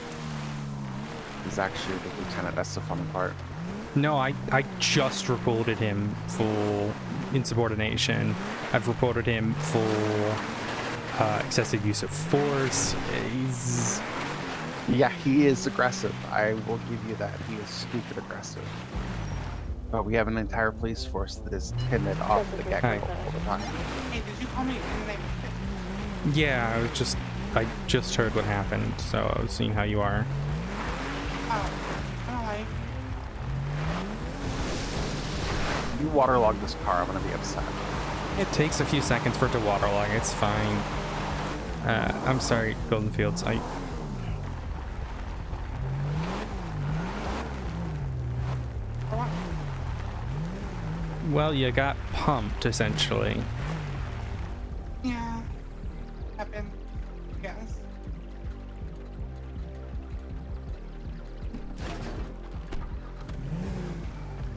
He's actually the lieutenant. That's the funny part. No, I just reported him for insubordination. I've reported him for excessive use of force. Yeah, he is aggressive. I will give you that. He is stupid aggressive. But we have an entire police force that is timid off the get-go all the time. Hey, did you call me? Yeah, I just heard what happened, so I was seeing how you are. Oh, hi. You waterlog this car, I'm gonna be upset. It takes a few seconds for it to waterlog. It's fine. I'm sorry, Golden Fields. Well, you got pumped, essentially. Yeah. Happened. Yes.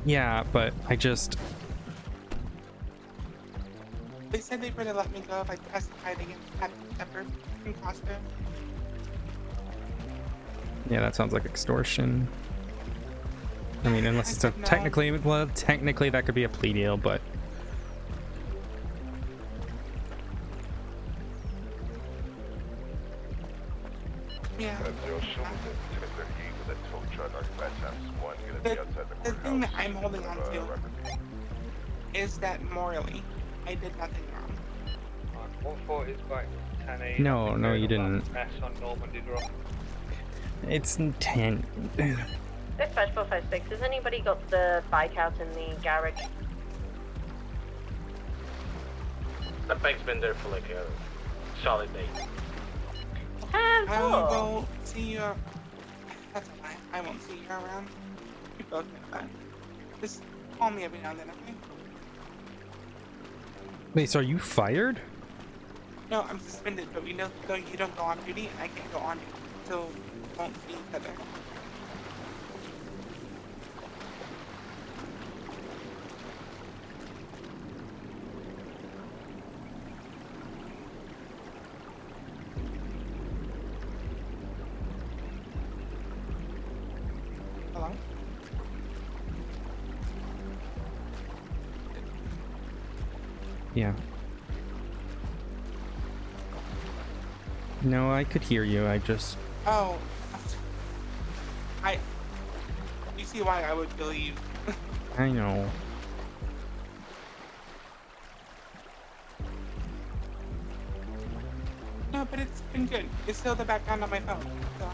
Yeah, but I just... They said they would have let me go if I testified against Pat Pepper in costume. Yeah, that sounds like extortion. I mean, unless it's a technically, well, technically that could be a plea deal, but yeah. The thing that I'm holding on to is that morally, I did nothing wrong. 140 is back 10-8. no, you didn't. Mess on Normandy Drop. It's 10. Dispatch 456, has anybody got the bike out in the garage? That bike's been there for like a solid day. I will see you. That's a lie. I won't see you around. You both know that. Just call me every now and then, okay? Wait, so are you fired? No, I'm suspended, but we know you don't go on duty, and I can't go on duty, so we won't see each other. Hello? Yeah. No, I could hear you. I just... Oh. You see why I would believe. I know. No, but it's been good. It's still the background on my phone, so...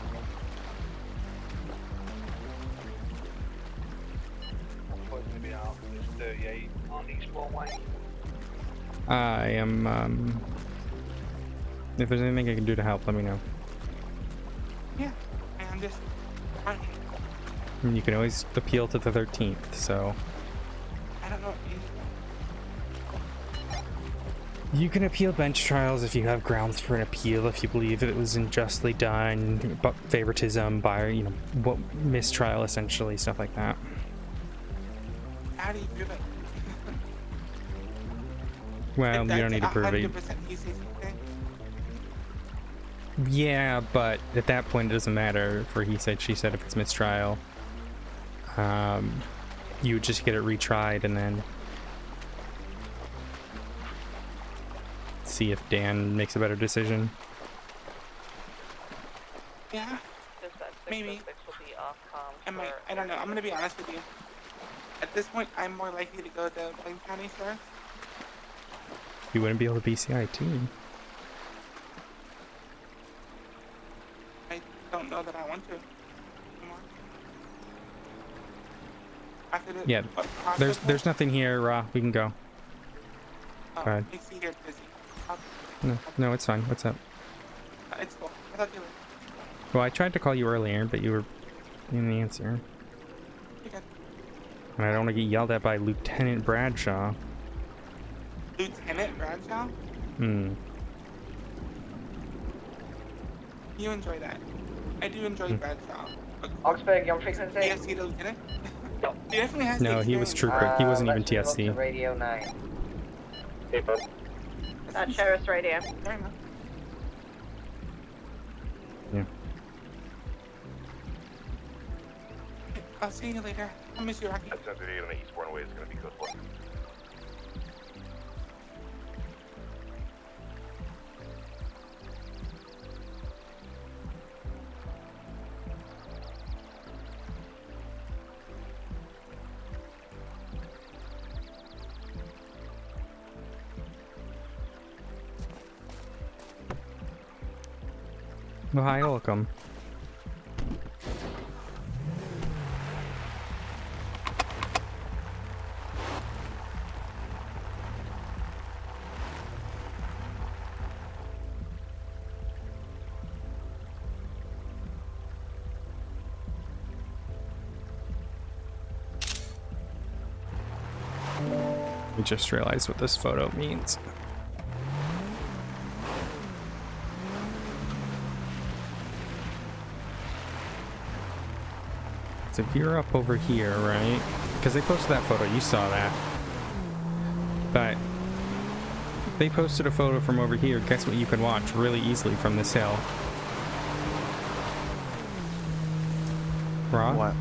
What's going to be out? It's 38 on Eastbourne Way. I am, if there's anything I can do to help, let me know. Yeah, and I'm just... And you can always appeal to the 13th, so... I don't know. You can appeal bench trials if you have grounds for an appeal, if you believe it was unjustly done, but favoritism, by, you know, what mistrial, essentially, stuff like that. How do you prove it? Well, you don't need to prove it. 100% he says okay. Yeah, but at that point it doesn't matter for he said, she said if it's mistrial. You would just get it retried and then see if Dan makes a better decision. Yeah, maybe. I don't know. I'm gonna be honest with you. At this point, I'm more likely to go to Plain County first. You wouldn't be able to BCIT. know that I want to. Anymore. After the, Yeah, process there's nothing here. We can go. Oh, Go ahead. I see you're busy. No, it's fine. What's up? It's cool. I thought you were. Well, I tried to call you earlier, but you didn't answer. You're good. And I don't want to get yelled at by Lieutenant Bradshaw. Lieutenant Bradshaw? Hmm. You enjoy that. I do enjoy Bradshaw. Oxford, you're on frequency? TSC to Lieutenant? No. He definitely has No, the he was experience. trooper. He wasn't even let's move up to TSC. Radio 9. Hey, bud. That's Sheriff's radio. Fair enough. Yeah. I'll see you later. I'll miss you, Rocky. That's 10:38 on the eastbound way is going to be code 1. Oh, hi, welcome. I just realized what this photo means. So if you're up over here, right? Because they posted that photo, you saw that. But they posted a photo from over here. Guess what you can watch really easily from this hill? Raw? What?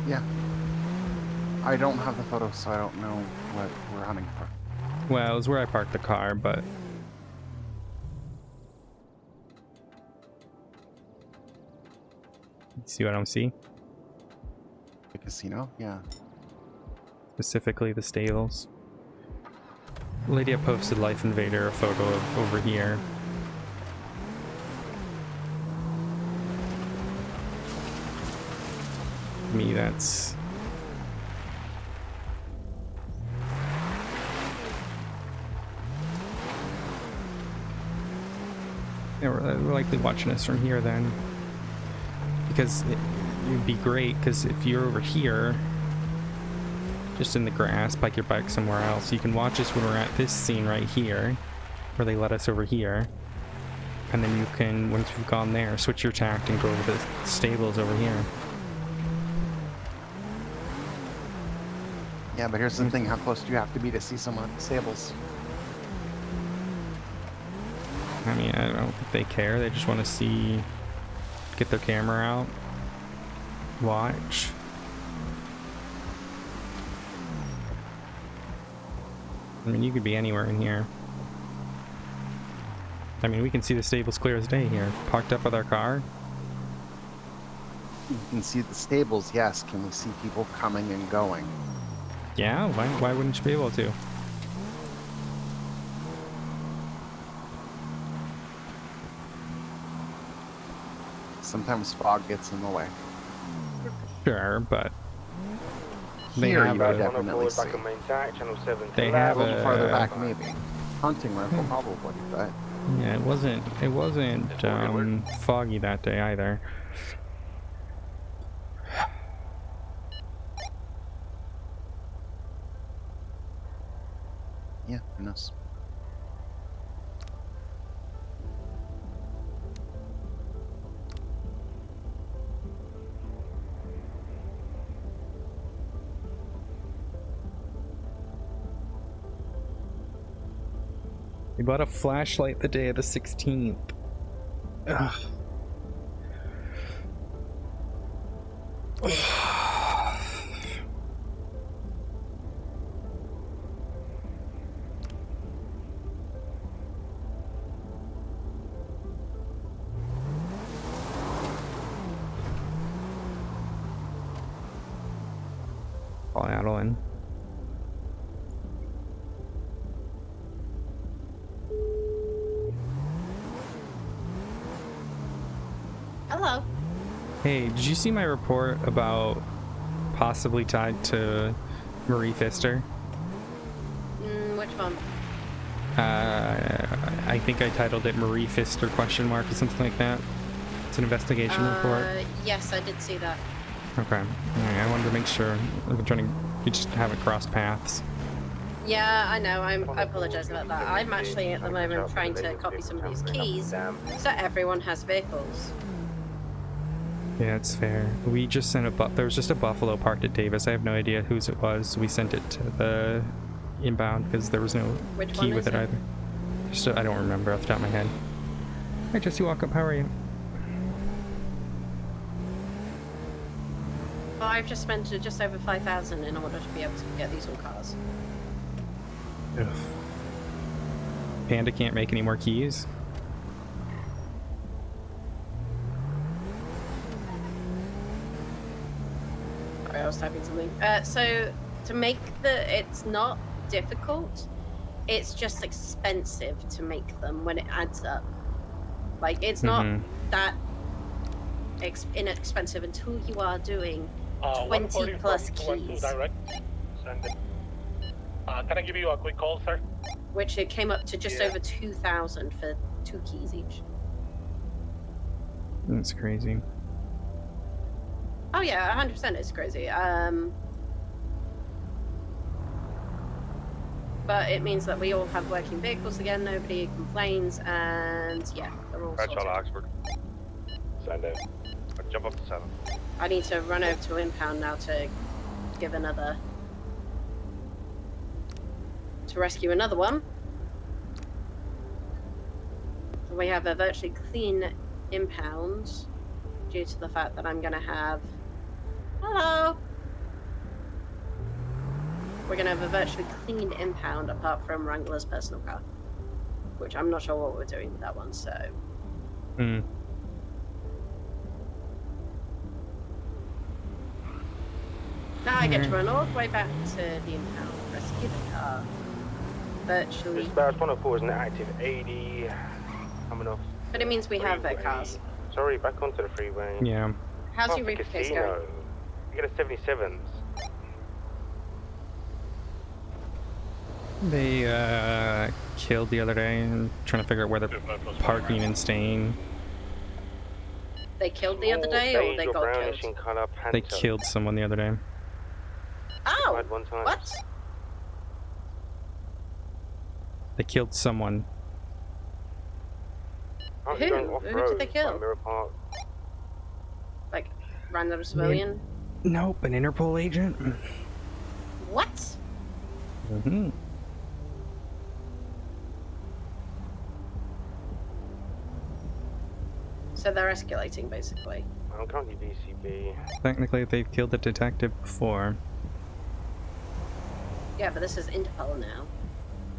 Yeah. I don't have the photo, so I don't know what we're hunting for. Well, it was where I parked the car, but... See what I don't see? The casino? Yeah. Specifically the stables. Lydia posted Life Invader a photo of over here. To me, that's... Yeah, we're likely watching us from here then. Because it would be great, because if you're over here, just in the grass, park your bike somewhere else, you can watch us when we're at this scene right here, where they let us over here. And then you can, once we've gone there, switch your tact and go over the stables over here. Yeah, but here's the thing, how close do you have to be to see someone at the stables? I mean, I don't think they care. They just want to see, get their camera out, watch. I mean, you could be anywhere in here. I mean, we can see the stables clear as day here. Parked up with our car. You can see the stables, yes. Can we see people coming and going? Yeah, why wouldn't you be able to? Sometimes fog gets in the way. Sure, but they Here have you a, would definitely see. Back on main tack, channel 7. they have A little farther a, back, maybe. Hunting rifle, probably, but... yeah, it wasn't foggy that day either. Yeah, who knows? We bought a flashlight the day of the 16th. Ugh. Call Adeline. Hello. Hey, did you see my report about possibly tied to Marie Pfister? Which one? I think I titled it Marie Pfister question mark or something like that. It's an investigation report. Yes, I did see that. Okay. Alright, I wanted to make sure. I'm trying to we just haven't crossed paths. Yeah, I know. I apologize about that. I'm actually at the moment trying to copy some of these keys so everyone has vehicles. Yeah, it's fair. We just sent there was just a Buffalo parked at Davis. I have no idea whose it was. We sent it to the inbound because there was no key with it either. Just I don't remember off the top of my head. Hi Jesse, welcome. How are you? Well, I've just spent just over 5,000 in order to be able to get these all cars. Ugh. Panda can't make any more keys. Sorry, I was typing something. So to make it's not difficult. It's just expensive to make them when it adds up. Like it's not that inexpensive until you are doing 20 plus keys. Can I give you a quick call, sir? Which it came up to just over 2,000 for 2 keys each. That's crazy. Oh yeah, 100% it's crazy. But it means that we all have working vehicles again, nobody complains, and yeah, they're all sorted. Oxford. Send it. Jump up to 7. I need to run over to impound now to give another... to rescue another one. So we have a virtually clean impound due to the fact that I'm going to have... Hello! We're going to have a virtually clean impound apart from Wrangler's personal car. Which I'm not sure what we're doing with that one, so... Hmm. Now I get to run all the way back to the impound, rescue the car. Virtually. Dispatch 104 is an active 80. Coming off. But it means we have cars. Sorry, back onto the freeway. Yeah. How's your briefcase going? You get a 77s. They killed the other day and trying to figure out where they're parking and staying. They killed the other day or they got killed? They killed someone the other day. Oh! What? They killed someone. Who? Who did they kill? Like, random civilian? Nope, an Interpol agent. What? Mm-hmm. So they're escalating, basically. I'm currently DCB. Technically, they've killed the detective before. Yeah, but this is Interpol now.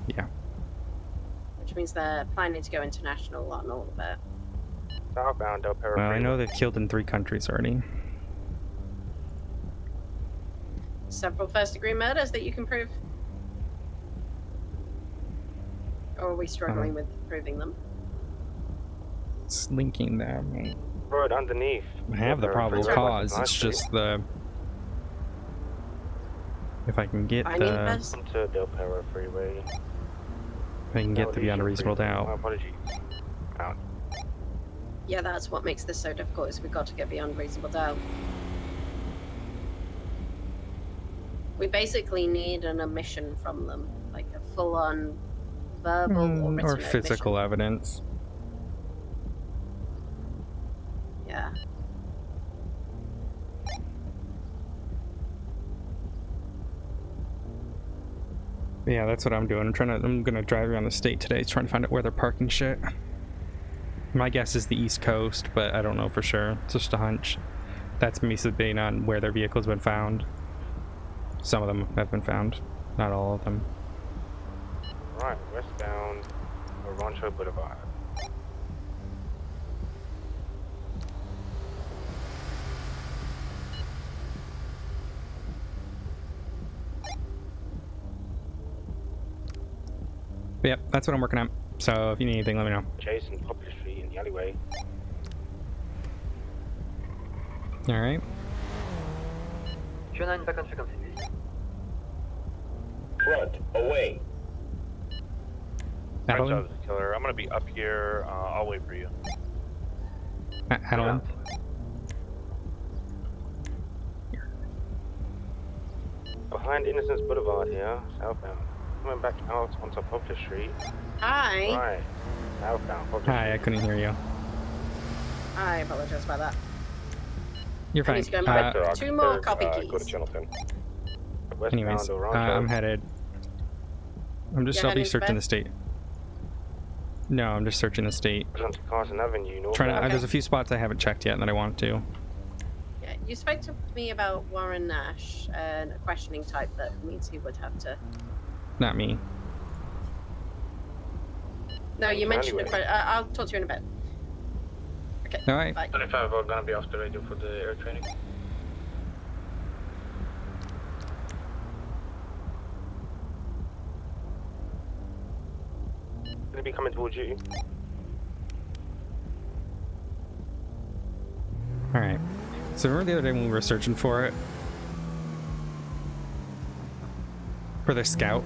Yeah. Which means they're planning to go international on all of it. Southbound Del Perro. Well, I know they've killed in 3 countries already. Several first-degree murders that you can prove? Or are we struggling with proving them? It's linking them. Road underneath. I have the probable cause. It's just the... If I can get the... To Del Perro freeway. If I can get the beyond a reasonable doubt. Apologies. Out. Yeah, that's what makes this so difficult, is we've got to get beyond reasonable doubt. We basically need an admission from them, like a full-on verbal or written or physical admission. evidence. Yeah. Yeah, that's what I'm doing. I'm gonna drive around the state today, trying to find out where they're parking shit. My guess is the East Coast, but I don't know for sure. It's just a hunch. That's me being on where their vehicle's been found. Some of them have been found, not all of them. Right, westbound Rancho Boulevard. But yep, that's what I'm working on. So if you need anything, let me know. Jason, Poplar Street in the alleyway. All right. 209 back on frequency. Front, away. Prince of the killer. I'm gonna be up here. I'll wait for you. Adeline. Behind Innocence Boulevard here, southbound. Coming back out onto Poplar Street. Hi. Right. Southbound, Poplar Hi, I couldn't hear you. I apologize about that. You're I fine. need to go and make 2 more copy keys. Go to channel 10. Anyways, I'm headed. I'm just. You're I'll be heading to searching bed? the state. No, I'm just searching the state. Onto Carson Avenue, north. Trying to. There's a few spots I haven't checked yet that I want to. Yeah, you spoke to me about Warren Nash and a questioning type that means he would have to. Not me. No, you mentioned a question. I'll talk to you in a bit. Okay. All right. Bye. 25 are gonna be off the radio for the air training. Gonna be coming towards you. All right. So remember the other day when we were searching for it? For the scout?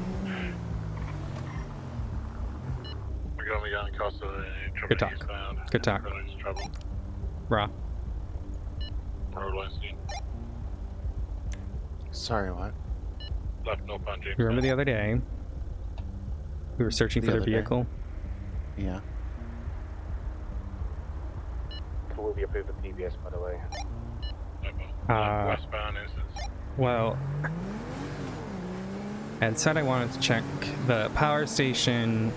We're going down the coast of the Good talk. Good talk. Raw. Sorry, what? Left north on James. You remember the other day? We were searching for their other day? vehicle? Yeah. Will be approved for PBS, by the way. Westbound is Well, Ed said I wanted to check the power station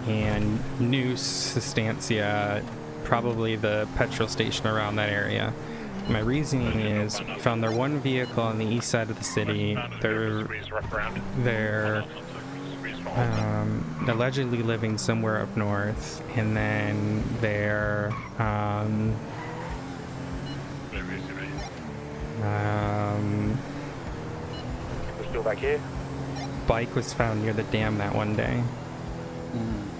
and Noose, Estancia, probably the petrol station around that area. My reasoning is we found their one vehicle on the east side of the city. They're allegedly living somewhere up north, and then they're We're still back here. bike was found near the dam that one day.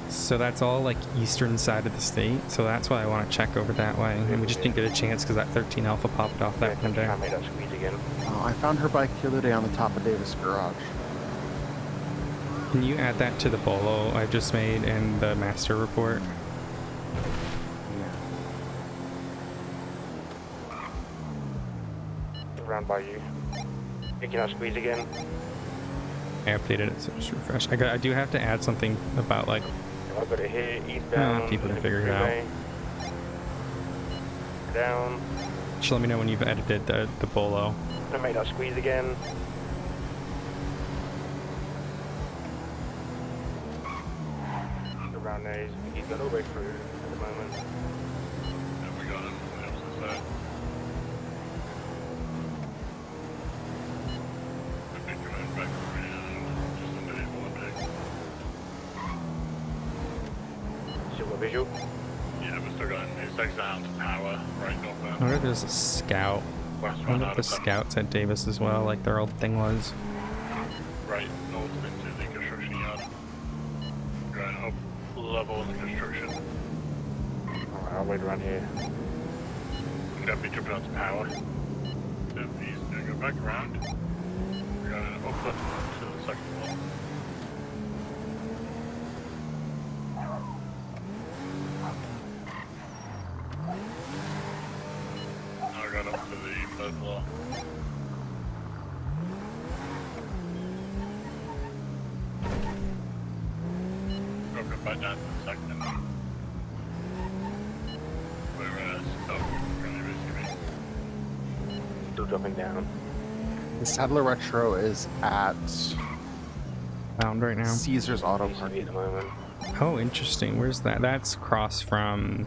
So that's all like eastern side of the state. So that's why I want to check over that way. And we just didn't get a chance because that 13 Alpha popped off that one day. I found her bike the other day on the top of Davis' garage. Can you add that to the bolo I just made in the master report? Around by you. Picking up squeeze again. I updated it, so just refresh. I do have to add something about like I've got it here, eastbound. people can figure it out. Down. Just let me know when you've edited the bolo. Gonna make that squeeze again. Around there, he's got all the way through at the moment. Yeah, we got him on the opposite side. Could be coming back around just underneath Olympic. Silver visual. Yeah, we're still going. It's takes down to power right northbound. I wonder if there's a scout. I wonder if the scouts at Davis as well, like their old thing was. Right north into the construction yard. Going up level in the construction. Alright, I'll wait around here. We're gonna be jumping onto power. Then he's gonna go back around. We're going up to the second one. Now I got up to the third floor. Dropping back down to the second. We're Still dropping down. The Sadler Retro is at Found right now. Caesar's Auto Park at the moment. Oh, interesting. Where's that? That's across from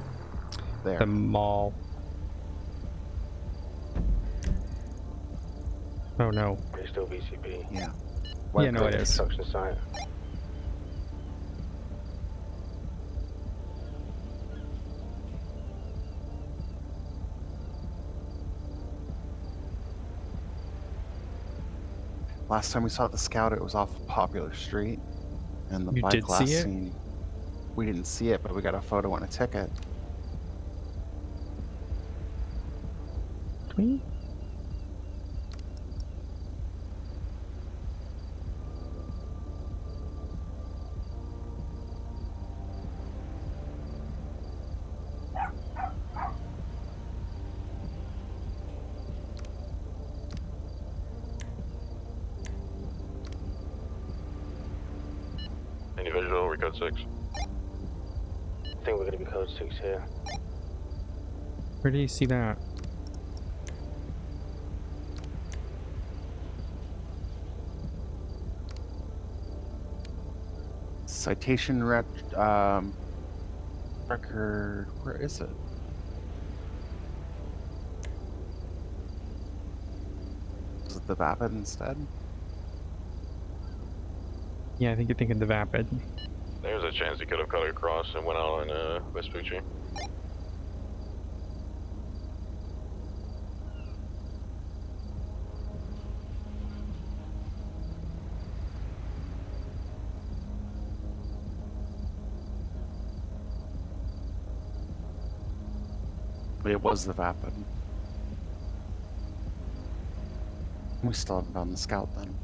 the mall. Oh no. It's still VCB. Yeah. Yeah, no, it is. Construction site. Last time we saw the Scout, it was off Popular Street, and the You bike did last see it? seen. We didn't see it, but we got a photo and a ticket. we? Any visual? We're code 6. I think we're gonna be code 6 here. Where do you see that? Citation record. Where is it? Is it the Vapid instead? Yeah, I think you're thinking the Vapid. There's a chance he could have cut across and went out on Vespucci. It was the Vapid. We still haven't found the scout then.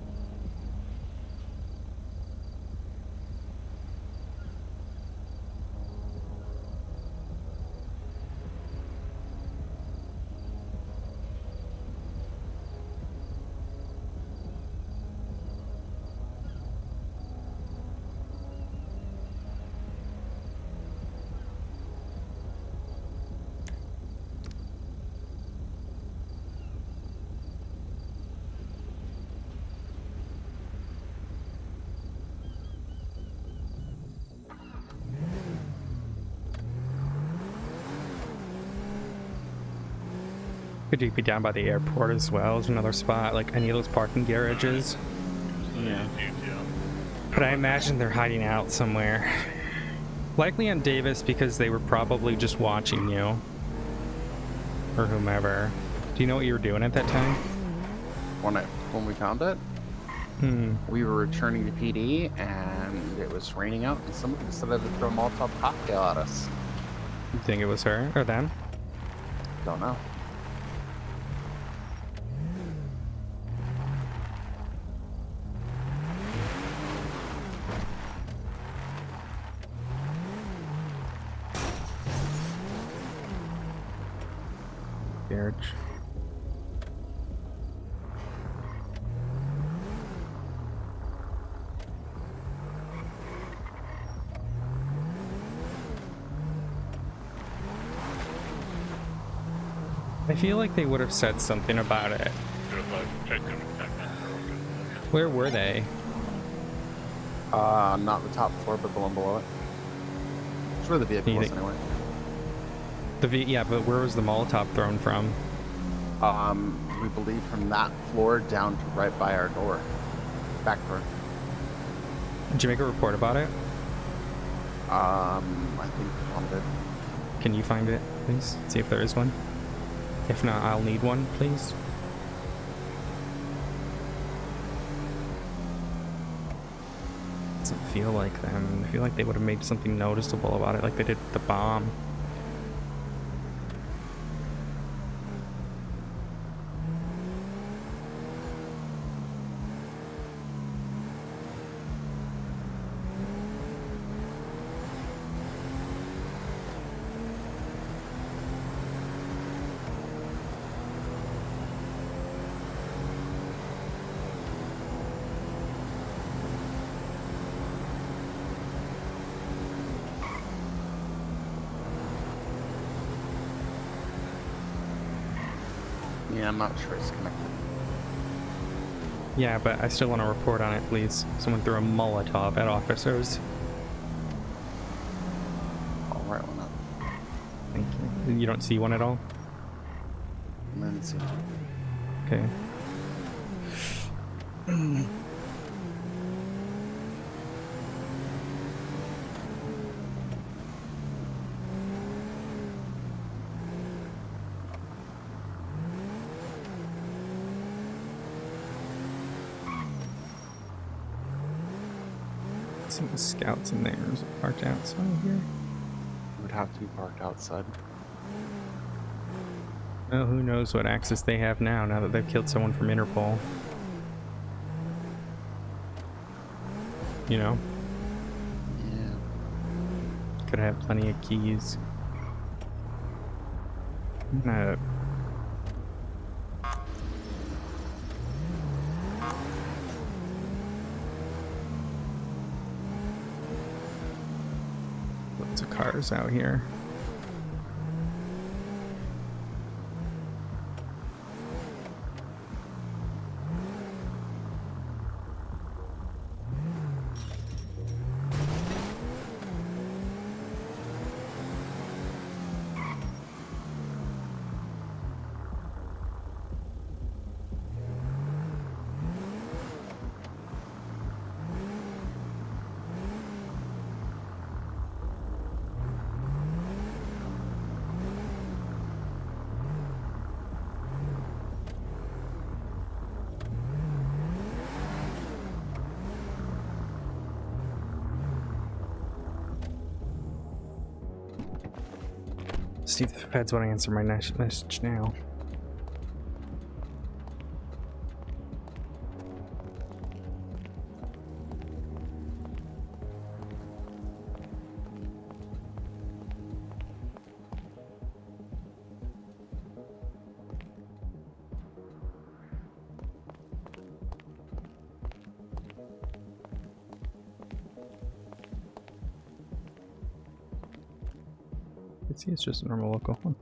Could you be down by the airport as well? Is another spot, like any of those parking garages? Yeah. But I imagine they're hiding out somewhere. Likely on Davis because they were probably just watching you. Or whomever. Do you know what you were doing at that time? When we found it? We were returning to PD and it was raining out and somebody decided to throw a Molotov cocktail at us. You think it was her or them? Don't know. Garage. I feel like they would have said something about it. Where were they? Not the top floor, but the one below it. It's where the vehicle was anyway. Yeah, but where was the Molotov thrown from? We believe from that floor down to right by our door. Back door. Did you make a report about it? I think one did. Can you find it, please? See if there is one. If not, I'll need one, please. Doesn't feel like them. I feel like they would have made something noticeable about it, like they did with the bomb. Yeah, I'm not sure it's connected. Yeah, but I still want to report on it, please. Someone threw a Molotov at officers. I'll write one up. Thank you. You don't see one at all? I didn't see one. Okay. Some scouts in there. Is it parked outside here? It would have to be parked outside. Oh, who knows what access they have now that they've killed someone from Interpol. You know? Yeah. Could have plenty of keys. No. Lots of cars out here. See if the feds want to answer my message now. See, it's just a normal local one.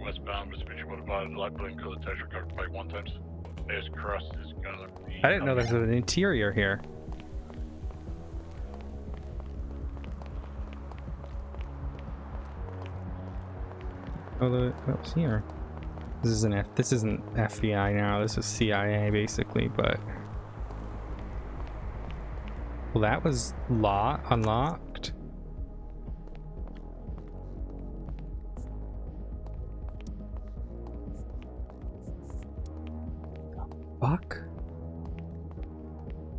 Westbound, Mitsubishi Boulevard, light blue color test recovered by 1 times. There's crust is gonna be. I didn't know there's an interior here. Oh, that was here. This isn't FBI now. This is CIA basically, but well, that was unlocked. Fuck.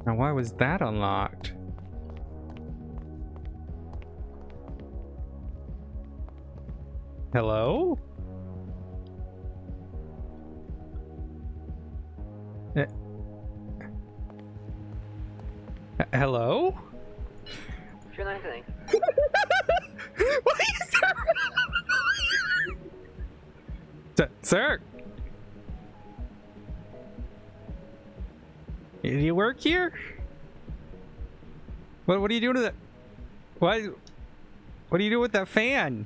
Now why was that unlocked? Hello? Hello? Sure, 99. What is that? Sir? Do you work here? What are you doing to that? What are you doing with that fan?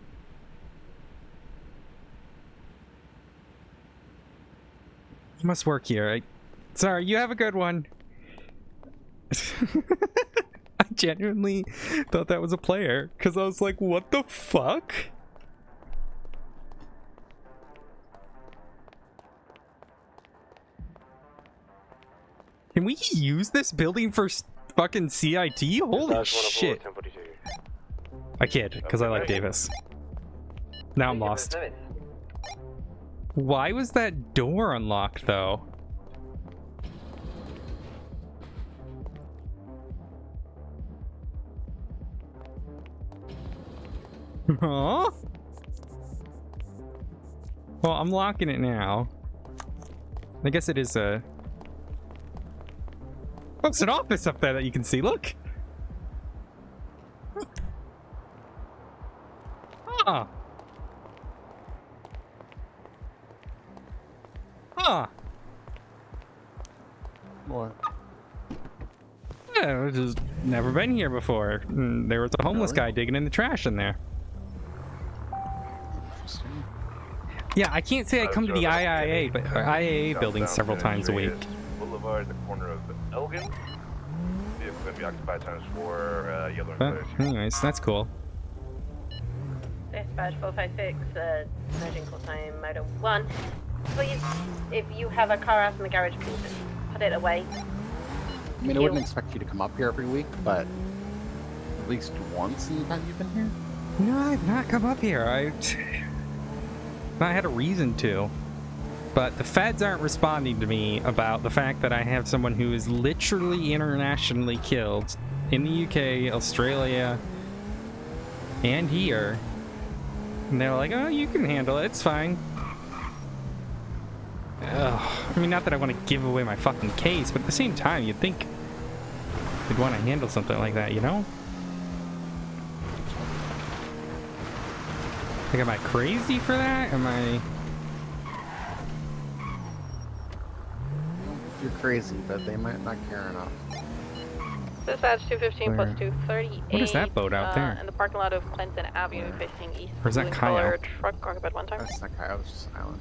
You must work here. Sorry, you have a good one. I genuinely thought that was a player because I was like, what the fuck? Can we use this building for fucking CIT? Holy shit. I kid, because I like Davis. Now I'm lost. Why was that door unlocked, though? Huh? Well, I'm locking it now. I guess it is a... Oh, it's an office up there that you can see, look! Huh. Huh. What? Yeah, I've just never been here before. There was a homeless guy digging in the trash in there. Yeah, I can't say I come to the IIA, but IAA building several times a week. Boulevard, the corner of Elgin. Vehicle going to be occupied ×4, yellow and clear. Anyways, that's cool. Dispatch 456, emerging call time, Motor 1. Please, if you have a car out in the garage, please put it away. I mean, I wouldn't expect you to come up here every week, but at least once in the time you've been here? No, I've not come up here. I had a reason to. But the feds aren't responding to me about the fact that I have someone who is literally internationally killed in the UK, Australia, and here. And they're like, oh, you can handle it. It's fine. Ugh. I mean, not that I want to give away my fucking case, but at the same time, you'd think they'd want to handle something like that, you know? Like, am I crazy for that? Am I... You're crazy, but they might not care enough. Dispatch 215 plus 238. What is that boat out there? In the parking lot of Clinton Avenue facing east. Or is that blue Kyle? color truck occupied one time. That's not Kyle, it's just Island.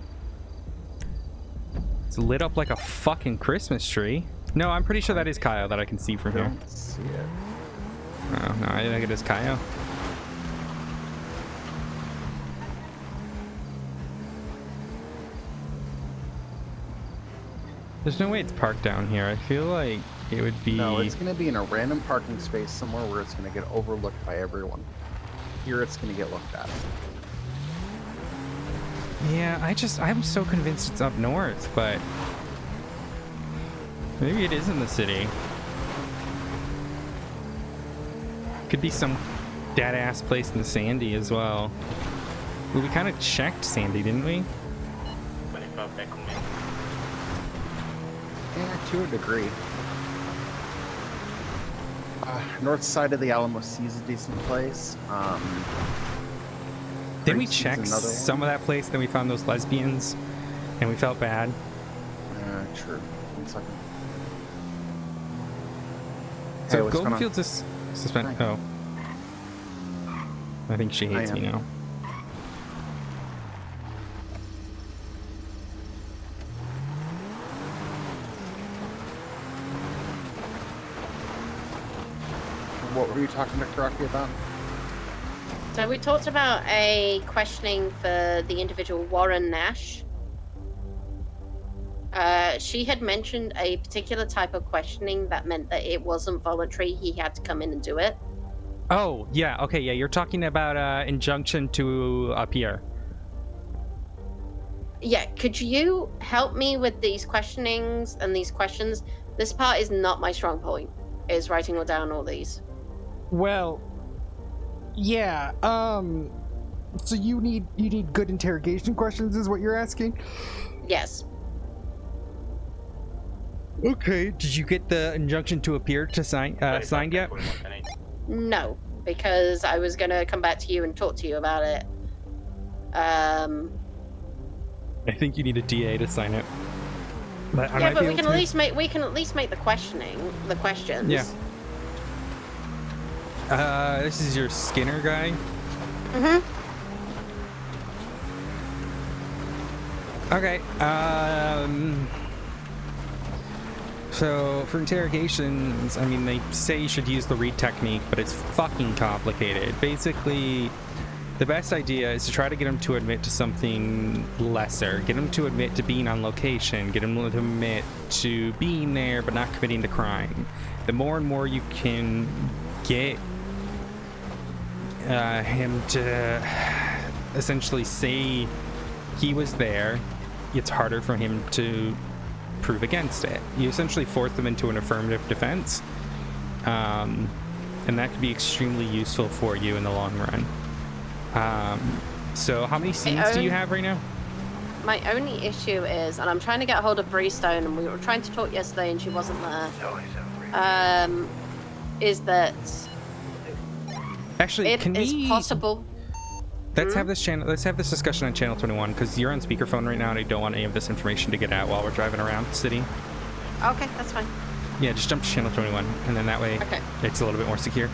It's lit up like a fucking Christmas tree. No, I'm pretty sure that is Kyle that I can see from I here. don't see it. Oh, no, I think it is Kyle. There's no way it's parked down here. I feel like it would be... No, it's going to be in a random parking space somewhere where it's going to get overlooked by everyone. Here it's going to get looked at. Yeah, I'm so convinced it's up north, but... maybe it is in the city. Could be some dead-ass place in the Sandy as well. Well, we kind of checked Sandy, didn't we? Yeah, to a degree. North side of the Alamo Sea is a decent place. Didn't we Roost is check another one. some of that place, then we found those lesbians, and we felt bad? True. 1 second. So Hey, if what's going on? Goldenfield's is suspended... Oh. I think she hates me now. What were you talking to Karaki about? So we talked about a questioning for the individual Warren Nash. She had mentioned a particular type of questioning that meant that it wasn't voluntary. He had to come in and do it. Oh, yeah, okay, yeah, you're talking about injunction to appear. Yeah, could you help me with these questionings and these questions? This part is not my strong point, is writing down all these. Well, yeah, so you need good interrogation questions is what you're asking? Yes. Okay, did you get the injunction to appear to signed yet? No, because I was gonna come back to you and talk to you about it. I think you need a DA to sign it. But yeah, but we can at least make the questions. Yeah. This is your Skinner guy? Mm-hmm. Okay, so for interrogations, I mean, they say you should use the read technique, but it's fucking complicated. Basically, the best idea is to try to get him to admit to something lesser. Get him to admit to being on location. Get him to admit to being there, but not committing the crime. The more and more you can get him to essentially say he was there, it's harder for him to prove against it. You essentially force them into an affirmative defense, and that could be extremely useful for you in the long run. So how many scenes do you have right now? My only issue is, and I'm trying to get a hold of Breestone, and we were trying to talk yesterday and she wasn't there, is that actually, it's possible. Let's have this discussion on channel 21, because you're on speakerphone right now and I don't want any of this information to get out while we're driving around the city. Okay, that's fine. Yeah, just jump to channel 21, and then that way it's a little bit more secure.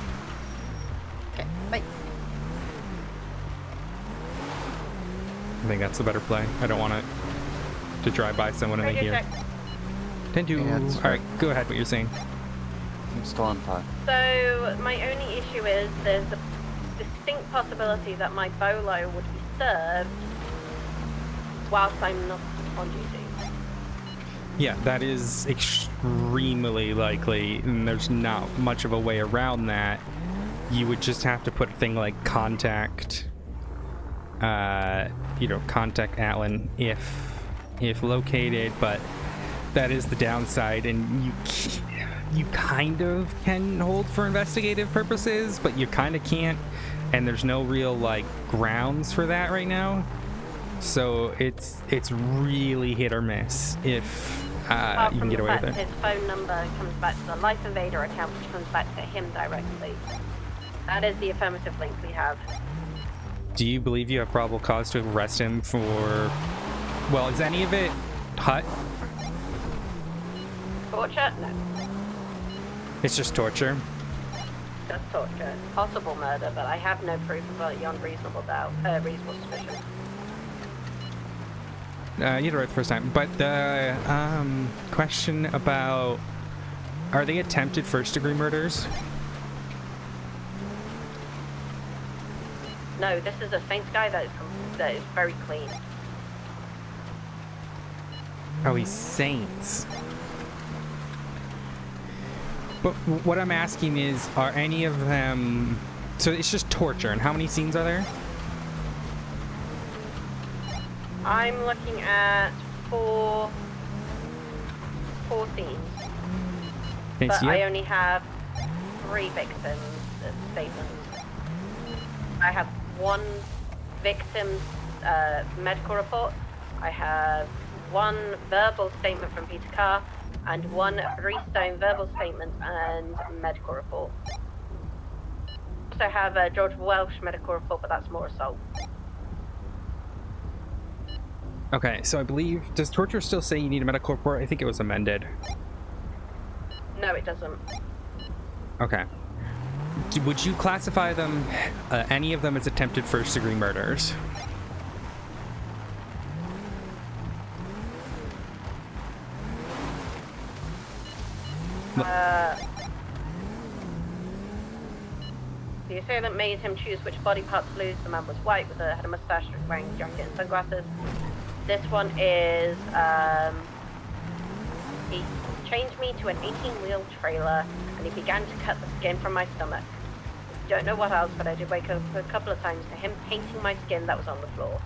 Okay, bye. I think that's the better play. I don't want it to drive by someone and they hear. Thank you. Alright, go ahead, what you're saying. I'm still on 5. So my only issue is there's a distinct possibility that my bolo would be served whilst I'm not on duty. Yeah, that is extremely likely, and there's not much of a way around that. You would just have to put a thing like contact, contact Alan if located, but that is the downside, and you kind of can hold for investigative purposes, but you kind of can't, and there's no real like grounds for that right now. So it's really hit or miss if you can get away with it. His phone number comes back to the Life Invader account, which comes back to him directly. That is the affirmative link we have. Do you believe you have probable cause to arrest him for... Well, is any of it Hut? Torture? No. It's just torture? Just torture. Possible murder, but I have no proof of it beyond reasonable doubt. Reasonable suspicion. You did it right the first time. But the question about... Are they attempted first-degree murders? No, this is a Saints guy that is very clean. Oh, he's Saints. But what I'm asking is, are any of them... So it's just torture, and how many scenes are there? I'm looking at four scenes. But I only have 3 victims' statements. I have 1 victim's medical report. I have 1 verbal statement from Peter Carr, and 1 Freestone verbal statement and medical report. Also have a George Welsh medical report, but that's more assault. Okay, so I believe... Does torture still say you need a medical report? I think it was amended. No, it doesn't. Okay. Would you classify them, any of them, as attempted first-degree murders? The assailant made him choose which body part to lose. The man was white with had a mustache, wearing a jacket and sunglasses. This one is, he chained me to an 18-wheel trailer and he began to cut the skin from my stomach. Don't know what else, but I did wake up a couple of times to him painting my skin that was on the floor.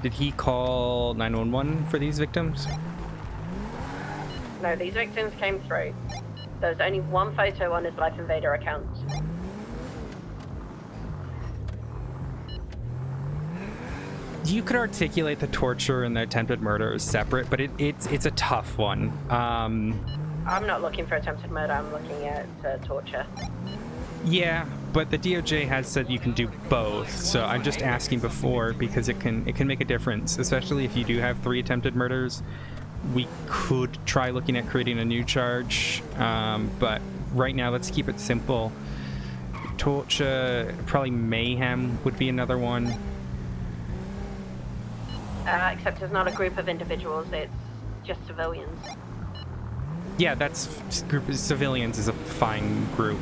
Did he call 911 for these victims? No, these victims came through. There's only 1 photo on his Life Invader account. You could articulate the torture and the attempted murder as separate, but it's a tough one. I'm not looking for attempted murder, I'm looking at torture. Yeah, but the DOJ has said you can do both, so I'm just asking before because it can make a difference, especially if you do have 3 attempted murders. We could try looking at creating a new charge, but right now let's keep it simple. Torture, probably mayhem would be another one. Except it's not a group of individuals, it's just civilians. Yeah, that's group of civilians is a fine group.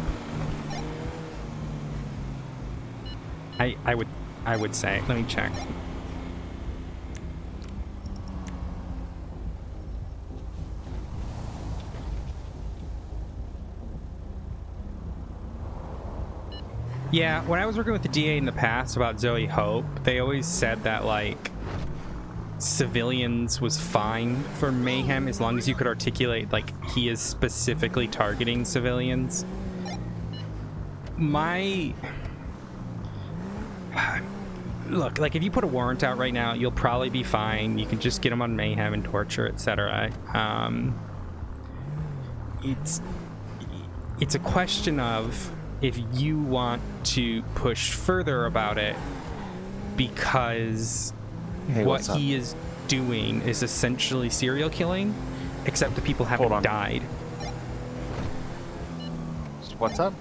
I would say. Let me check. Yeah, when I was working with the DA in the past about Zoe Hope, they always said that, like, civilians was fine for mayhem as long as you could articulate, like, he is specifically targeting civilians. Look, like, if you put a warrant out right now, you'll probably be fine. You can just get them on mayhem and torture, etc. It's a question of if you want to push further about it, because what he is doing is essentially serial killing, except the people haven't died. What's up?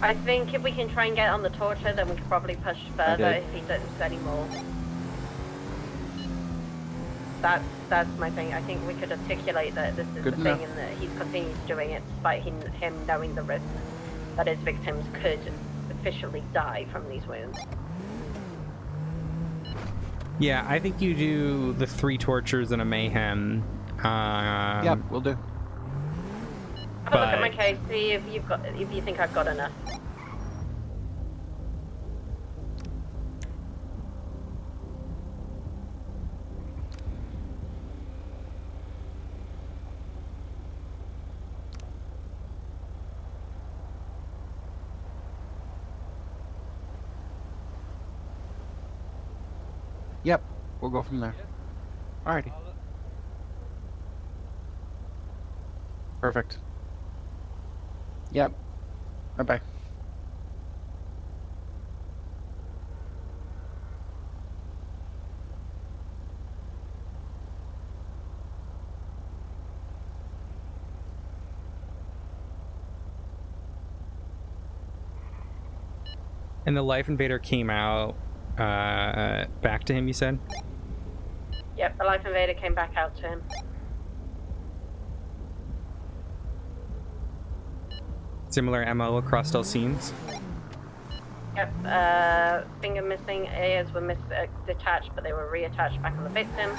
I think if we can try and get on the torture, then we can probably push further if he doesn't say anymore. That's my thing. I think we could articulate that this is the thing and that he's continued doing it despite him knowing the risk that his victims could officially die from these wounds. Yeah, I think you do the 3 tortures and a mayhem. Yep, we'll do. Have a look at my case, see if you think I've got enough. Yep, we'll go from there. Alrighty. Perfect. Yep. Bye-bye. And the Life Invader came out back to him, you said? Yep, the Life Invader came back out to him. Similar MO across all scenes? Yep, finger missing, ears were detached, but they were reattached back on the victim.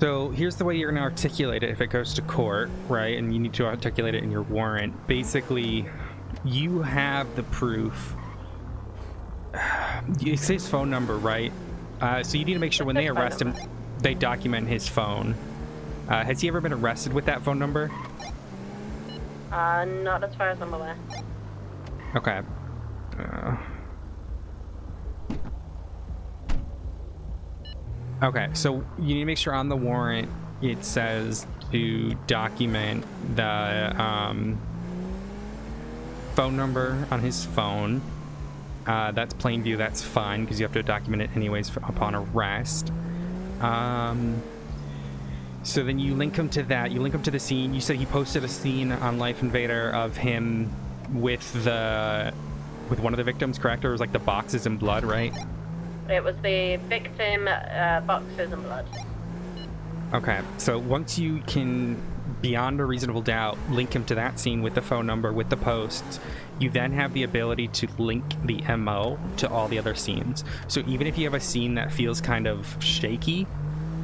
So here's the way you're going to articulate it if it goes to court, right? And you need to articulate it in your warrant. Basically, you have the proof. It says phone number, right? So you need to make sure when they arrest him, they document his phone. Has he ever been arrested with that phone number? Not as far as I'm aware. Okay. Okay, so you need to make sure on the warrant it says to document the phone number on his phone. That's plain view, that's fine, because you have to document it anyways upon arrest. So then you link him to that. You link him to the scene. You said he posted a scene on Life Invader of him with one of the victims, correct? Or it was like the boxes and blood, right? It was the victim, boxes and blood. Okay, so once you can, beyond a reasonable doubt, link him to that scene with the phone number, with the posts, you then have the ability to link the MO to all the other scenes. So even if you have a scene that feels kind of shaky,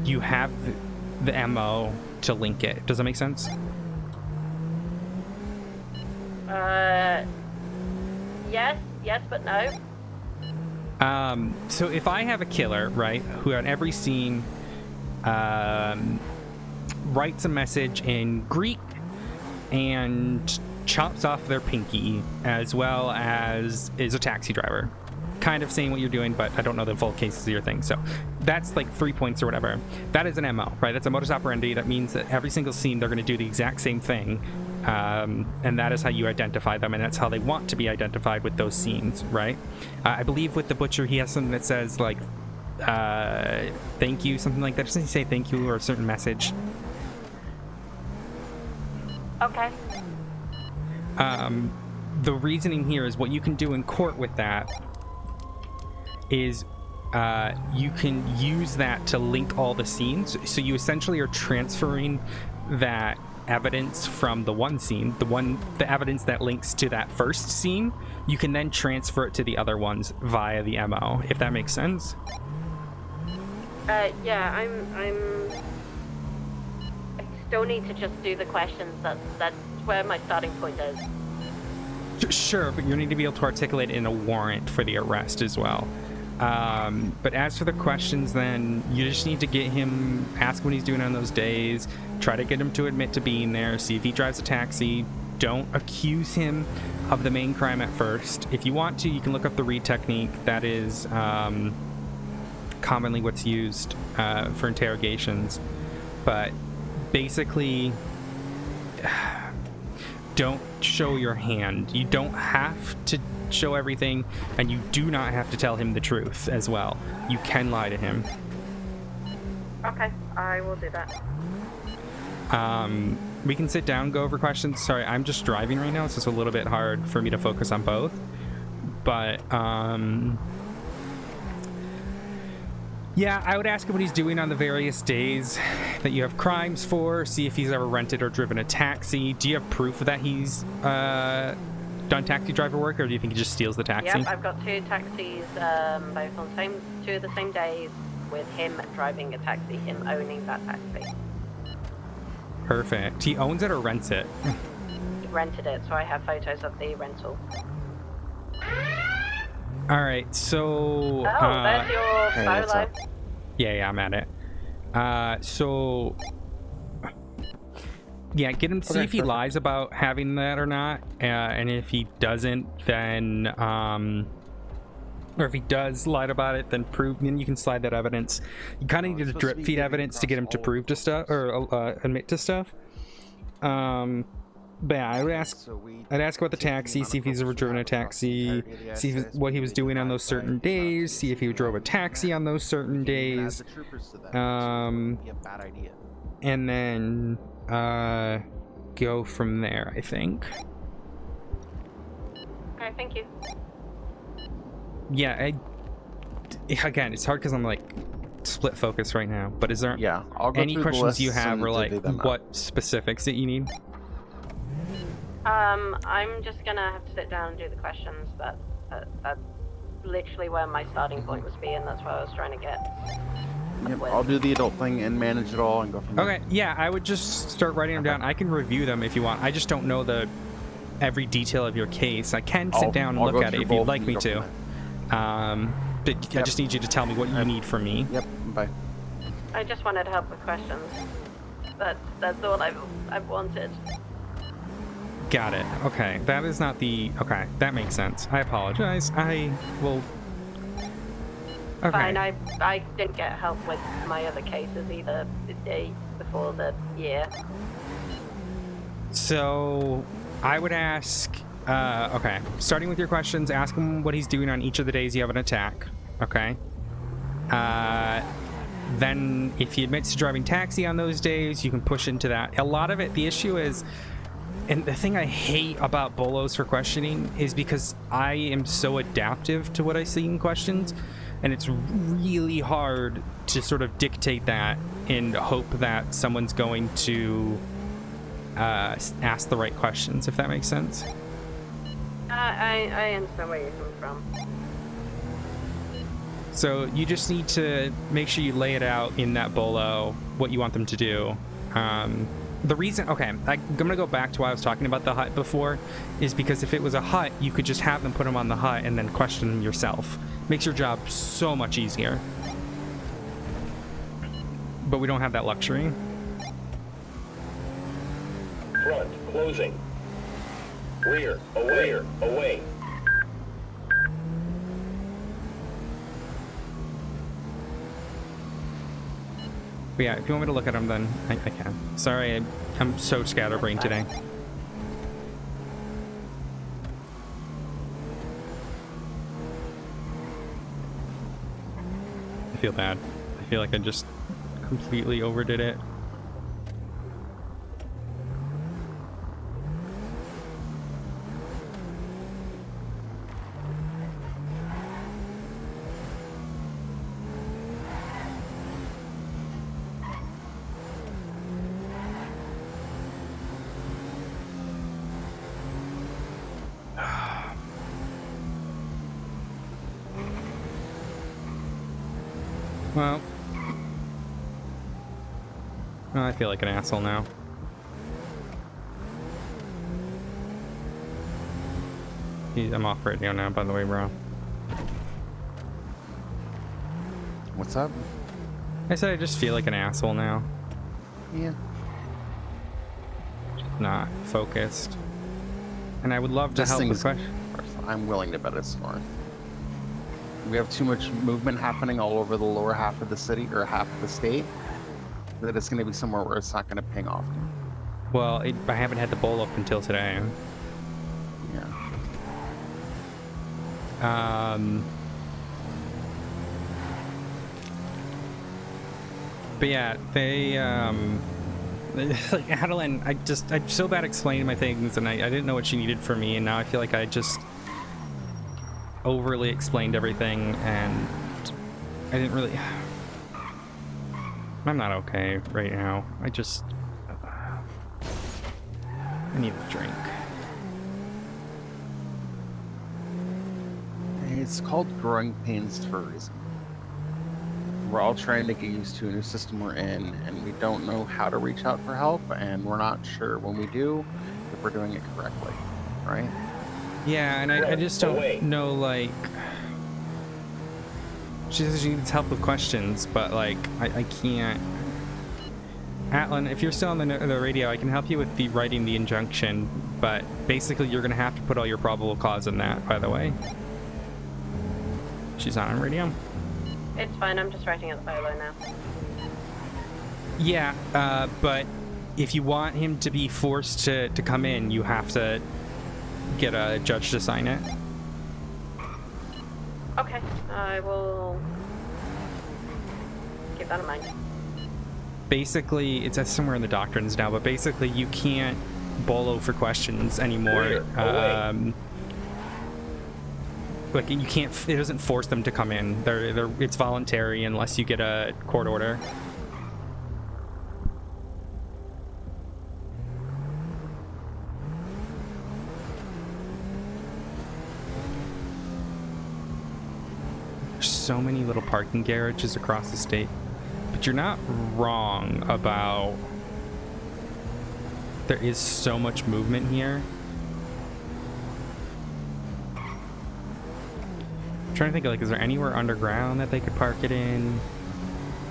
you have the MO to link it. Does that make sense? Yes, but no. So if I have a killer, right, who on every scene writes a message in Greek and chops off their pinky, as well as is a taxi driver, kind of saying what you're doing, but I don't know the full cases of your thing. So that's like 3 points or whatever. That is an MO, right? That's a modus operandi. That means that every single scene they're going to do the exact same thing. And that is how you identify them, and that's how they want to be identified with those scenes, right? I believe with the butcher, he has something that says like, thank you, something like that. Doesn't he say thank you or a certain message? Okay. The reasoning here is what you can do in court with that is you can use that to link all the scenes. So you essentially are transferring that evidence from the one scene, the evidence that links to that first scene, you can then transfer it to the other ones via the MO, if that makes sense. Yeah, I still need to just do the questions. That's where my starting point is. Sure, but you need to be able to articulate in a warrant for the arrest as well. But as for the questions, then you just need to get him, ask what he's doing on those days, try to get him to admit to being there, see if he drives a taxi. Don't accuse him of the main crime at first. If you want to, you can look up the read technique. That is commonly what's used for interrogations. But basically, don't show your hand. You don't have to show everything, and you do not have to tell him the truth as well. You can lie to him. Okay, I will do that. We can sit down, go over questions. Sorry, I'm just driving right now, so it's a little bit hard for me to focus on both. But, yeah, I would ask him what he's doing on the various days that you have crimes for, see if he's ever rented or driven a taxi. Do you have proof that he's done taxi driver work, or do you think he just steals the taxi? Yep, I've got 2 taxis, both on two of the same days, with him driving a taxi, him owning that taxi. Perfect. He owns it or rents it? He rented it, so I have photos of the rental. All right, so... there's your solo. Yeah, I'm at it. So... Yeah, get him, see if he lies about having that or not, and if he doesn't, then, or if he does lie about it, then then you can slide that evidence. You kind of need to drip feed evidence to get him to prove to stuff, or admit to stuff. But yeah, I'd ask about the taxi, see if he's ever driven a taxi, see what he was doing on those certain days, see if he drove a taxi on those certain days, and then go from there, I think. Okay, thank you. Yeah, again, it's hard because I'm like split focus right now, but is there I'll go any through the questions you lists have, and or like divvy them up. what specifics that you need? I'm just gonna have to sit down and do the questions. That's literally where my starting point was being. That's what I was trying to get. Yep, I'll do the adult thing and manage it all and go from there. Okay, yeah, I would just start writing them down. I can review them if you want. I just don't know every detail of your case. I can sit down and look at it if you'd like me to. But I just need you to tell me what you need from me. Yep, bye. I just wanted help with questions. That's all I've wanted. Got it. Okay, that is not the... Okay, that makes sense. I apologize. I will... Okay. Fine, I didn't get help with my other cases either the day before the year. So, I would ask... okay, starting with your questions, ask him what he's doing on each of the days you have an attack. Okay? Then, if he admits to driving taxi on those days, you can push into that. A lot of it, the issue is... And the thing I hate about bolos for questioning is because I am so adaptive to what I see in questions, and it's really hard to sort of dictate that and hope that someone's going to ask the right questions, if that makes sense. I understand where you're coming from. So you just need to make sure you lay it out in that bolo, what you want them to do. The reason, okay, I'm gonna go back to why I was talking about the hut before, is because if it was a hut, you could just have them put them on the hut and then question them yourself. Makes your job so much easier. But we don't have that luxury. Front, closing. Rear, away. But yeah, if you want me to look at them, then I can. Sorry, I'm so scatterbrained today. I feel bad. I feel like I just completely overdid it. Well, I feel like an asshole now. I'm off radio now, by the way, bro. What's up? I said I just feel like an asshole now. Yeah. Just not focused. And I would love to help with questions. I'm willing to bet it's north. We have too much movement happening all over the lower half of the city, or half of the state, that it's going to be somewhere where it's not going to ping often. Well, I haven't had the bowl up until today. Yeah. But yeah, they, like, Adeline, I'm so bad explaining my things, and I didn't know what she needed from me, and now I feel like I just overly explained everything, and I didn't really... I'm not okay right now. I need a drink. It's called growing pains for a reason. we're all trying to get used to a new system we're in, and we don't know how to reach out for help, and we're not sure when we do if we're doing it correctly, right? Yeah, and I just don't know, like... She says she needs help with questions, but, like, I can't... Atlan, if you're still on the radio, I can help you with writing the injunction, but basically you're going to have to put all your probable cause in that, by the way. She's not on radio. It's fine, I'm just writing out the bylaw now. Yeah, but if you want him to be forced to come in, you have to get a judge to sign it. Okay, I will keep that in mind. Basically, it's somewhere in the doctrines now, but basically you can't bolo for questions anymore. Like, you can't, it doesn't force them to come in. It's voluntary unless you get a court order. There's so many little parking garages across the state. But you're not wrong about there is so much movement here. I'm trying to think of, like, is there anywhere underground that they could park it in?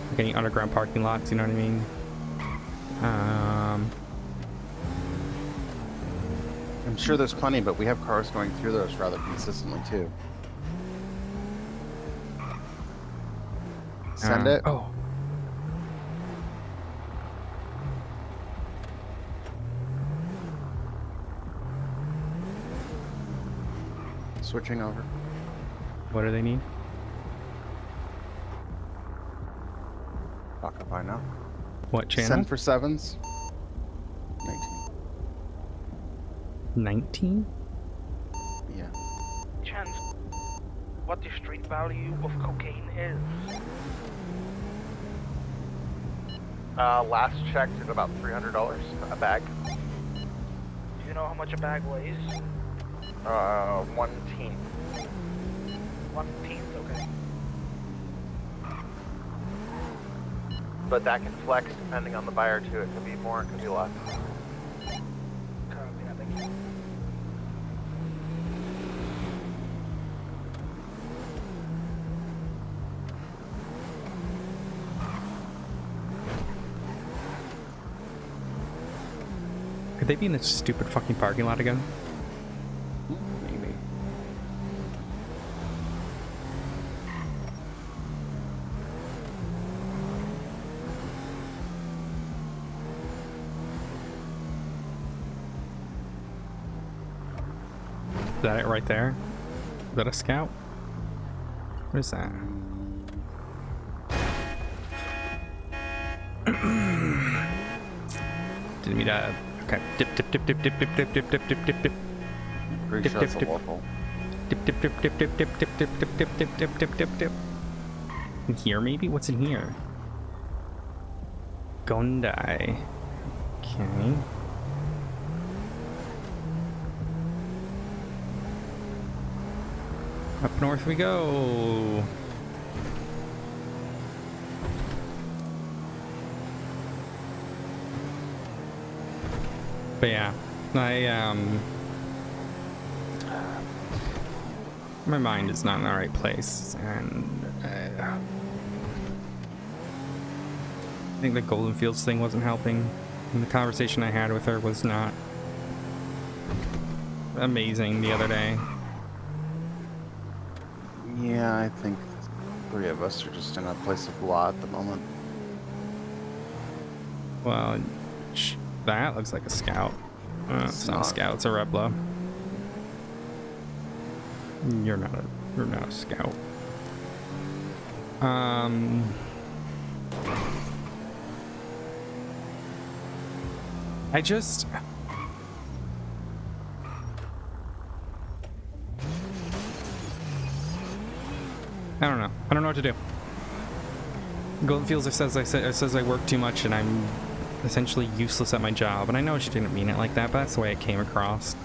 Like any underground parking lots, you know what I mean? I'm sure there's plenty, but we have cars going through those rather consistently too. Send it. Oh. Switching over. What do they need? Fuck if I know. What channel? Send for sevens. 19? Yeah. Chance, what the street value of cocaine is? Last checked at about $300 a bag. Do you know how much a bag weighs? 1/10. 1/10, okay. But that can flex depending on the buyer too. It could be more, it could be less. Currently, I think. Could they be in this stupid fucking parking lot again? Maybe. Is that it right there? Is that a scout? What is that? Didn't mean to. Okay. Dip. Pretty sure it's a local. Dip. In here, maybe? What's in here? Gondai. Okay. Up north we go. But yeah, my mind is not in the right place, and I think the Golden Fields thing wasn't helping, and the conversation I had with her was not amazing the other day. Yeah, I think the three of us are just in a place of law at the moment. Well, that looks like a scout. It's not a scout, it's a Rebla. You're not a scout. I just... I don't know. I don't know what to do. Golden Fields says I work too much and I'm essentially useless at my job. And I know she didn't mean it like that, but that's the way it came across.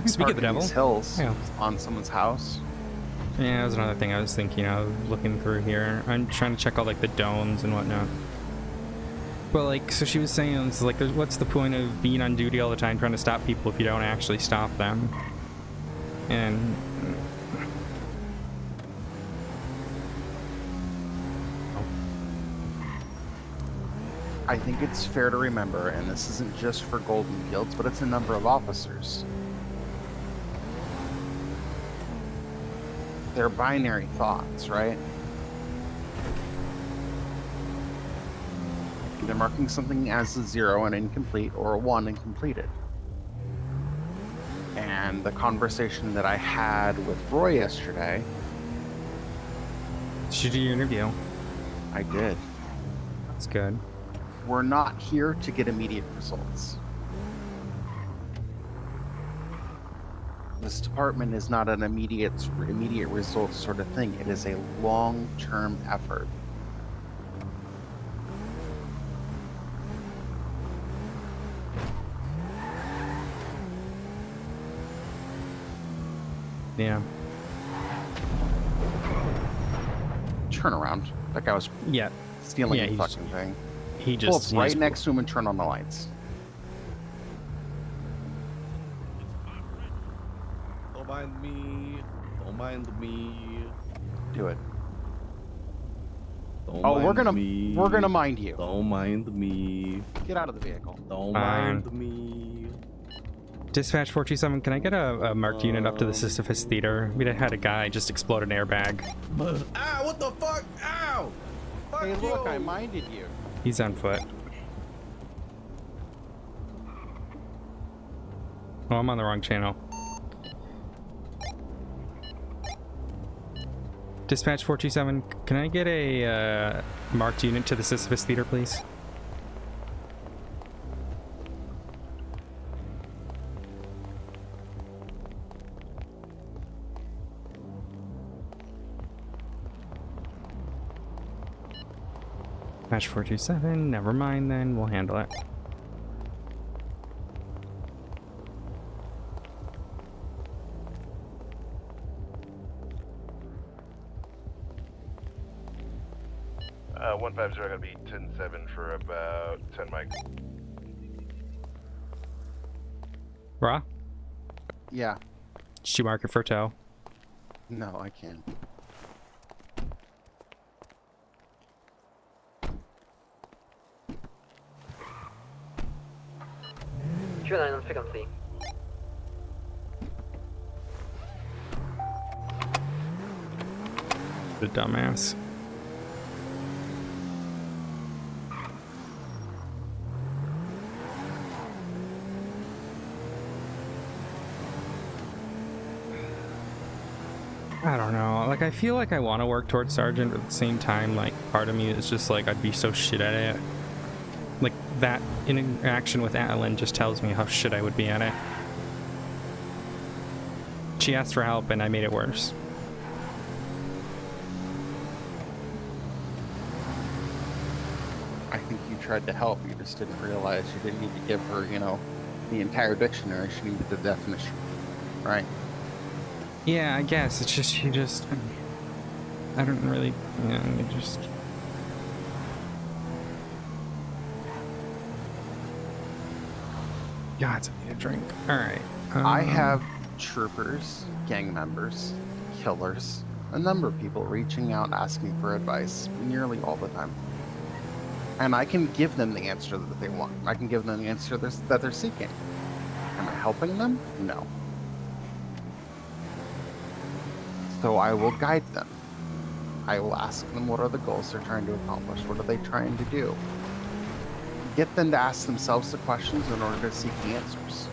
Speaking of the devil, these hills yeah. on someone's house. Yeah, that was another thing I was thinking of looking through here. I'm trying to check all like the domes and whatnot. But like, so she was saying, it's like, what's the point of being on duty all the time trying to stop people if you don't actually stop them? And I think it's fair to remember, and this isn't just for Golden Fields, but it's a number of officers. They're binary thoughts, right? They're marking something as a 0 and incomplete, or a 1 and completed. And the conversation that I had with Roy yesterday... Did you do your interview? I did. That's good. We're not here to get immediate results. This department is not an immediate results sort of thing. It is a long-term effort. Yeah. Turn around. That guy was stealing the fucking thing. He Pull just up right next to him and turn on the lights. Don't mind me. Don't mind me. Do it. Don't Oh, we're me. gonna mind you. Don't mind me. Get out of the vehicle. Don't mind me. Dispatch 427, can I get a marked unit up to the Sisyphus Theater? We had a guy just explode an airbag. Ah, what the fuck? Ow! Fuck hey, you. look, I minded you. He's on foot. Oh, I'm on the wrong channel. Dispatch 427, can I get a marked unit to the Sisyphus Theater, please? Dispatch 427, never mind then, we'll handle it. Uh, 150 gonna be 10-7 for about 10 mics. Raw? Yeah. Did you mark it for tow? No, I can't. Sure, on frequency. The dumbass. I don't know. Like, I feel like I want to work towards Sergeant, but at the same time, like, part of me is just like, I'd be so shit at it. Like, that interaction with Adeline just tells me how shit I would be at it. She asked for help, and I made it worse. I think you tried to help, you just didn't realize you didn't need to give her, you know, the entire dictionary. She needed the definition, right? Yeah, I guess. It's just, you just... I don't really... Yeah, you just... God, I need a drink. Alright. I have troopers, gang members, killers, a number of people reaching out asking for advice nearly all the time. And I can give them the answer that they want. I can give them the answer that they're seeking. Am I helping them? No. So I will guide them. I will ask them what are the goals they're trying to accomplish. What are they trying to do? Get them to ask themselves the questions in order to seek the answers.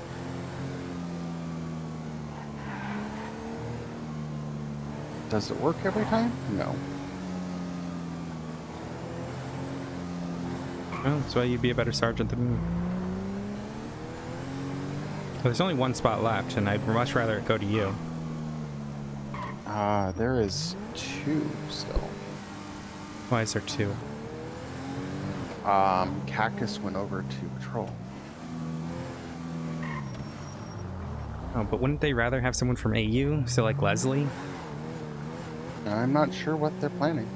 Does it work every time? No. Well, that's why you'd be a better sergeant than me. Well, there's only one spot left, and I'd much rather it go to you. There is 2 still. Why is there 2? Cactus went over to patrol. Oh, but wouldn't they rather have someone from AU? So like Leslie? I'm not sure what they're planning.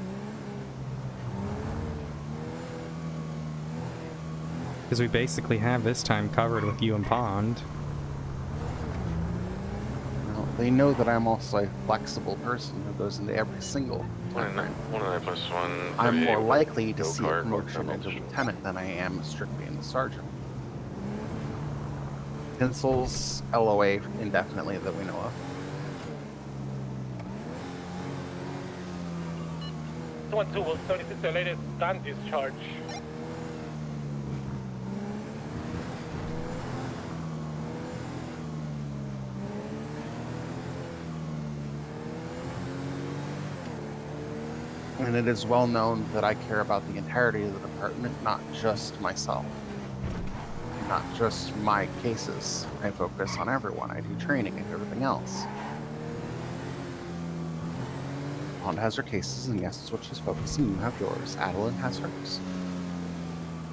Because we basically have this time covered with you and Pond. Well, they know that I'm also a flexible person who goes into every single 29 plus 1. I'm more 38 likely to go see a kart, promotion into lieutenant than I am strictly into sergeant. Pencils, LOA indefinitely that we know of. 212 will 36 the latest gun discharge. And it is well known that I care about the entirety of the department, not just myself. Not just my cases. I focus on everyone. I do training and everything else. Pond has her cases, and yes, that's what she's focusing. You have yours. Adeline has hers.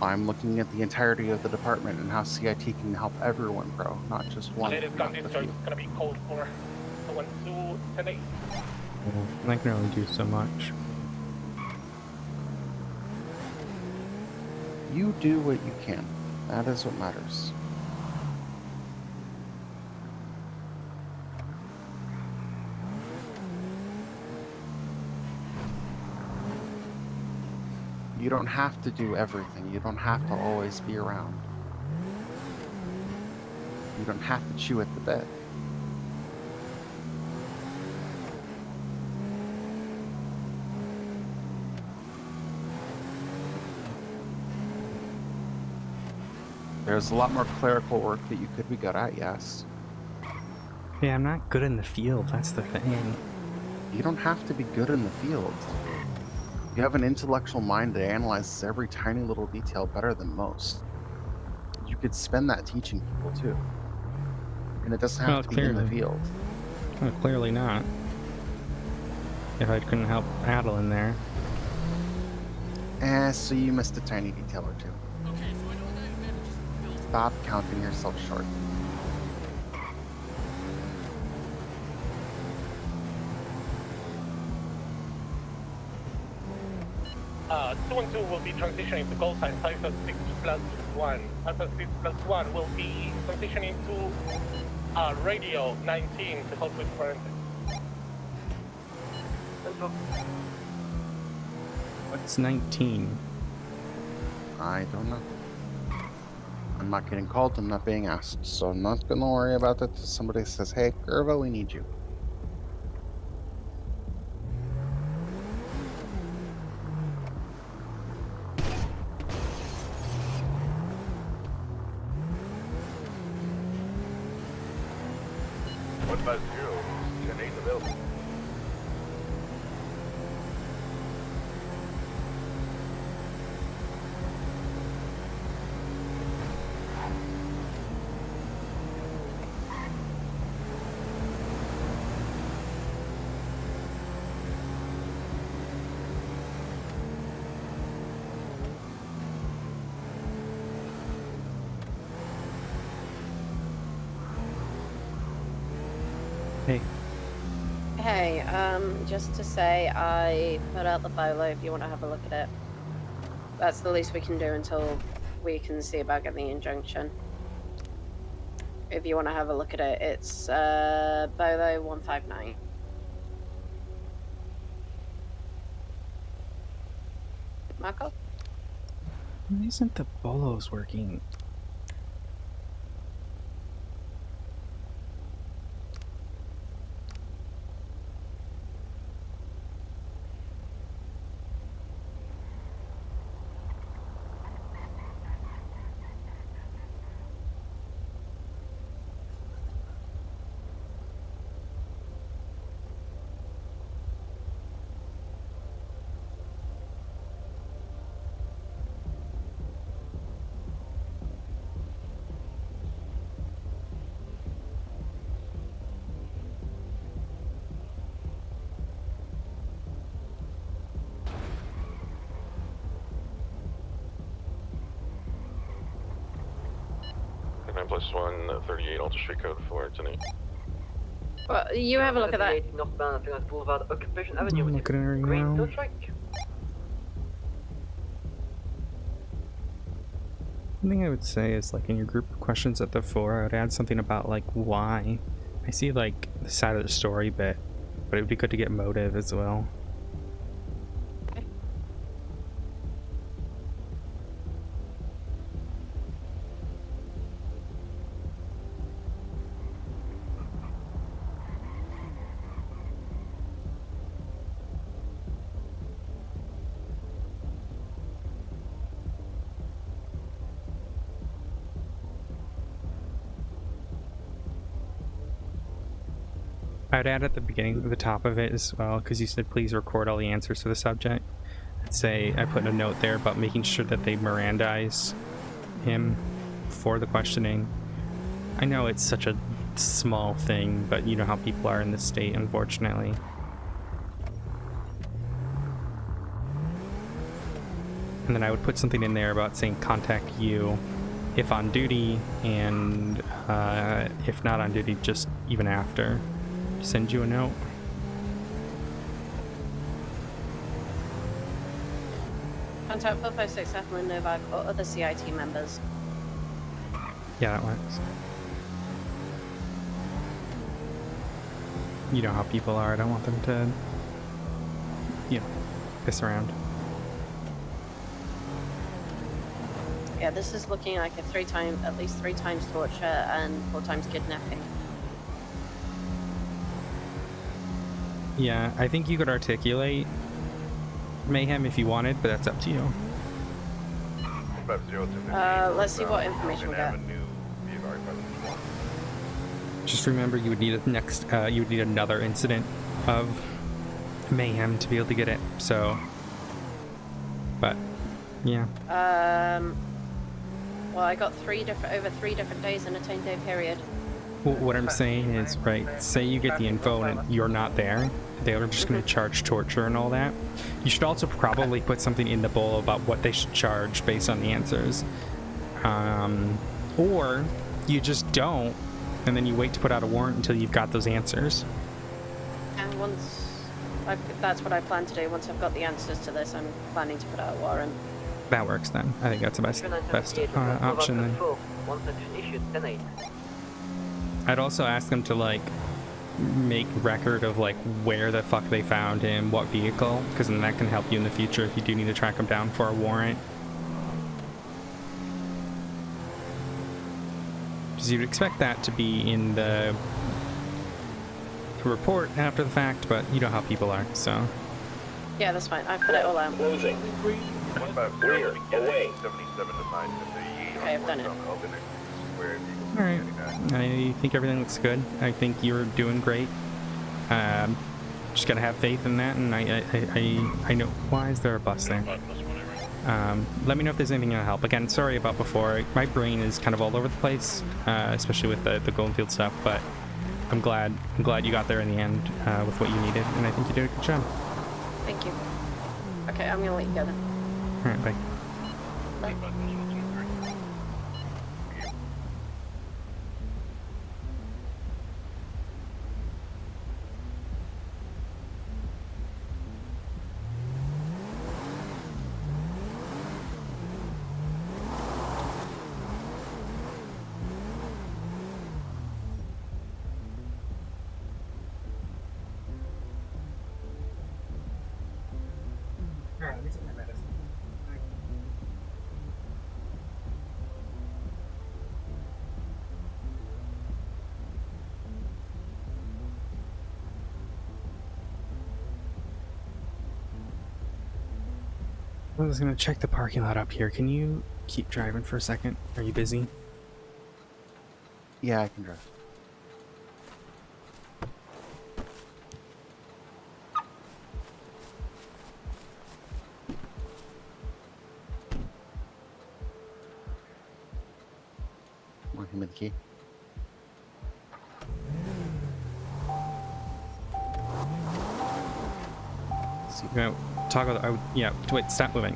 I'm looking at the entirety of the department and how CIT can help everyone grow, not just one. Latest gun discharge is gonna be code for 212 10-8. Well, I can only do so much. You do what you can. That is what matters. You don't have to do everything. You don't have to always be around. You don't have to chew at the bit. There's a lot more clerical work that you could be good at, yes. Yeah, I'm not good in the field, that's the thing. You don't have to be good in the field. You have an intellectual mind that analyzes every tiny little detail better than most. You could spend that teaching people too. And it doesn't have to be in the field. Oh, clearly not. If I couldn't help Adeline there. So you missed a tiny detail or two. Stop counting yourself short. 212 will be transitioning to call sign Alpha 6 plus 1. Alpha 6 plus 1 will be transitioning to radio 19 to help with forensics. What's 19? I don't know. I'm not getting called, I'm not being asked, so I'm not gonna worry about it until somebody says, hey, Curva, we need you. What about zero? Can aid available. Hey. Hey, just to say, I put out the bolo if you want to have a look at it. That's the least we can do until we can see about getting the injunction. If you want to have a look at it, it's bolo 159. Marco? Why isn't the bolos working? +1, 38 Alta Street Code for tonight. Well, you have a look at that. 38 northbound Atlantis Boulevard, Occupation Avenue. Look at her Green now. tow truck. One thing I would say is, like, in your group of questions at the fore, I would add something about, like, why. I see, like, the side of the story bit, but it would be good to get motive as well. I'd add at the beginning, at the top of it as well, because you said please record all the answers to the subject. I'd say I put a note there about making sure that they Mirandize him for the questioning. I know it's such a small thing, but you know how people are in this state, unfortunately. And then I would put something in there about saying contact you if on duty, and if not on duty, just even after. Send you a note. Contact 456 Ethelyn Novak or other CIT members. Yeah, that works. You know how people are. I don't want them to, you know, piss around. Yeah, this is looking like a at least three times torture and 4 times kidnapping. Yeah, I think you could articulate mayhem if you wanted, but that's up to you. Let's see what information we got. Just remember, you would need you would need another incident of mayhem to be able to get it. So, but yeah. Well, I got over three different days in a 10-day period. Well, what I'm saying is, right, say you get the info and you're not there, they're just going to charge torture and all that. You should also probably put something in the bowl about what they should charge based on the answers. Or you just don't, and then you wait to put out a warrant until you've got those answers. And that's what I plan to do. Once I've got the answers to this, I'm planning to put out a warrant. That works then. I think that's the best option then. I'd also ask them to, like, make record of, like, where the fuck they found him, what vehicle, because then that can help you in the future if you do need to track him down for a warrant. Because you'd expect that to be in the report after the fact, but you know how people are, so. Yeah, that's fine. I put it all out. Closing. Clear. Away. Okay, I've done it. Alright. I think everything looks good. I think you're doing great. Just gotta have faith in that, and I know. Why is there a bus there? Let me know if there's anything that'll help. Again, sorry about before. My brain is kind of all over the place, especially with the Goldfield stuff, but I'm glad you got there in the end with what you needed, and I think you did a good job. Thank you. Okay, I'm gonna let you go then. Alright, bye. Bye. Alright, let me take my medicine. I was gonna check the parking lot up here. Can you keep driving for a second? Are you busy? Yeah, I can drive. Want him with the key? So you know, toggle. Yeah. Wait. Stop moving.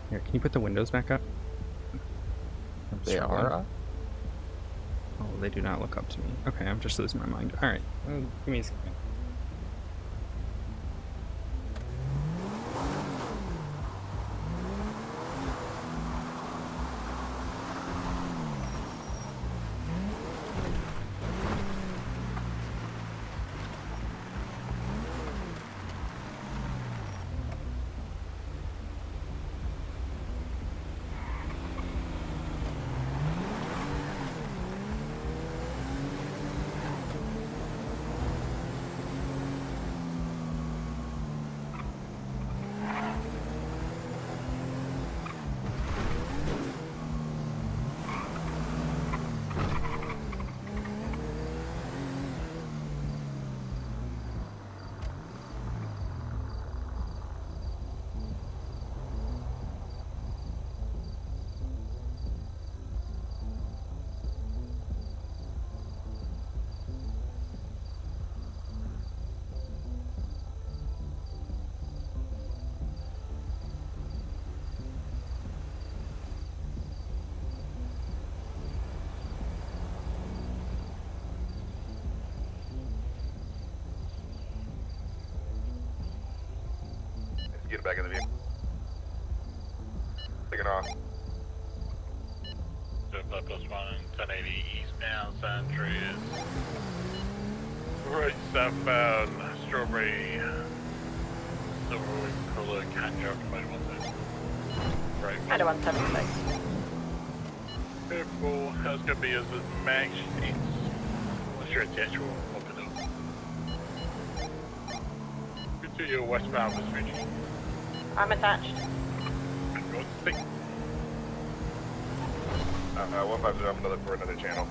Here, can you put the windows back up? They are up? Oh, they do not look up to me. Okay, I'm just losing my mind. Alright, give me a second. Get back in the vehicle. Taking off. Plus 1, 1080 eastbound, San Andreas. Right southbound, Strawberry. Silverwood, Cooler, Canyon, occupied 176. Right. Kind of 176. Careful, that's gonna be as max sheets. What's your attachment? We'll open up. Continue westbound, Miss Ritchie. I'm attached. Go to stick. 150, I'm gonna look for another channel.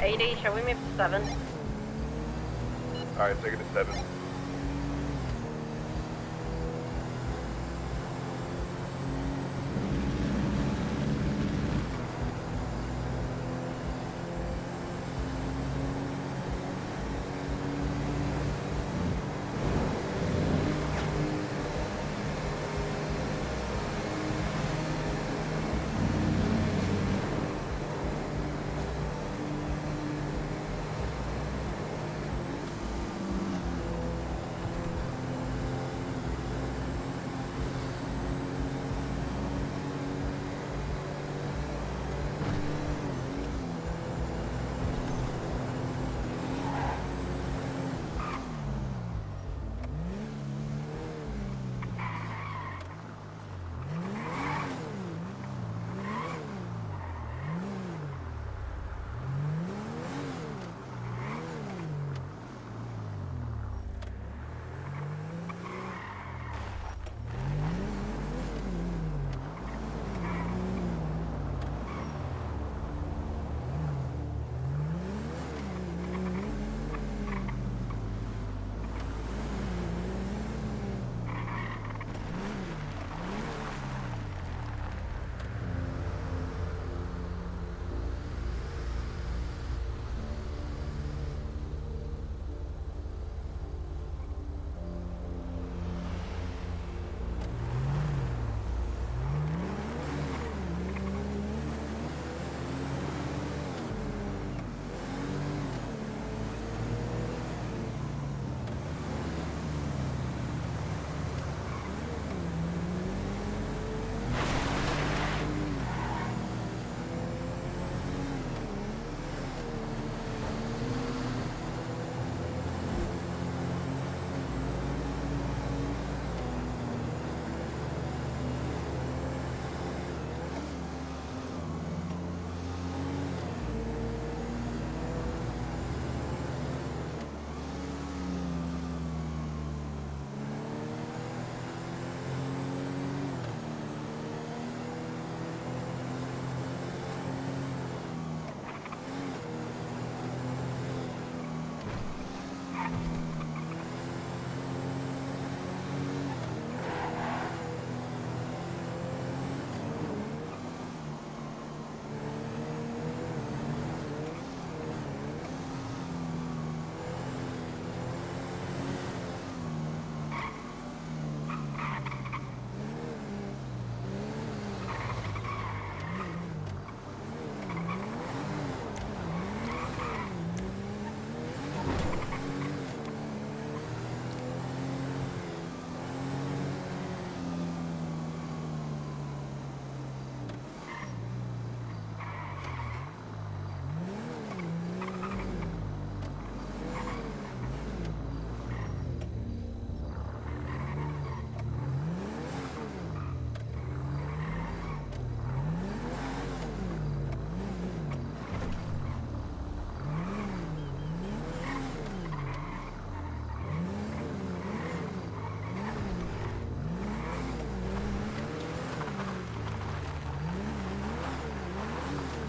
AD, shall we move to 7? Alright, take it to 7.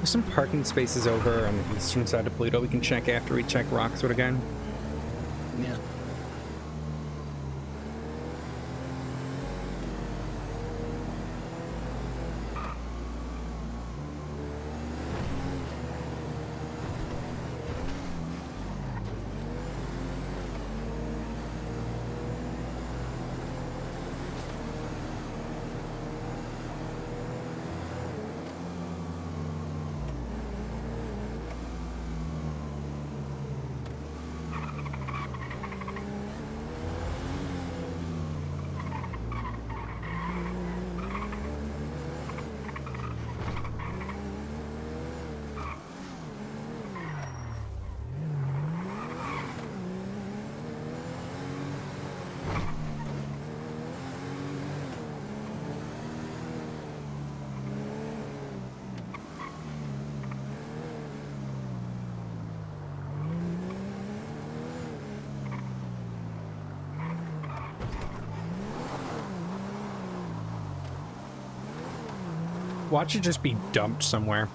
There's some parking spaces over on the eastern side of Pluto we can check after we check Roxwood again. Yeah. Watch it just be dumped somewhere.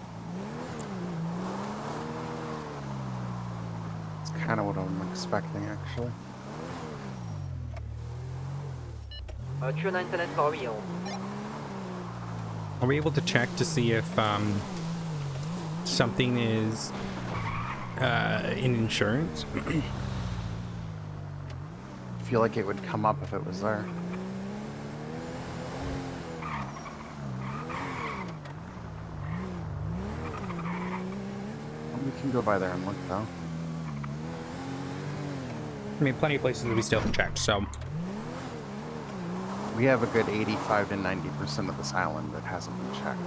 It's kind of what I'm expecting, actually. True 9 internet for real. Are we able to check to see if something is in insurance? I feel like it would come up if it was there. We can go by there and look, though. I mean, plenty of places that we still haven't checked, so... We have a good 85 to 90% of this island that hasn't been checked.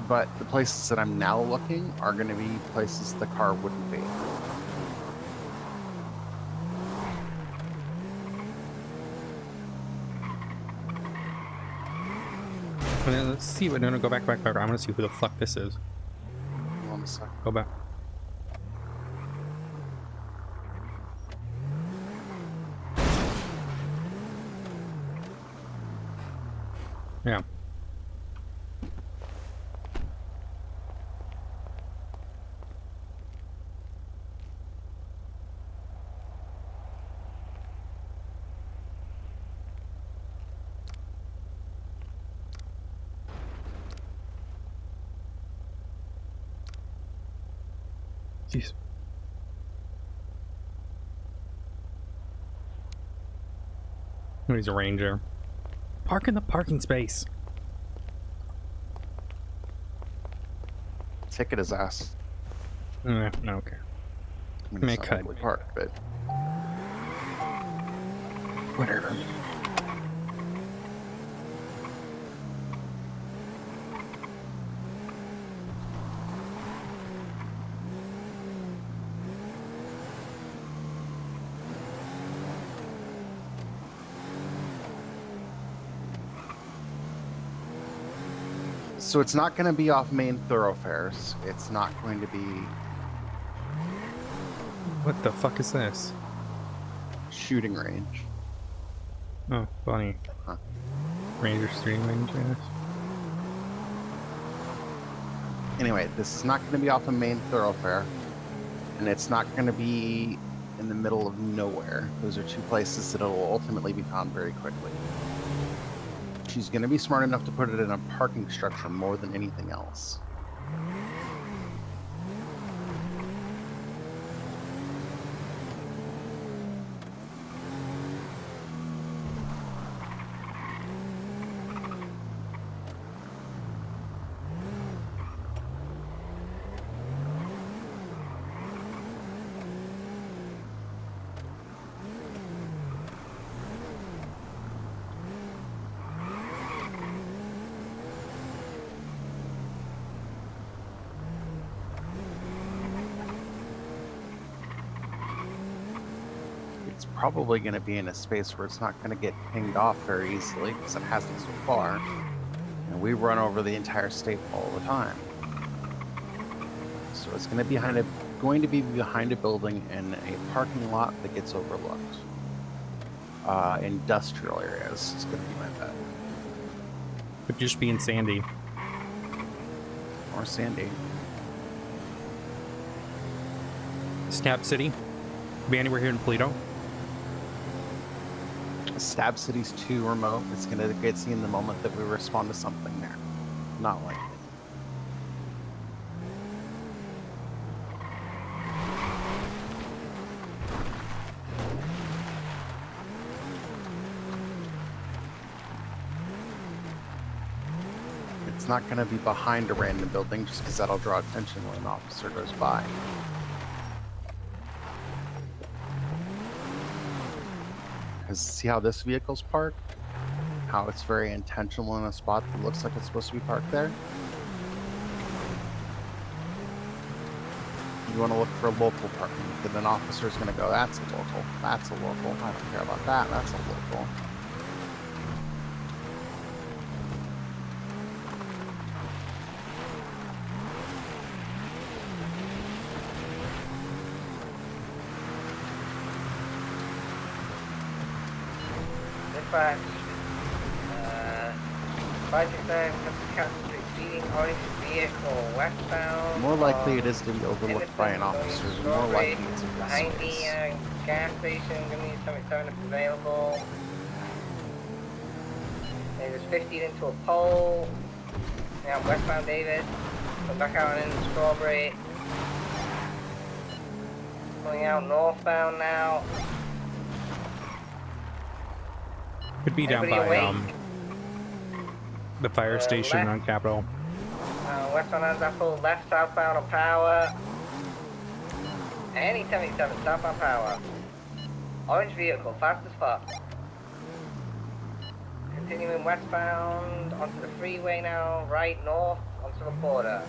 But the places that I'm now looking are going to be places the car wouldn't be. Let's see what. No, go back. I want to see who the fuck this is. Hold on a sec. Go back. Yeah. Jeez. He's a ranger. Park in the parking space. Ticket his ass. No, okay. I mean, it's not cut. legally parked, but whatever. So it's not going to be off main thoroughfares. It's not going to be... What the fuck is this? Shooting range. Oh, funny. Huh. Ranger shooting range, yes. Anyway, this is not going to be off a main thoroughfare. And it's not going to be in the middle of nowhere. Those are two places that will ultimately be found very quickly. She's going to be smart enough to put it in a parking structure more than anything else. Probably going to be in a space where it's not going to get pinged off very easily because it hasn't so far. And we run over the entire state all the time. So it's going to be behind a building in a parking lot that gets overlooked. Industrial areas is going to be my bet. Could just be in Sandy. Or Sandy. Stab City. Be anywhere here in Toledo. Stab City's too remote. It's gonna get seen the moment that we respond to something there. Not likely. It's not gonna be behind a random building just because that'll draw attention when an officer goes by. Because see how this vehicle's parked? How it's very intentional in a spot that looks like it's supposed to be parked there? You want to look for a local parking. Then an officer's going to go, that's a local, that's a local. I don't care about that, that's a local. Dispatch. 569 Captain Street, speeding orange vehicle westbound. More likely it is to be overlooked by an officer. The more likely it's a behind the gas station. Gonna need 77 if available. It was 15 into a pole. Now westbound Davis. Come back out and into Strawberry. Going out northbound now. Could be down Anybody by awake? the fire station left. on Capitol. Westbound Apple, left southbound on Power. Any 77 southbound Power. Orange vehicle, fast as fuck. Continuing westbound onto the freeway now, right north onto the border.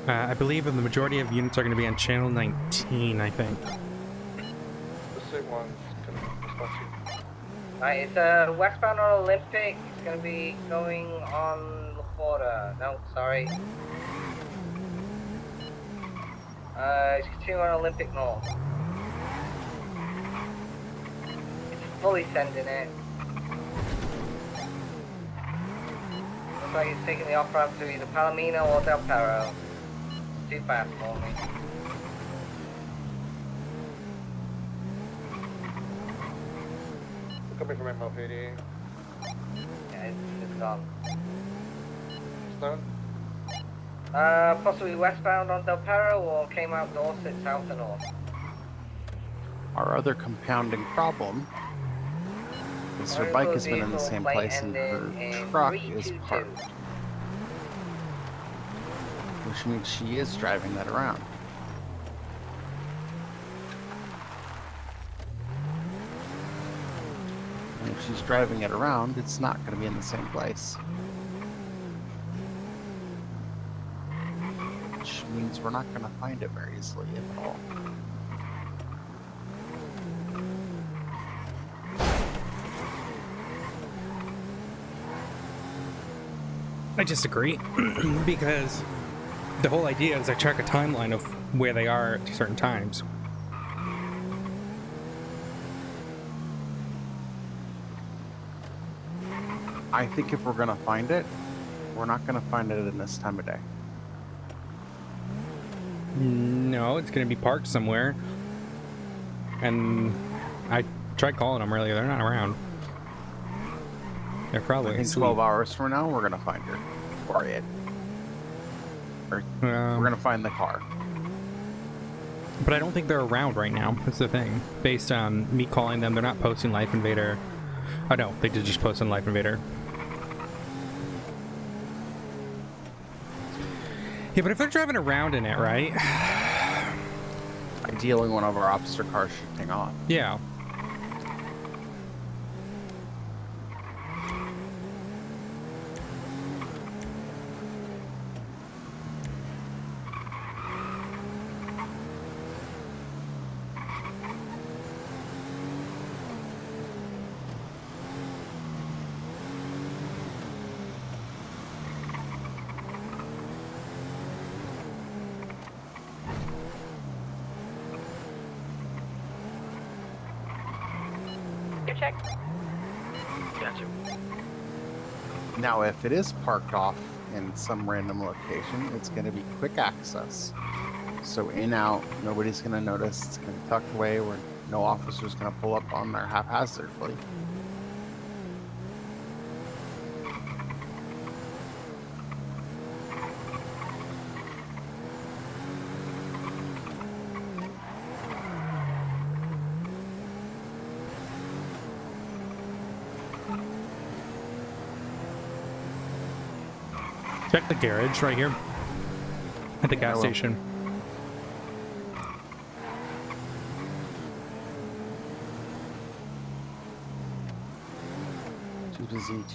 I believe the majority of units are going to be on channel 19, I think. The same one's gonna respond to. Right, it's westbound on Olympic. It's gonna be going on La Porta. No, sorry. It's continuing on Olympic North. It's fully sending it. Looks like it's taking the off ramp to either Palomino or Del Perro. Too fast for me. Coming from MLPD. Yeah, it's gone. Stone? Possibly westbound on Del Perro or came out Dorset, south and north. Our other compounding problem is her bike has been in the same place and her truck is parked. Which means she is driving that around. And if she's driving it around, it's not going to be in the same place. Which means we're not going to find it very easily, if at all. I disagree, because the whole idea is I track a timeline of where they are at certain times. I think if we're going to find it, we're not going to find it in this time of day. No, it's going to be parked somewhere. And I tried calling them earlier. They're not around. They're probably in 12 hours from now, we're going to find her. Or it. Or we're going to find the car. But I don't think they're around right now. That's the thing. Based on me calling them, they're not posting Life Invader. Oh no, they did just post on Life Invader. Yeah, but if they're driving around in it, right? Ideally, one of our officer cars should ping off. Yeah. Check. Gotcha. Now, if it is parked off in some random location, it's going to be quick access. So in, out, nobody's going to notice. It's going to be tucked away where no officer's going to pull up on there haphazardly. Check the garage right here at the gas station.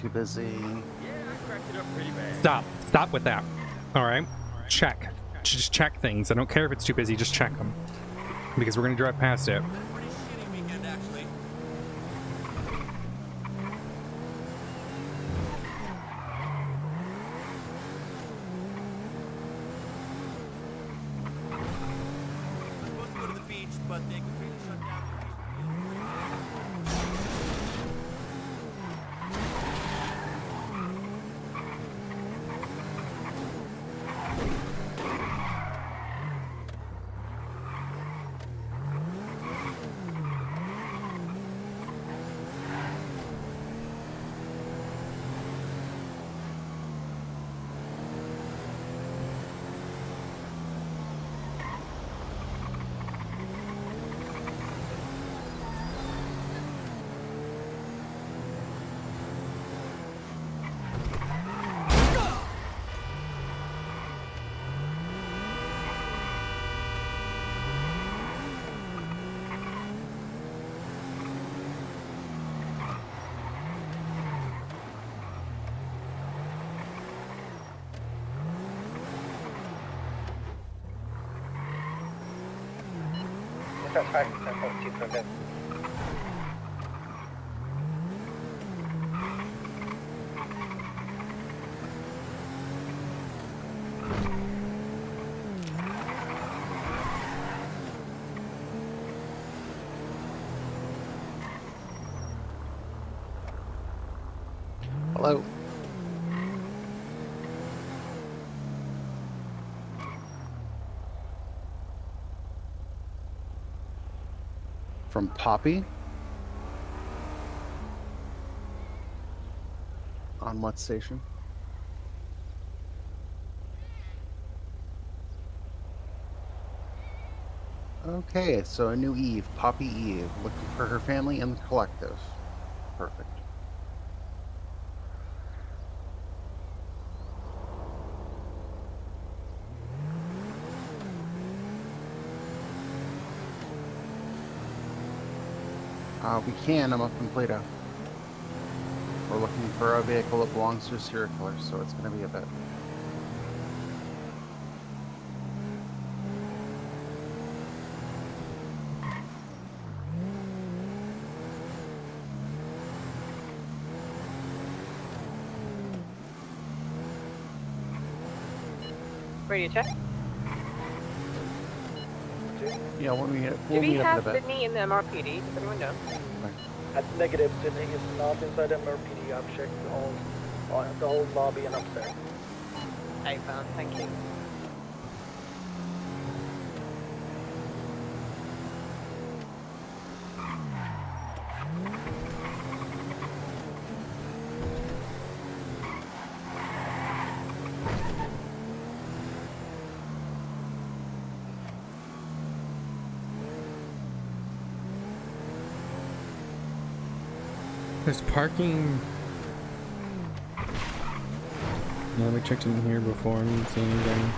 Too busy. Stop with that. All right, check. Just check things. I don't care if it's too busy. Just check them because we're gonna drive past it. That's 5.2 per bit. Hello. From Poppy? On what station? Okay, so a new Eve, Poppy Eve, looking for her family and the collective. Perfect. We can. I'm up in Plato. We're looking for a vehicle that belongs to a serial killer, so it's going to be a bit. Radio check. Yeah, we'll meet Do up we in a have bit. Sydney in the MRPD? Does anyone know? That's negative. Sydney is not inside MRPD. I've checked the whole lobby and upstairs. I found. Thank you. There's parking. Yeah, we checked in here before. I didn't see anything.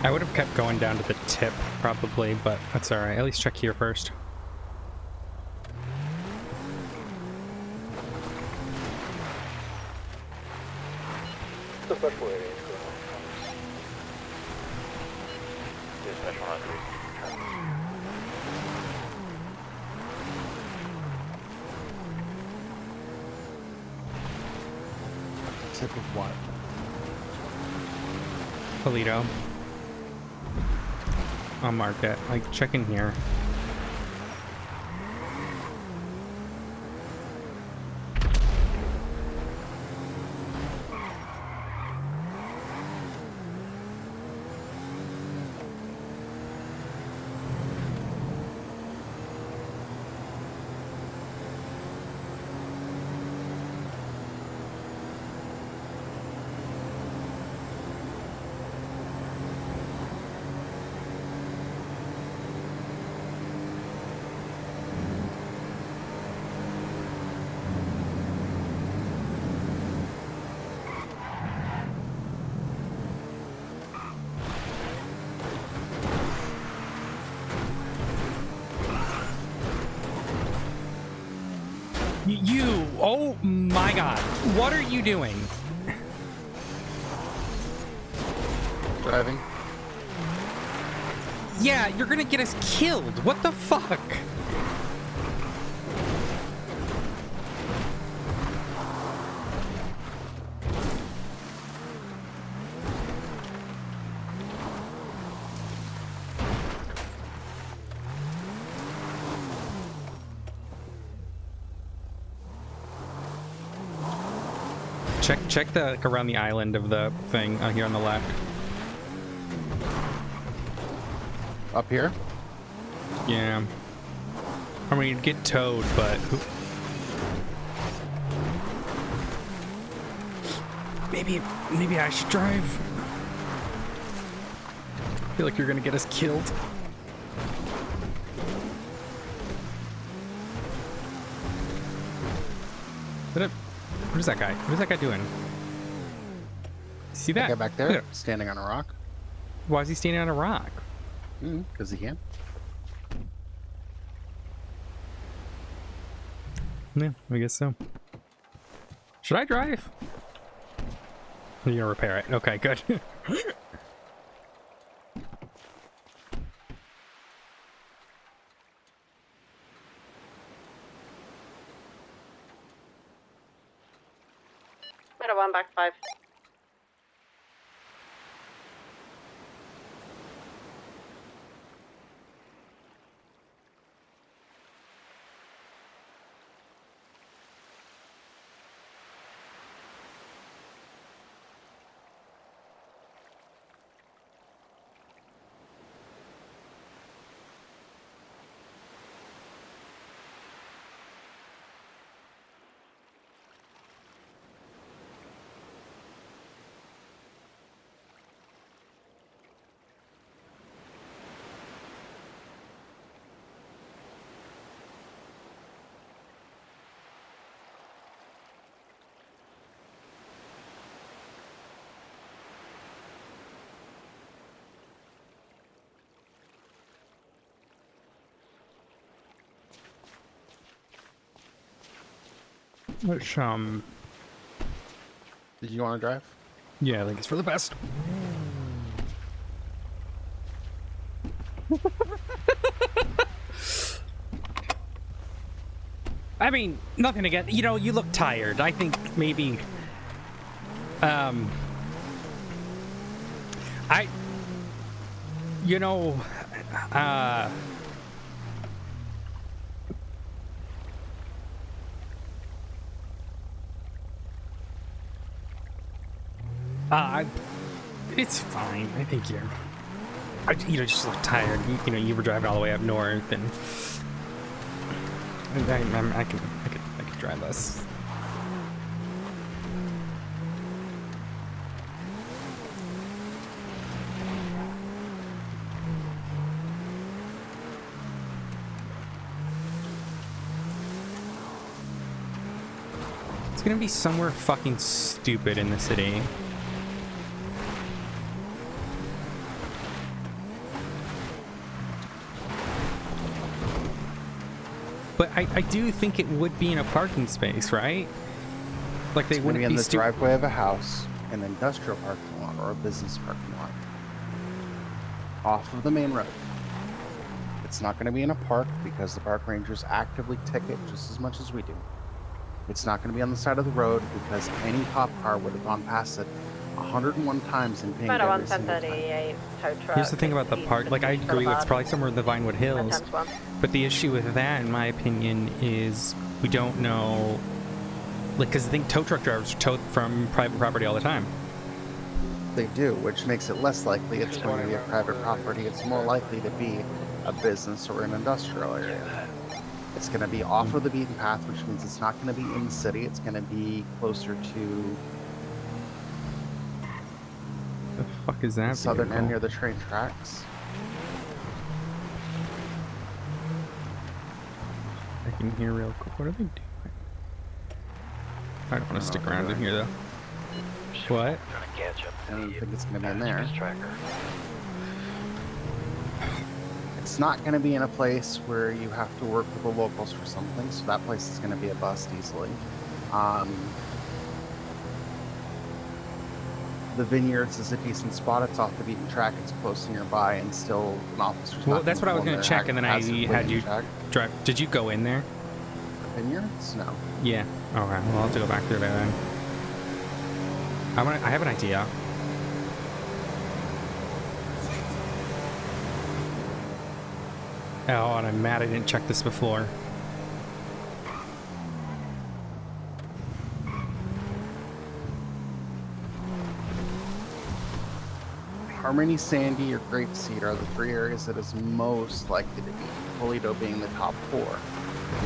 I would have kept going down to the tip, probably, but that's alright. At least check here first. The special area. Special Hunter. Tip of what? Polito. I'll mark it. Like, check in here. You! Oh my god. What are you doing? Driving. Yeah, you're gonna get us killed. What the fuck? Check the like, around the island of the thing here on the left. Up here? Yeah. I mean, you'd get towed, but maybe I should drive. I feel like you're gonna get us killed. What is that guy? What is that guy doing? See that? That guy back there, standing on a rock. Why is he standing on a rock? Because he can. Yeah, I guess so. Should I drive? You're gonna repair it. Okay, good. Better one back 5. Which, Did you want to drive? Yeah, I think it's for the best. I mean, nothing again. You know, you look tired. I think maybe, you know, it's fine. I think you know, just look tired. You know, you were driving all the way up north, and I could drive us. It's gonna be somewhere fucking stupid in the city. But I do think it would be in a parking space, right? Like they It's going to wouldn't be in be the driveway of a house, an industrial parking lot, or a business parking lot. Off of the main road. It's not going to be in a park because the park rangers actively ticket just as much as we do. It's not going to be on the side of the road because any cop car would have gone past it 101 times and pinged Meadow every 1, single time. 1038, tow truck. Here's the thing about the park. Like, I agree, it's probably somewhere in the Vinewood Hills. But the issue with that, in my opinion, is we don't know. Like, because I think tow truck drivers tow from private property all the time. They do, which makes it less likely it's going to be a private property. It's more likely to be a business or an industrial area. It's going to be off of the beaten path, which means it's not going to be in the city. It's going to be closer to The fuck is that? the southern vehicle? end near the train tracks. I can hear real quick. What are they doing? I don't want to stick around in here though. What? I don't think it's going to be in there. It's not going to be in a place where you have to work with the locals for something, so that place is going to be a bust easily. The Vineyards is a decent spot. It's off the beaten track. It's close nearby, and still an officer's Well, not that's what I was going to check, and then I had you check. drive. Did you go in there? Vineyards? No. Yeah. All right. Well, I'll have to go back through there then. I have an idea. Oh, and I'm mad I didn't check this before. Harmony, Sandy, or Grapeseed are the three areas that is most likely to be. Toledo being the top four.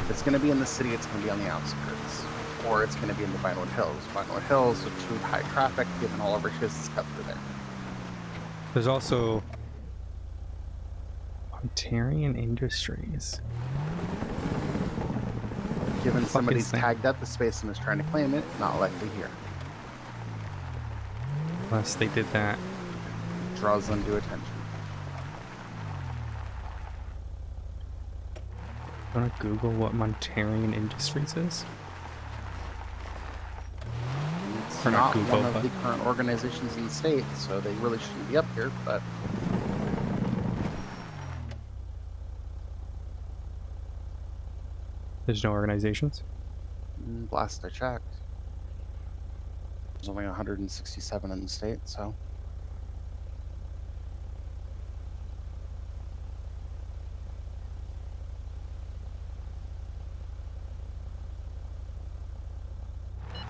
If it's going to be in the city, it's going to be on the outskirts. Or it's going to be in the Vinewood Hills. Vinewood Hills are too high traffic, given all of our chases cut through there. There's also Ontarian Industries. Given somebody's tagged up the space and is trying to claim it, not likely here. Unless they did that. Draws undue attention. I want to Google what Ontarian Industries is. It's Or not Google, one of but the current organizations in the state, so they really shouldn't be up here, but there's no organizations. last I checked, there's only 167 in the state, so.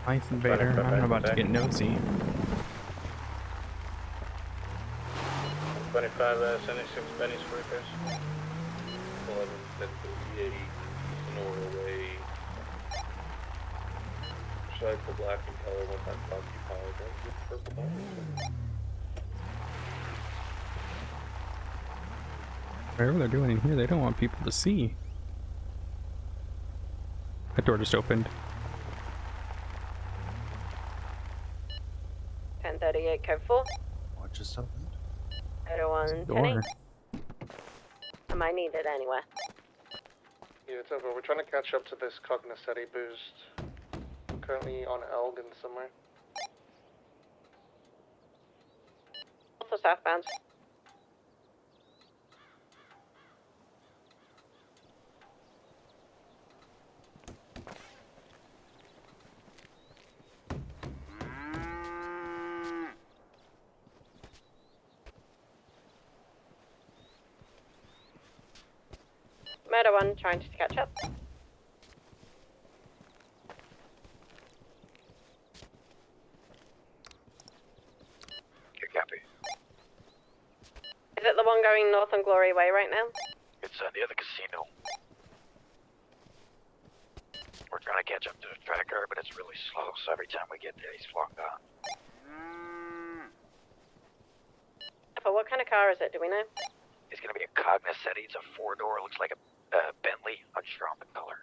Life Invader, I'm about to get nosy. 25 76 pennies for repairs. 11 1038 Sonora Way. Recycle black and color, one time occupied. Purple bombs. Whatever they're doing in here, they don't want people to see. That door just opened. 1038 code 4. What just opened? 01 Door. 10. Am I needed anywhere? Yeah, it's over. We're trying to catch up to this Cognoscenti boost. I'm currently on Elgin somewhere. Also southbound. Murder 1 trying to catch up. Good copy. Is it the one going north on Glory Way right now? It's near the casino. We're trying to catch up to the tracker, but it's really slow, so every time we get there, he's flogged on. For what kind of car is it, do we know? It's gonna be a Cognoscenti. It's a four-door. Looks like a Bentley. Unsure on the color.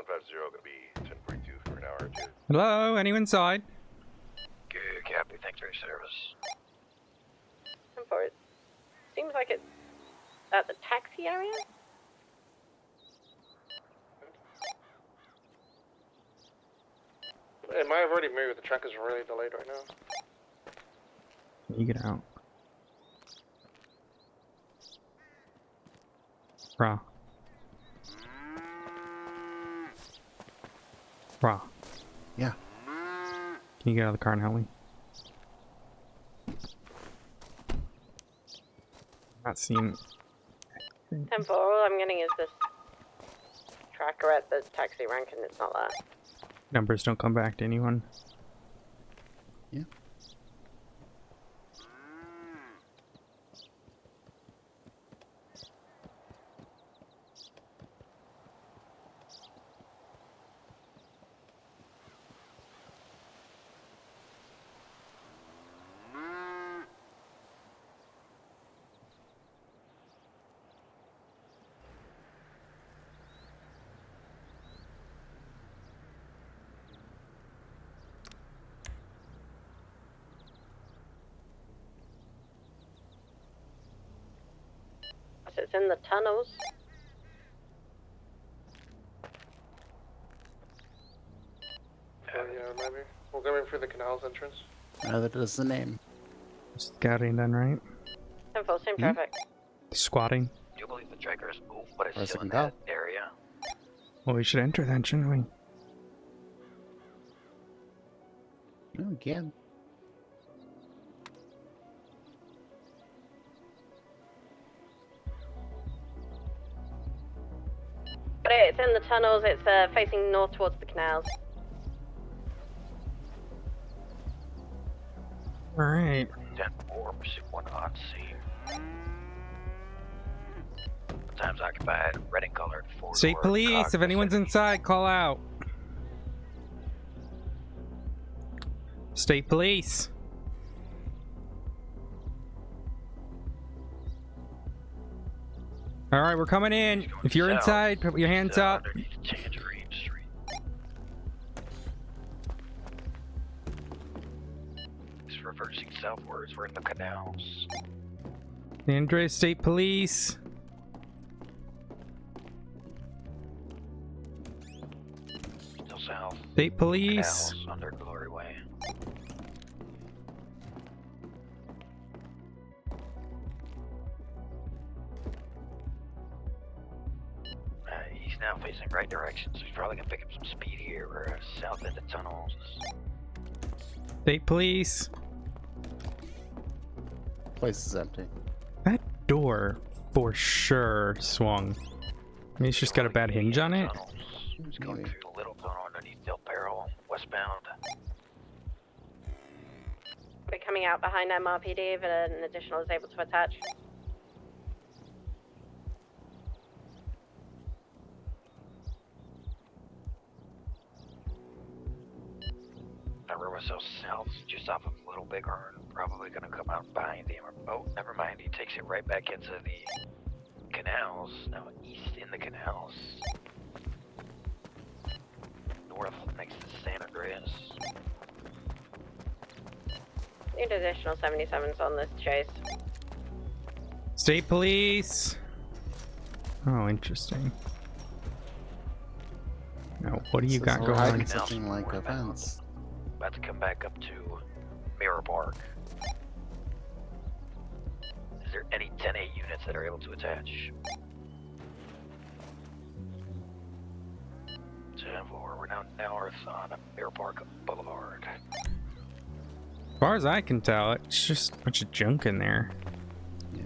150 gonna be 1042 for an hour or two. Hello, anyone inside? Good, Captain. Thanks for your service. Come forward. Seems like it's at the taxi area. It might have already moved. The track is really delayed right now. You get out. Raw. Raw. Yeah. Can you get out of the car and help me? Not seeing. 10-4, all I'm getting is this tracker at the taxi rank, and it's not that. Numbers don't come back to anyone. Yeah. It's in the tunnels. Yeah, maybe. We're going through the canals entrance. That is the name. Scouting then, right? 10-4, same traffic. Squatting. Do you believe the tracker is moved, but it's As I still in can that area? Well, we should enter then, shouldn't we? No, we can. But it's in the tunnels, it's facing north towards the canals. Alright. 10-4, pursuit 1 on C. Times occupied, red and colored. State police, if anyone's inside, call out. State police. Alright, we're coming in. If you're inside, put your hands up. Tangerine Street. It's reversing southwards. We're in the canals. Andrea, State Police. Still south. State Police. Canals under Glory Way. He's now facing right direction, so he's probably gonna pick up some speed here. We're south end of tunnels. State Police. Place is empty. That door for sure swung. Maybe it's just got a bad hinge on it. He's going through the little tunnel underneath Del Perro, westbound. We're coming out behind MRPD if an additional is able to attach. River so south, just off of Little Bighorn, probably gonna come out behind him. Oh, never mind, he takes it right back into the canals, now east in the canals. North next to San Andreas. Need additional 77s on this chase. State Police. Oh, interesting. Now, what do you got going on? Something like events. About to come back up to Mirror Park. Is there any 10A units that are able to attach? 10-4, we're now north on Mirror Park Boulevard. As far as I can tell, it's just a bunch of junk in there. Yeah.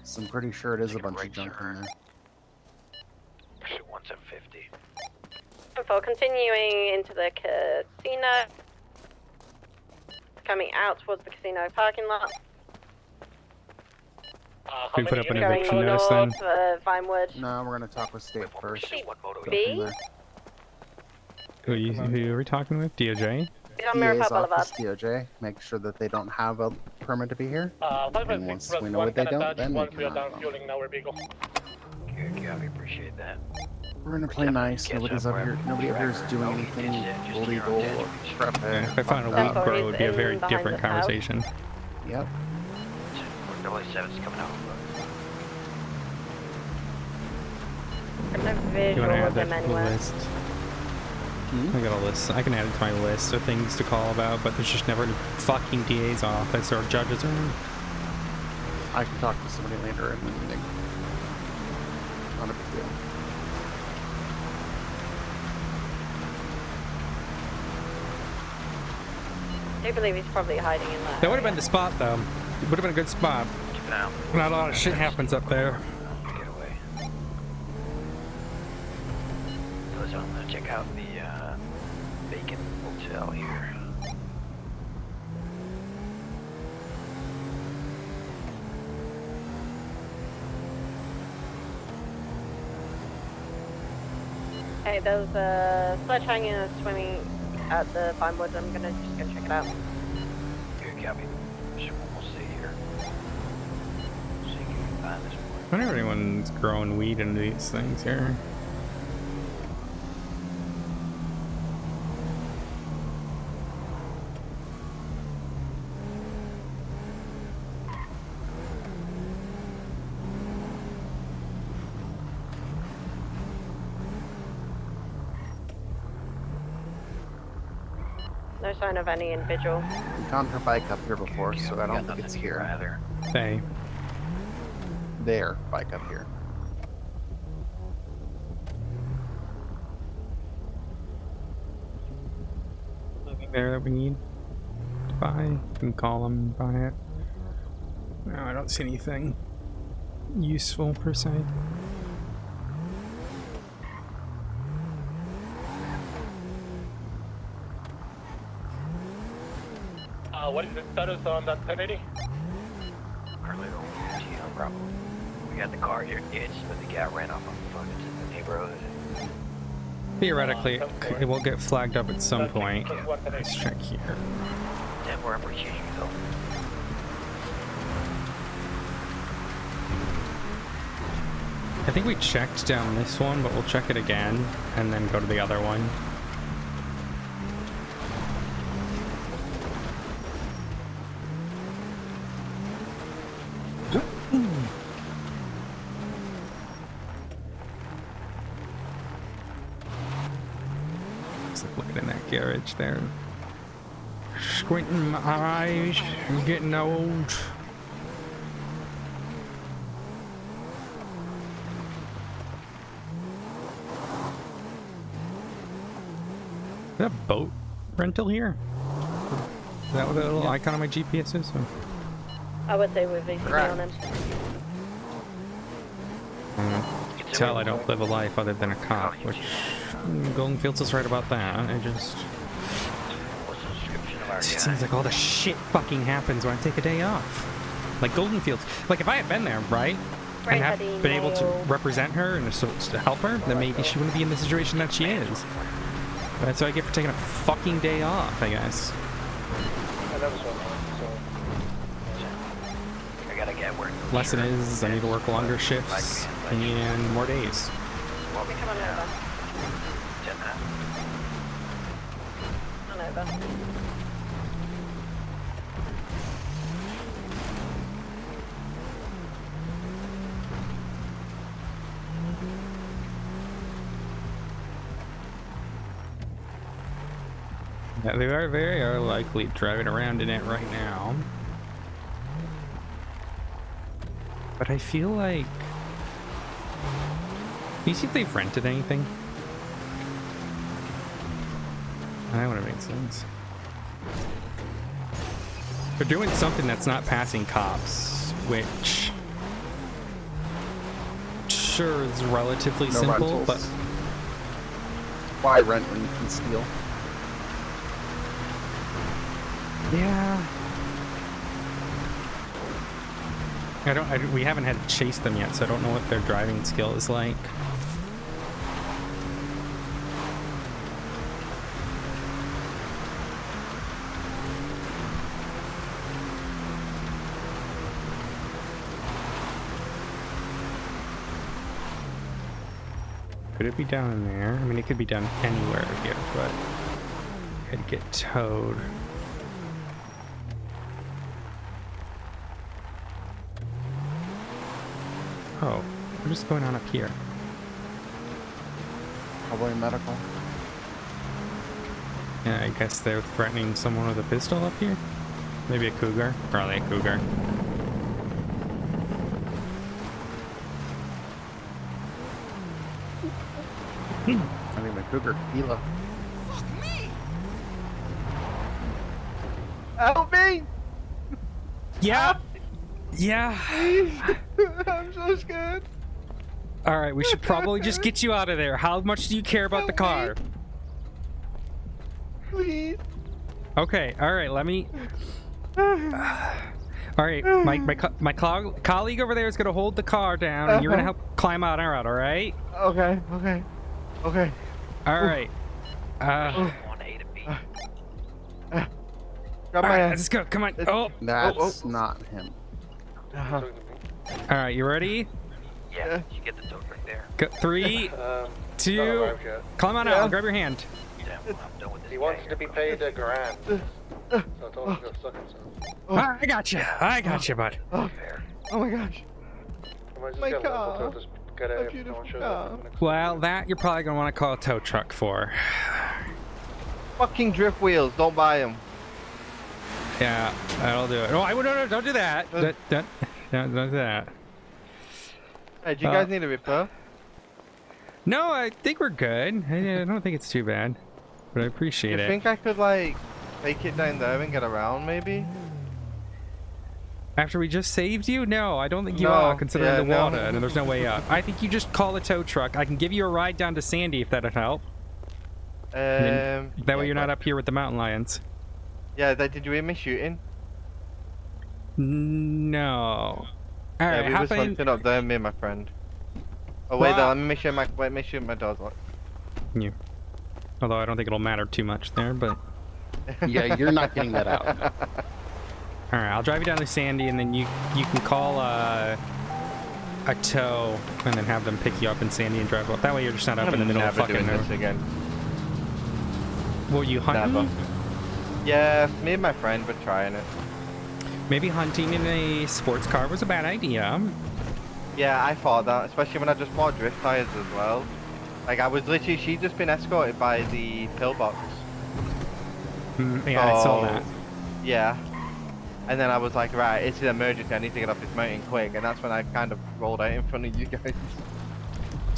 So I'm pretty sure it is a bunch of junk in there. Pursuit 150. For continuing into the casino, coming out towards the casino parking lot. We put up an Going eviction notice then. north, Vinewood. No, we're gonna talk with State first. B? Who are we talking with? DOJ? On Mirror DA's Park Boulevard. office, DOJ. Make sure that they don't have a permit to be here. And once we know 5-6+1 what they don't, attach then we once we are can done fueling our vehicle. Good job, we appreciate that. We're gonna play nice. Nobody's up here. Nobody up here is doing anything illegal or prepping. If I found a weed grow, it would be a very different conversation. Yep. Double 7's coming out. There's no You visual want to add of them that to the anywhere. list? I got a list. I can add it to my list of things to call about, but there's just never any fucking DA's office or judges around. I can talk to somebody later in the meeting. Not a big deal. I do believe he's probably hiding in that. That would have been the spot, though. It would have been a good spot. Not a lot of shit happens up there. Get away. So I'm gonna check out the vacant hotel here. Hey, there's a sledge hanging and swimming at the Pine Woods. I'm gonna just go check it out. Good copy. We'll see here. See if you can find this one. I wonder if anyone's growing weed into these things here. No sign of any individual. We found her bike up here before, so I don't think it's here. Either. Hey. Their bike up here. Anything there that we need to buy? You can call them and buy it. No, I don't see anything useful per se. What is the status on that 1080? Carlito, no problem. We got the car here, it's but the guy ran off on foot into the neighborhood. Theoretically, it will get flagged up at some point. Let's check here. Damn, we're appreciating you though. I think we checked down this one, but we'll check it again and then go to the other one. Looking in that garage there. Squinting my eyes. I'm getting old. Is that a boat rental here? Is that what the little icon on my GPS is? Or? I would say we're VCP on him. You can tell I don't live a life other than a cop, which Golden Fields is right about that. I just... It seems like all the shit fucking happens when I take a day off. Like Golden Fields. Like if I had been there, right? And have been able to represent her and to help her, then maybe she wouldn't be in the situation that she is. But that's what I get for taking a fucking day off, I guess. I gotta get work. Lesson is, I need to work longer shifts and more days. Come on over. 10 minutes. Come on over. Yeah, they are very likely driving around in it right now. But I feel like... Can you see if they've rented anything? That would have made sense. They're doing something that's not passing cops, which... Sure is relatively simple, rentals. but... Why rent when you can steal? Yeah. We haven't had to chase them yet, so I don't know what their driving skill is like. Could it be down in there? I mean, it could be down anywhere here, but it'd get towed. Oh, what is going on up here? Probably medical. Yeah, I guess they're threatening someone with a pistol up here. Maybe a cougar. Probably a cougar. I think the cougar. Hila. Fuck me! Help me! Yeah. Yeah. Please. I'm so scared. All right, we should probably just get you out of there. How much do you care about the car? Please. Okay. All right. Let me. All right. My colleague over there is gonna hold the car down, and you're gonna help climb out. All right. Okay. Okay. Okay. All right. Grab All my right, hand. let's go. Come on. Oh. That's not him. All right. You ready? Yeah. You get the tote right there. Go, 3, 2. not arrived yet. Climb on out. I'll grab your hand. He wants to be paid $1,000. So I told him to go suck himself. I got you. I got you, bud. Oh my gosh. I might just My get local car. to just get out if no one shows up. Well, that you're probably gonna want to call a tow truck for. Fucking drift wheels. Don't buy them. Yeah, that'll do it. Oh, no, don't do that. Don't do that. Hey, do you guys need a repair? No, I think we're good. I don't think it's too bad, but I appreciate You it. think I could like take it down there and get around maybe? After we just saved you? No, I don't think you No, are, considering yeah, the no. water, and there's no way up. I think you just call a tow truck. I can give you a ride down to Sandy if that'd help. That way you're not up here with the mountain lions. Yeah, did you hear me shooting? No. All right, we hop was in. hunting up there, me and my friend. Oh wait, let me make sure my door's locked. You. Although I don't think it'll matter too much there, but. Yeah, you're not getting that out. All right, I'll drive you down to Sandy, and then you can call a tow, and then have them pick you up in Sandy and drive up. That way you're just not up in the middle of fucking doing this nowhere. again. Were you hunting? Never. Yeah, me and my friend were trying it. Maybe hunting in a sports car was a bad idea. Yeah, I thought that, especially when I just bought drift tires as well. Like I was literally, she'd just been escorted by the pillbox. Yeah, I saw that. Yeah. And then I was like, right, it's an emergency, I need to get off this mountain quick, and that's when I kind of rolled out in front of you guys. Do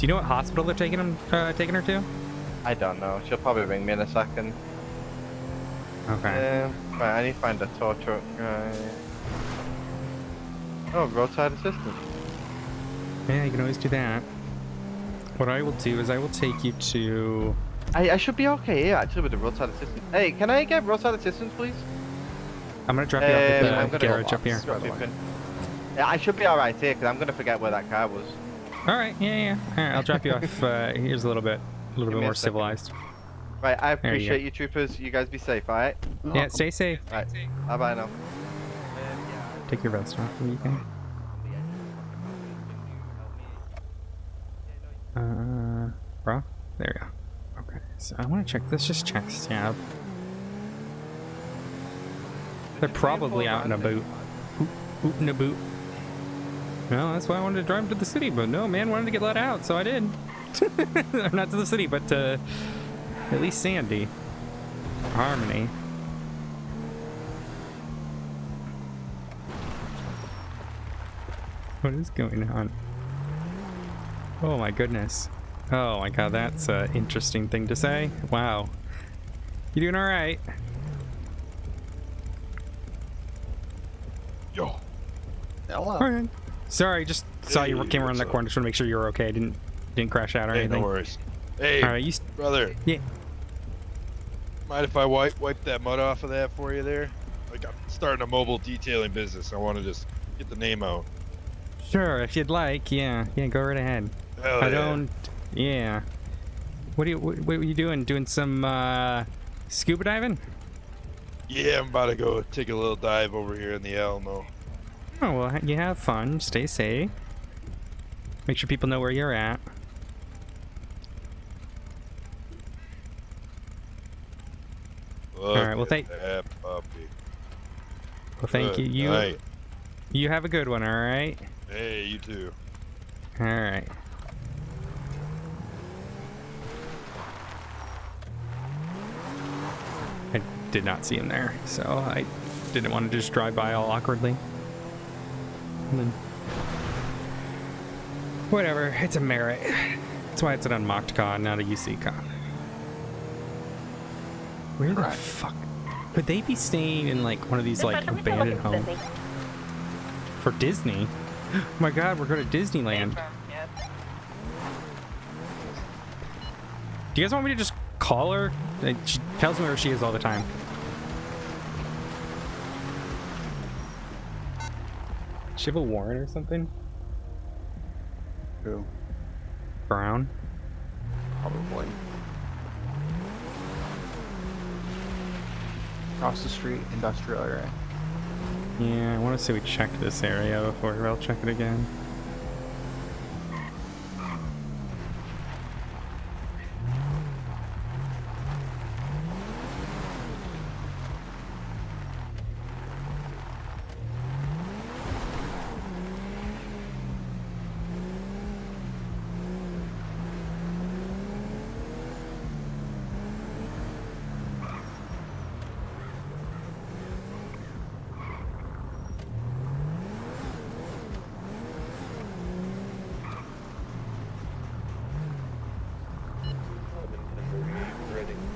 you know what hospital they're taking her to? I don't know, she'll probably ring me in a second. Okay. Right, I need to find a tow truck. Oh, roadside assistance. Yeah, you can always do that. What I will do is I will take you to... I should be okay here, actually, with the roadside assistance. Hey, can I get roadside assistance, please? I'm going to drop you off at the garage up here. Yeah, I should be alright here, because I'm going to forget where that car was. Alright, yeah. Alright, I'll drop you off. Here's a little bit more civilized. Right, I There you appreciate you, troopers. You guys be safe, alright? Yeah, stay safe. Alright, bye-bye now. Take your vest off when you can. Bro? There you go. Okay, so I want to check this. Just check stab. They're probably out in a boot. Oot in a boot. No, that's why I wanted to drive to the city, but no, man wanted to get let out, so I did. Not to the city, but to at least Sandy. Harmony. What is going on? Oh my goodness. Oh my god, that's an interesting thing to say. Wow. You doing alright? Yo. Hello. Alright. Sorry, just saw you came around the corner. Just want to make sure you were okay. Didn't crash out or Hey, anything. no worries. Hey, Alright, you brother. Yeah. Mind if I wipe that mud off of that for you there? Like, I'm starting a mobile detailing business. I want to just get the name out. Sure, if you'd like. Yeah, go right ahead. Hell I yeah. don't. Yeah. What are you doing? Doing some scuba diving? Yeah, I'm about to go take a little dive over here in the Alamo. Oh well, you have fun. Stay safe. Make sure people know where you're at. All right. Well, thank. that puppy. Well, thank Good you. night. You have a good one. All right. Hey, you too. All right. I did not see him there, so I didn't want to just drive by all awkwardly. And then, whatever, it's a merit. That's why it's an unmocked con, not a UC con. Where the fuck could they be staying in, like one of these like abandoned homes for Disney? Oh my God, we're going to Disneyland. Do you guys want me to just call her? She tells me where she is all the time. Does she have a warrant or something? Who? Brown? Probably. Across the street, industrial area. Yeah, I want to say we checked this area before we'll check it again.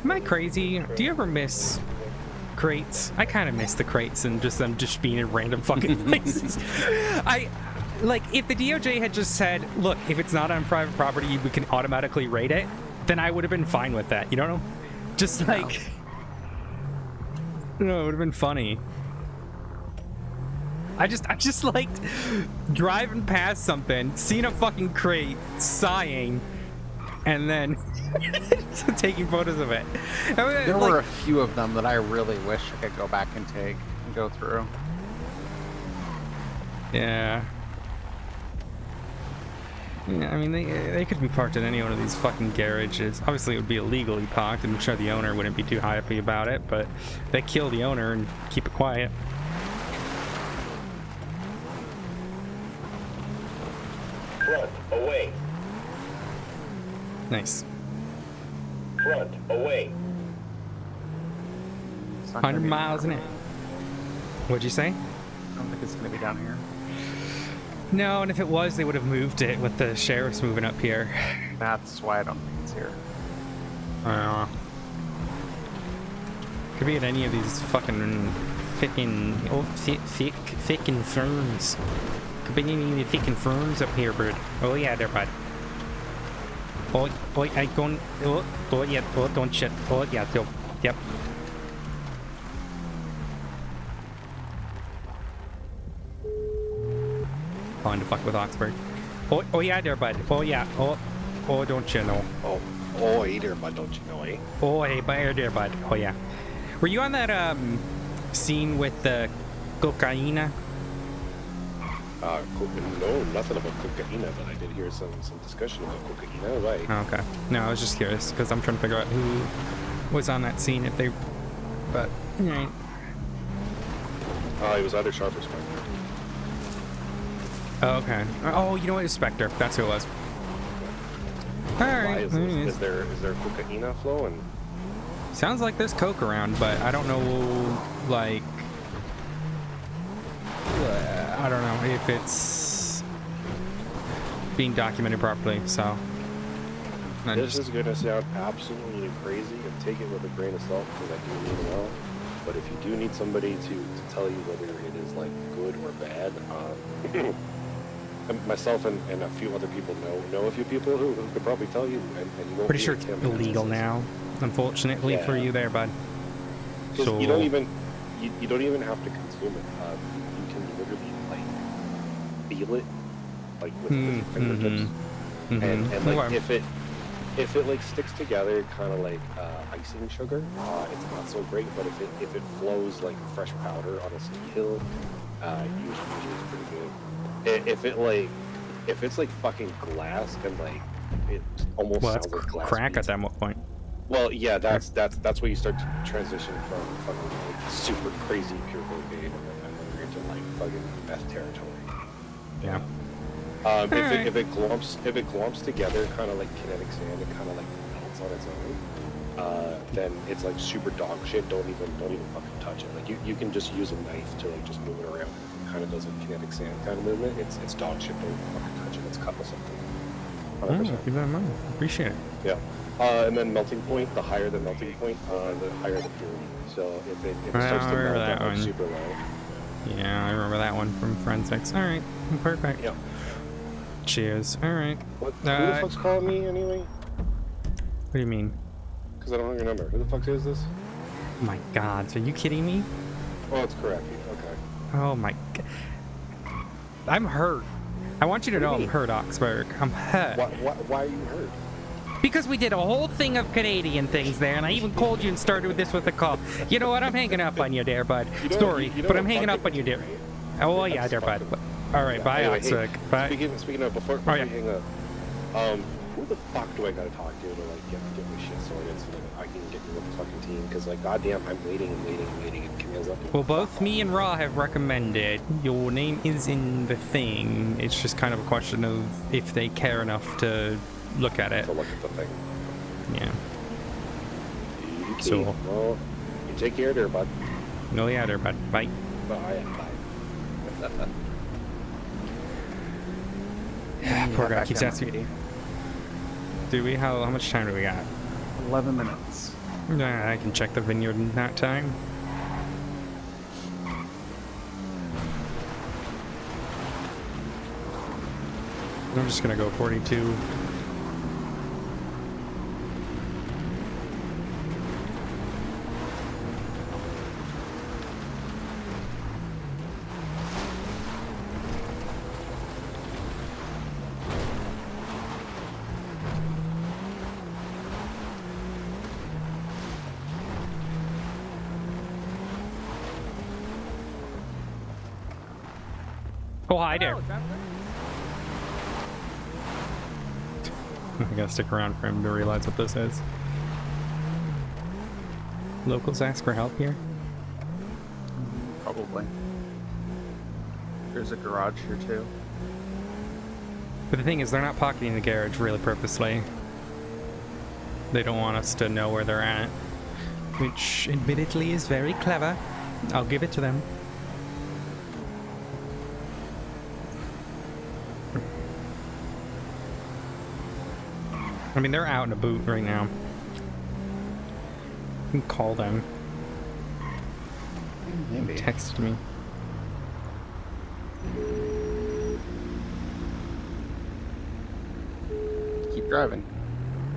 Am I crazy? Do you ever miss crates? I kind of miss the crates and just them just being in random fucking places. Like, if the DOJ had just said, look, if it's not on private property, we can automatically raid it, then I would have been fine with that, you know? Just like, no, it would have been funny. I just liked driving past something, seeing a fucking crate, sighing, and then taking photos of it. There were a few of them that I really wish I could go back and take and go through. Yeah. Yeah, I mean, they could be parked in any one of these fucking garages. Obviously, it would be illegally parked, and I'm sure the owner wouldn't be too happy about it, but they kill the owner and keep it quiet. Front, away. Nice. Front, away. 100 miles an hour. What'd you say? I don't think it's going to be down here. No, and if it was, they would have moved it with the sheriffs moving up here. That's why I don't think it's here. Could be at any of these fucking fickin' firms. Could be any of the fickin' firms up here, bird. Oh yeah, they're bad. Oh, I gone. Oh yeah, oh don't shit. Oh yeah, yep. Fine to fuck with Oxford. Oh yeah, there, bud. Oh yeah. Oh, don't you know? Oh, hey there, bud. Don't you know, eh? Oh, hey, there, bud. Oh yeah. Were you on that scene with the cocaine? No, nothing about cocaine, but I did hear some discussion about cocaine, right? Oh, okay. No, I was just curious because I'm trying to figure out who was on that scene. If they, but right. It was either Sharp or Spectre. Oh, okay. Oh, you know what? It's Spectre. That's who it was. All right. Is there cocaine flowing? Sounds like there's coke around, but I don't know. Like, I don't know if it's being documented properly. So this is gonna sound absolutely crazy, and take it with a grain of salt because I do mean well. But if you do need somebody to tell you whether it is like good or bad, myself and a few other people know a few people who could probably tell you, and you won't. Pretty sure it's illegal now, unfortunately for you there, bud. So you don't even have to consume it. You can literally like feel it, like with your fingertips, and like if it like sticks together, kind of like icing sugar, it's not so great. But if it flows like fresh powder on a ski hill, usually it's pretty good. If it's like fucking glass and like it almost sounds like glass crack beats. at that point. Well, yeah, that's where you start to transition from fucking like super crazy pure cocaine, and then you're into like fucking meth territory. Yeah. If it glumps together, kind of like kinetic sand, it kind of like melts on its own. Then it's like super dog shit. Don't even fucking touch it. Like you can just use a knife to like just move it around. If it kind of does a kinetic sand kind of movement, it's dog shit. Don't even fucking touch it. It's cut with something. 100%. Keep that in mind. Appreciate it. Yeah. And then melting point. The higher the melting point, the higher the purity. So if it starts to melt at like super low. Yeah, I remember that one from forensics. All right, perfect. Yeah. Cheers. All right. Who the fuck's calling me anyway? What do you mean? Because I don't have your number. Who the fuck is this? Oh my God, are you kidding me? Oh, it's correct. Okay. Oh my God. I'm hurt. I want you to know I'm hurt, Oxburg. I'm hurt. Why are you hurt? Because we did a whole thing of Canadian things there, and I even called you and started with this with a call. You know what? I'm hanging up on you there, bud. Sorry, but I'm hanging up on you there. Oh, well, yeah, there, bud. All right, bye, Anyway, Oxburg. hey, Bye. Speaking of, before we hang up, who the fuck do I gotta talk to like get my shit sorted so that I can get you with the fucking team? Because like, goddamn, I'm waiting, and Camille's up. Well, both me and Ra have recommended. Your name is in the thing. It's just kind of a question of if they care enough to look at it. To look at the thing. Yeah. Okay. So. Well, you take care there, bud. No, yeah, there, bud. Bye. Bye. Poor guy keeps asking me. Do we? How much time do we got? 11 minutes. I can check the vineyard in that time. I'm just gonna go 42. Oh, hi there. I gotta stick around for him to realize what this is. Locals ask for help here? Probably. There's a garage here too. But the thing is, they're not pocketing the garage really purposely. They don't want us to know where they're at. Which, admittedly, is very clever. I'll give it to them. I mean, they're out in a boot right now. You can call them. Maybe. Text me. Keep driving.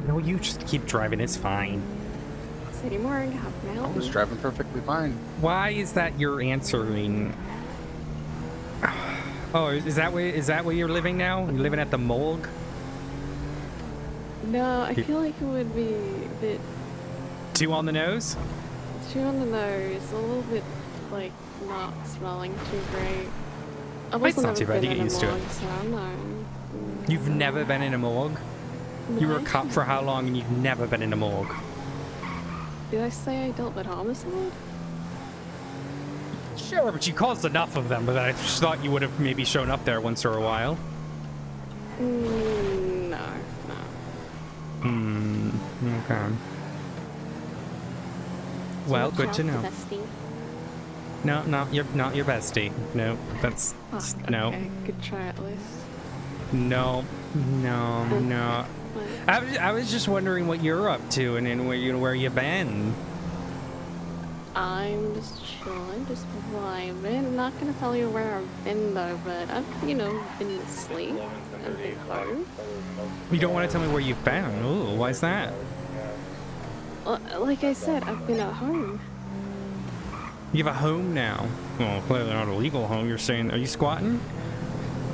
No, you just keep driving. It's fine. City morning, half a mile. I was driving perfectly fine. Why is that you're answering? Oh, is that where you're living now? You're living at the morgue? No, I feel like it would be a bit too on the nose? Too on the nose. A little bit, like, not smelling too great. It's not too bad. You get used to it. So I don't know. You've never been in a morgue? No, You were a cop for how long and you've never been in a morgue? Did I say I dealt with homicide? Sure, but you caused enough of them, but I just thought you would have maybe shown up there once in a while. No. Okay. Well, good to know. No, not your bestie. No, that's no. Okay, good try at least. No. I was just wondering what you're up to and where you been. I'm just chilling, just vibing. I'm not gonna tell you where I've been though, but I've, been asleep and been home. You don't want to tell me where you've been? Ooh, why is that? Well, like I said, I've been at home. You have a home now. Well, clearly not a legal home. You're saying, are you squatting?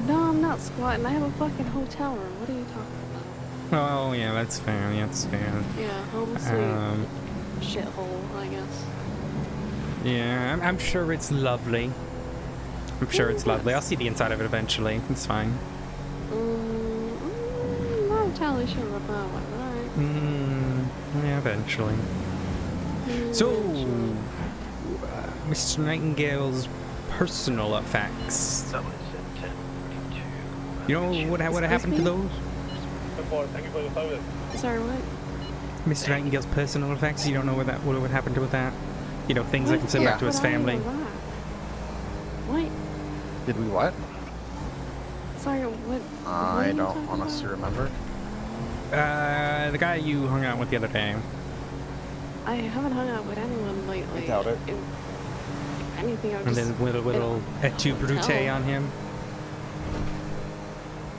No, I'm not squatting. I have a fucking hotel room. What are you talking about? Oh, yeah, that's fair. That's fair. Yeah, home sweet shithole, I guess. Yeah, I'm sure it's lovely. I'm sure it's lovely. I'll see the inside of it eventually. It's fine. I'm not entirely sure about that one, but alright. Yeah, eventually. So, Mr. Nightingale's personal effects. You know what happened to those? Thank you for the service. Sorry, what? Mr. Nightingale's personal effects. You don't know what would happen with that? You know, things that can send back to his family. What? Did we what? Sorry, what? I don't honestly remember. The guy you hung out with the other day. I haven't hung out with anyone lately. I doubt it. If anything, I would And just... then with a little et tu brute on him.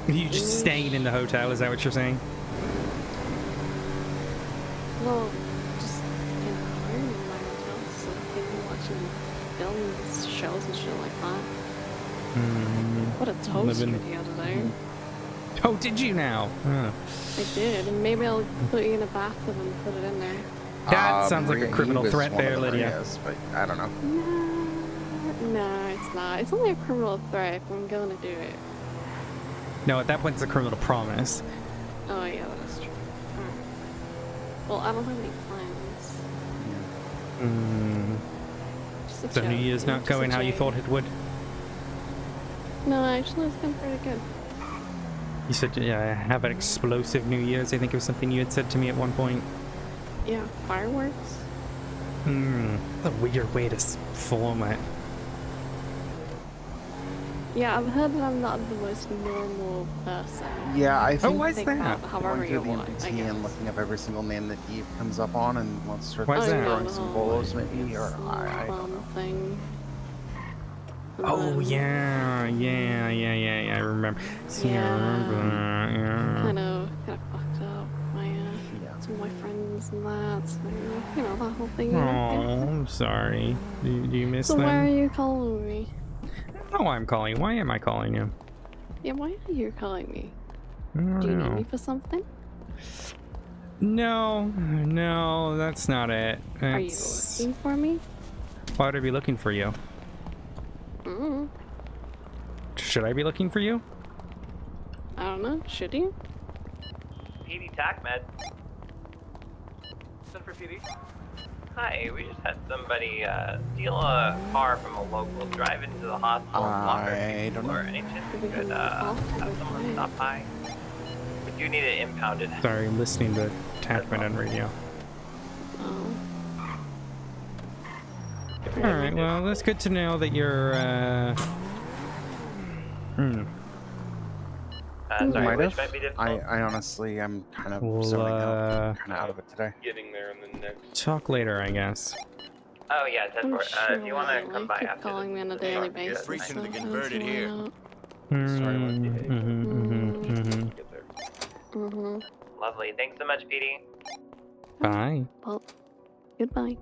You just staying in the hotel, is that what you're saying? Well, just in my hotel, so I can watching films, shows, and shit like that. What a toaster the other day. Oh, did you now? I did, and maybe I'll put you in a bathtub and put it in there. That sounds like a criminal threat there, Lydia. Marias, but I don't know. No, it's not. It's only a criminal threat if I'm going to do it. No, at that point it's a criminal promise. Oh yeah, that is true. Well, I don't have any plans. Just a So New joke, Year's you know, not just a going how you joke. thought it would? No, actually, it's been pretty good. You said, yeah, have an explosive New Year's. I think it was something you had said to me at one point. Yeah, fireworks. A weird way to form it. Yeah, I've heard that I'm not the most normal person. Yeah, I think. why is that? However Going you through the want, I MPT guess. and looking up every single name that Eve comes up on, and let's start Why is that? throwing some bolos, maybe, or I don't know. Thing. Oh yeah, I remember. See, I remember that. Yeah. Kind of fucked up. Some of my friends and that. So, you know, that whole thing. Oh, I'm sorry. Do you miss So them? why are you calling me? Oh, I'm calling. Why am I calling you? Yeah, why are you calling me? I don't Do you know. need me for something? No, that's not it. Are you It's... looking for me? Why would I be looking for you? Should I be looking for you? I don't know. Should you? PD TACMed. For PD. Hi, we just had somebody steal a car from a local, drive it to the hospital, I don't know. or any chance we could have someone stop by? We do need it impounded. Sorry, I'm listening to Tackman on radio. Alright, well, that's good to know that you're, Sorry, Might which have. might be difficult. I honestly, I'm kind of We'll, zoning out, kind of out of it today. Getting there in the next. Talk later, I guess. Oh yeah, I'm 10-4. sure If you want to come by keep after calling me on a daily basis. Breaching So the I don't converted see why here. not. Lovely. Thanks so much, PD. Bye. Well, goodbye.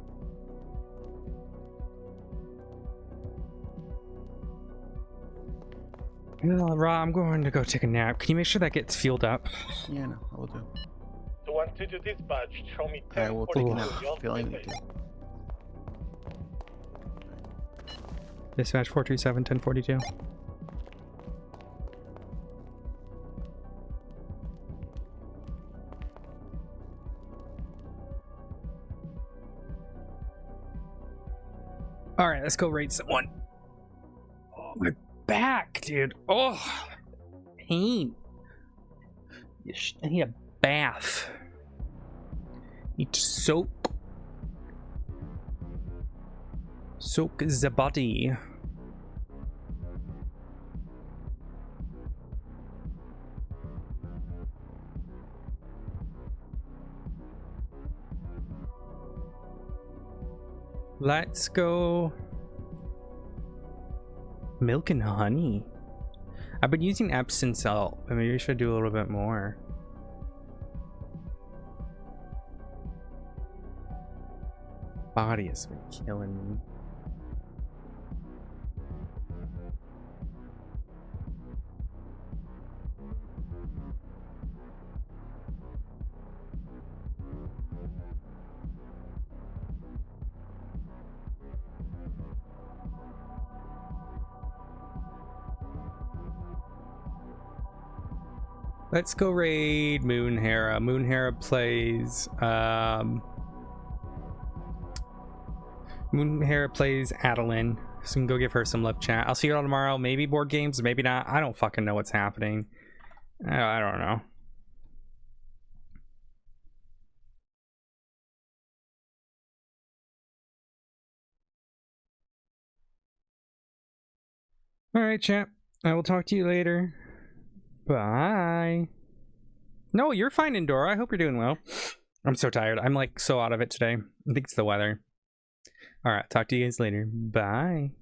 Well, Ra, I'm going to go take a nap. Can you make sure that gets fueled up? Yeah, no, I will do. So 122 dispatch, show me I will take a nap. 1042. Feeling it too. Dispatch 427 1042. Alright, let's go raid someone. Oh, my back, dude. Oh, pain. I need a bath. Need to soak. Soak the body. Let's go. Milk and honey. I've been using Epsom salt, but maybe I should do a little bit more. Body has been killing me. Let's go raid Moonhera. Moonhera plays Adeline. So we can go give her some love chat. I'll see you all tomorrow. Maybe board games, maybe not. I don't fucking know what's happening. I don't know. Alright, chat. I will talk to you later. Bye. No, you're fine, Endora. I hope you're doing well. I'm so tired. I'm like so out of it today. I think it's the weather. Alright, talk to you guys later. Bye.